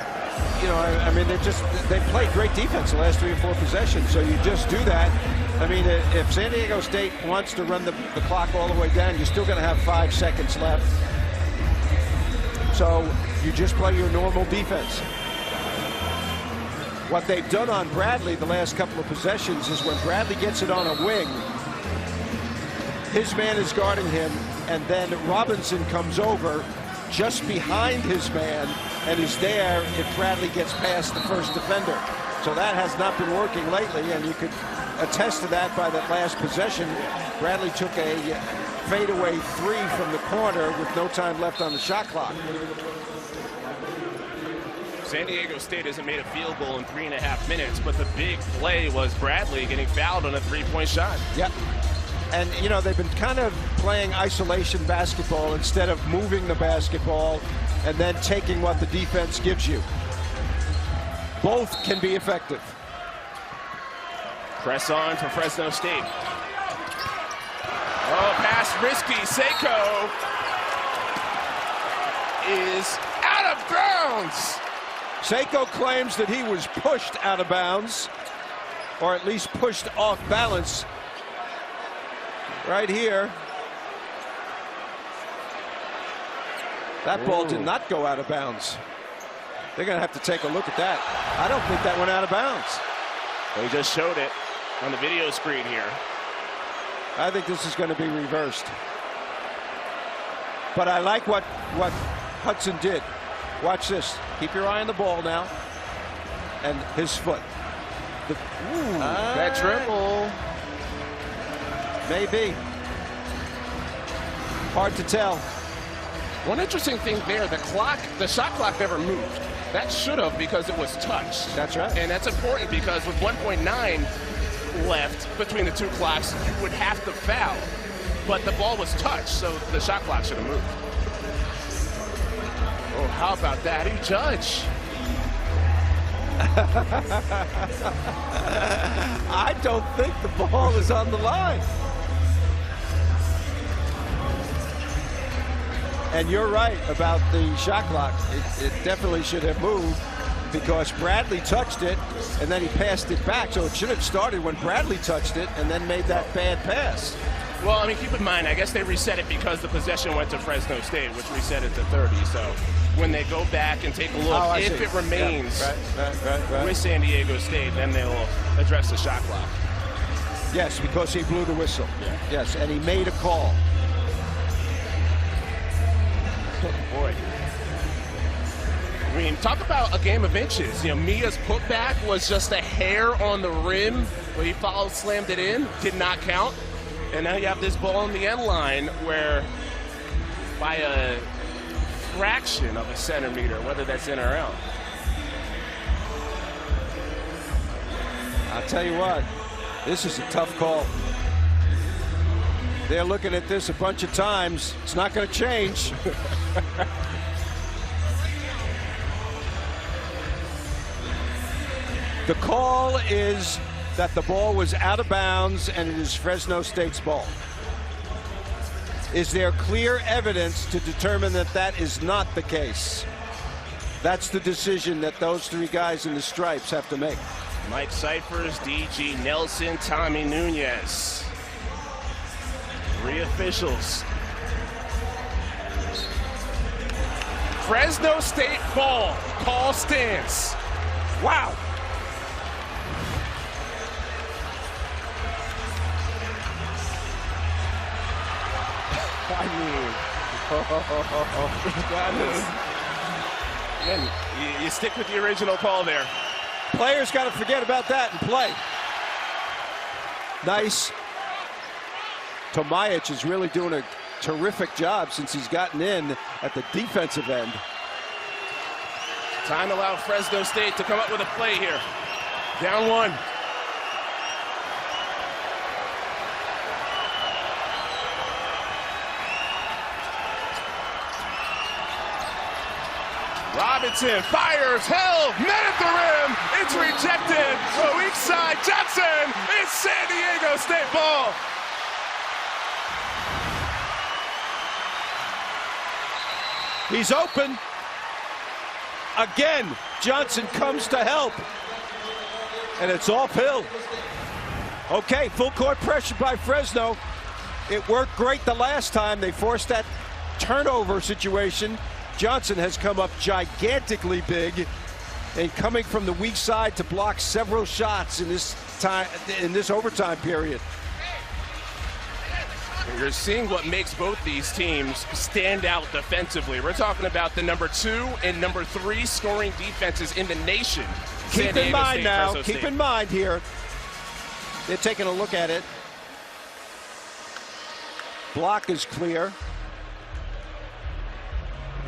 you know, I mean, they played great defense the last 3 or 4 possessions, so you just do that. I mean, if San Diego State wants to run the clock all the way down, you're still going to have 5 seconds left. So you just play your normal defense. What they've done on Bradley the last couple of possessions is when Bradley gets it on a wing, his man is guarding him, and then Robinson comes over just behind his man and is there if Bradley gets past the first defender. So that has not been working lately, and you could attest to that by that last possession. Bradley took a fadeaway 3 from the corner with no time left on the shot clock. San Diego State hasn't made a field goal in 3.5 minutes, but the big play was Bradley getting fouled on a 3-point shot. Yep. And, you know, they've been kind of playing isolation basketball instead of moving the basketball and then taking what the defense gives you. Both can be effective. Press on for Fresno State. Oh, pass risky. Seiko is out of bounds. Seiko claims that he was pushed out of bounds, or at least pushed off balance. Right here. That ball did not go out of bounds. They're going to have to take a look at that. I don't think that went out of bounds. Well, he just showed it on the video screen here. I think this is going to be reversed. But I like what Hudson did. Watch this. Keep your eye on the ball now. And his foot. That dribble. Maybe. Hard to tell. One interesting thing there, the shot clock never moved. That should have, because it was touched. That's right. And that's important because with 1.9 left between the 2 clocks, you would have to foul. But the ball was touched, so the shot clock should have moved. Oh, how about that? How do you judge? I don't think the ball is on the line. And you're right about the shot clock. It definitely should have moved because Bradley touched it and then he passed it back. So it should have started when Bradley touched it and then made that bad pass. Well, I mean, keep in mind, I guess they reset it because the possession went to Fresno State, which reset it to 30. So when they go back and take a look, if it remains with San Diego State, then they'll address the shot clock. Yes, because he blew the whistle. Yeah. Yes, and he made a call. Oh, boy. I mean, talk about a game of inches. You know, Mia's putback was just a hair on the rim where he slammed it in, did not count. And now you have this ball on the end line where by a fraction of a centimeter, whether that's in or out. I'll tell you what, this is a tough call. They're looking at this a bunch of times. It's not going to change. The call is that the ball was out of bounds and it is Fresno State's ball. Is there clear evidence to determine that that is not the case? That's the decision that those 3 guys in the stripes have to make. Mike Cyphers, D.G. Nelson, Tommy Nunez. 3 officials. Fresno State ball. Call stands. Wow. I mean, again, you stick with the original call there. Players got to forget about that and play. Nice. Tomajic is really doing a terrific job since he's gotten in at the defensive end. Time allowed Fresno State to come up with a play here. Down 1. Robinson fires, held, met at the rim. It's rejected. The weak side, Johnson. It's San Diego State ball. He's open. Again, Johnson comes to help. And it's all Hill. Okay, full court pressure by Fresno. It worked great the last time. They forced that turnover situation. Johnson has come up gigantically big and coming from the weak side to block several shots in this overtime period. You're seeing what makes both these teams stand out defensively. We're talking about the number 2 and number 3 scoring defenses in the nation. Keep in mind now, keep in mind here, they're taking a look at it. Block is clear.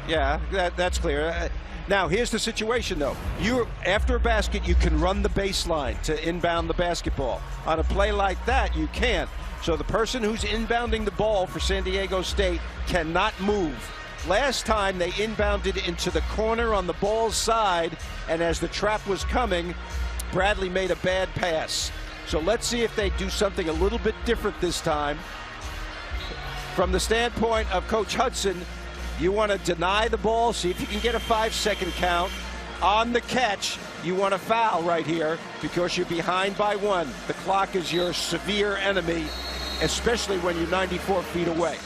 Yeah, that's clear. Now, here's the situation, though. After a basket, you can run the baseline to inbound the basketball. On a play like that, you can't. So the person who's inbounding the ball for San Diego State cannot move. Last time, they inbounded into the corner on the ball's side, and as the trap was coming, Bradley made a bad pass. So let's see if they do something a little bit different this time. From the standpoint of Coach Hudson, you want to deny the ball, see if you can get a 5-second count. On the catch, you want to foul right here because you're behind by 1. The clock is your severe enemy, especially when you're 94 feet away.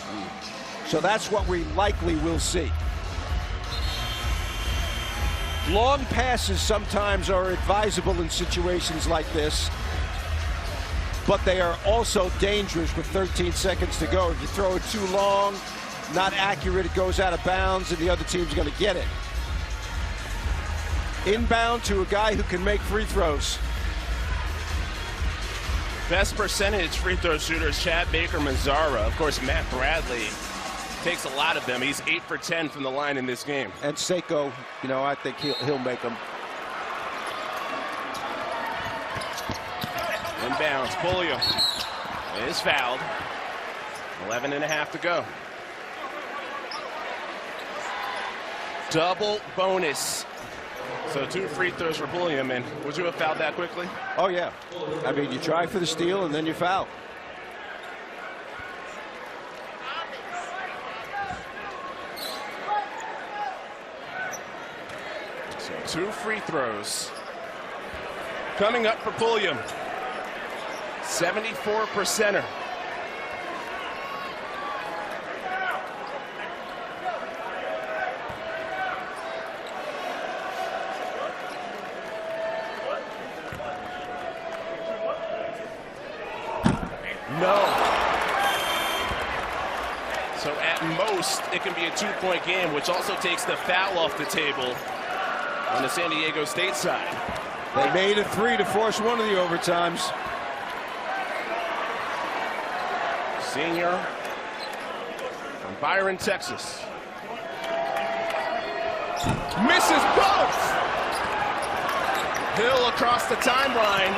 So that's what we likely will see. Long passes sometimes are advisable in situations like this, but they are also dangerous with 13 seconds to go. If you throw it too long, not accurate, it goes out of bounds, and the other team's going to get it. Inbound to a guy who can make free throws. Best percentage free throw shooters, Chad Baker, Mazzara. Of course, Matt Bradley takes a lot of them. He's 8 for 10 from the line in this game. And Seiko, you know, I think he'll make them. Inbounds, Pulliam is fouled. 11.5 to go. Double bonus. So 2 free throws for Pulliam, and would you have fouled that quickly? Oh, yeah. I mean, you try for the steal, and then you foul. So 2 free throws coming up for Pulliam. 74%er. No. So at most, it can be a 2-point game, which also takes the foul off the table on the San Diego State side. They made a 3 to force one of the overtimes. Senior from Byron, Texas. Misses both! Hill across the timeline.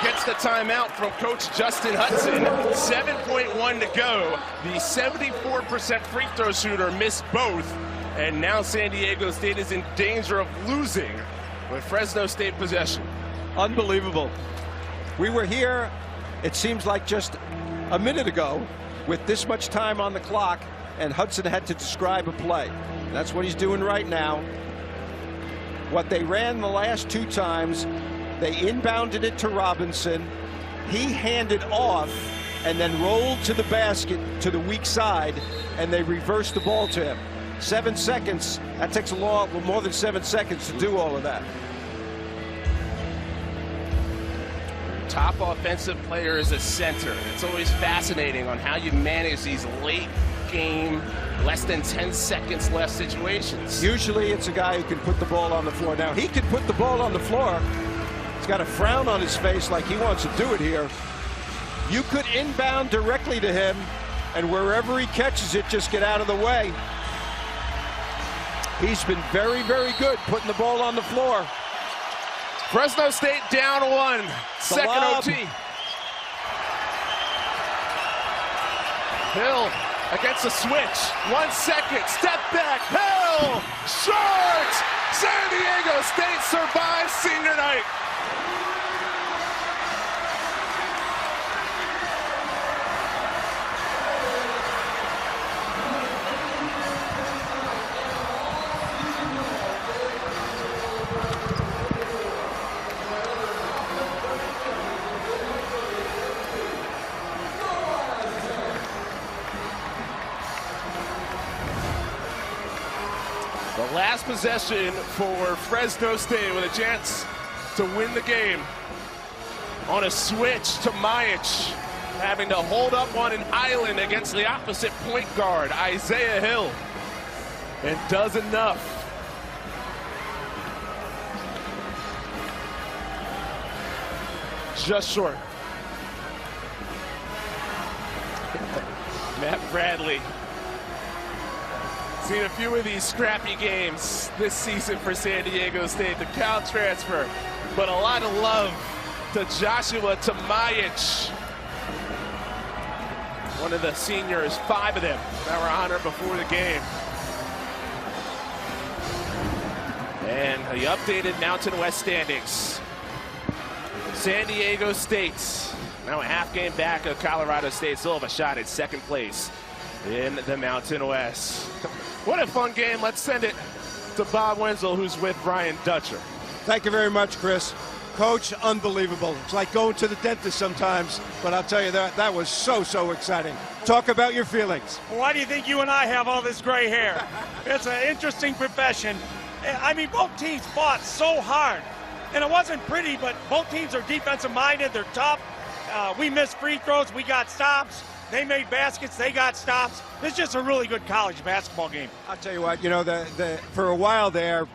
Gets the timeout from Coach Justin Hudson. 7.1 to go. The 74% free throw shooter missed both. And now San Diego State is in danger of losing with Fresno State possession. Unbelievable. We were here, it seems like just a minute ago, with this much time on the clock, and Hudson had to describe a play. That's what he's doing right now. What they ran the last 2 times, they inbounded it to Robinson. He handed off and then rolled to the basket to the weak side, and they reversed the ball to him. 7 seconds. That takes well, more than 7 seconds to do all of that. Top offensive player is a center. It's always fascinating on how you manage these late game, less than 10 seconds left situations. Usually it's a guy who can put the ball on the floor. Now, he can put the ball on the floor. He's got a frown on his face like he wants to do it here. You could inbound directly to him, and wherever he catches it, just get out of the way. He's been very, very good putting the ball on the floor. Fresno State down 1. Second OT. Hill against the switch. 1 second. Step back. Hill. Short. San Diego State survives senior night. The last possession for Fresno State with a chance to win the game. On a switch to Majic, having to hold up on an island against the opposite point guard, Isaiah Hill, and does enough. Just short. Matt Bradley. Seen a few of these scrappy games this season for San Diego State. The Cal transfer, but a lot of love to Joshua Majic. One of the seniors, 5 of them that were honored before the game. And the updated Mountain West standings. San Diego State, now a half game back of Colorado State, still have a shot at second place in the Mountain West. What a fun game. Let's send it to Bob Wenzel, who's with Brian Dutcher. Thank you very much, Chris. Coach, unbelievable. It's like going to the dentist sometimes, but I'll tell you that was so exciting. Talk about your feelings. Why do you think you and I have all this gray hair? It's an interesting profession. I mean, both teams fought so hard, and it wasn't pretty, but both teams are defensive minded. They're tough. We missed free throws. We got stops. They made baskets. They got stops. It's just a really good college basketball game. I'll tell you what, you know, for a while there,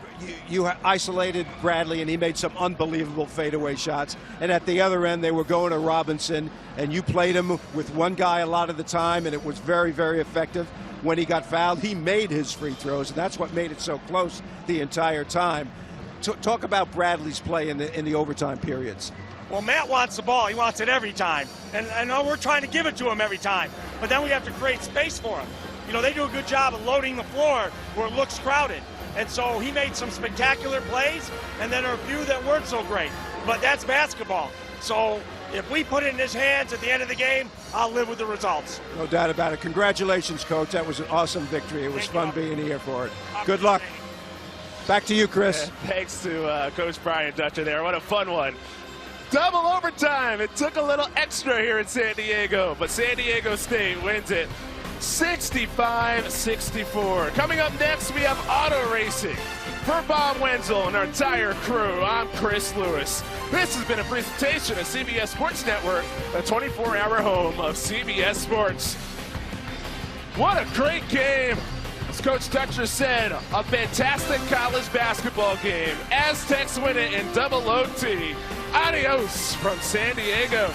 you isolated Bradley, and he made some unbelievable fadeaway shots. And at the other end, they were going to Robinson, and you played him with one guy a lot of the time, and it was very effective. When he got fouled, he made his free throws, and that's what made it so close the entire time. Talk about Bradley's play in the overtime periods. Well, Matt wants the ball. He wants it every time. And I know we're trying to give it to him every time. But then we have to create space for him. You know, they do a good job of loading the floor where it looks crowded. And so he made some spectacular plays, and then a few that weren't so great. But that's basketball. So if we put it in his hands at the end of the game, I'll live with the results. No doubt about it. Congratulations, Coach. That was an awesome victory. It was fun being here for it. Good luck. Back to you, Chris. Thanks to Coach Brian Dutcher there. What a fun one. Double overtime. It took a little extra here in San Diego, but San Diego State wins it 65-64. Coming up next, we have auto racing. For Bob Wenzel and our entire crew, I'm Chris Lewis. This has been a presentation of CBS Sports Network, the 24-hour home of CBS Sports. What a great game. As Coach Dutcher said, a fantastic college basketball game. Aztecs win it in double OT. Adios from San Diego.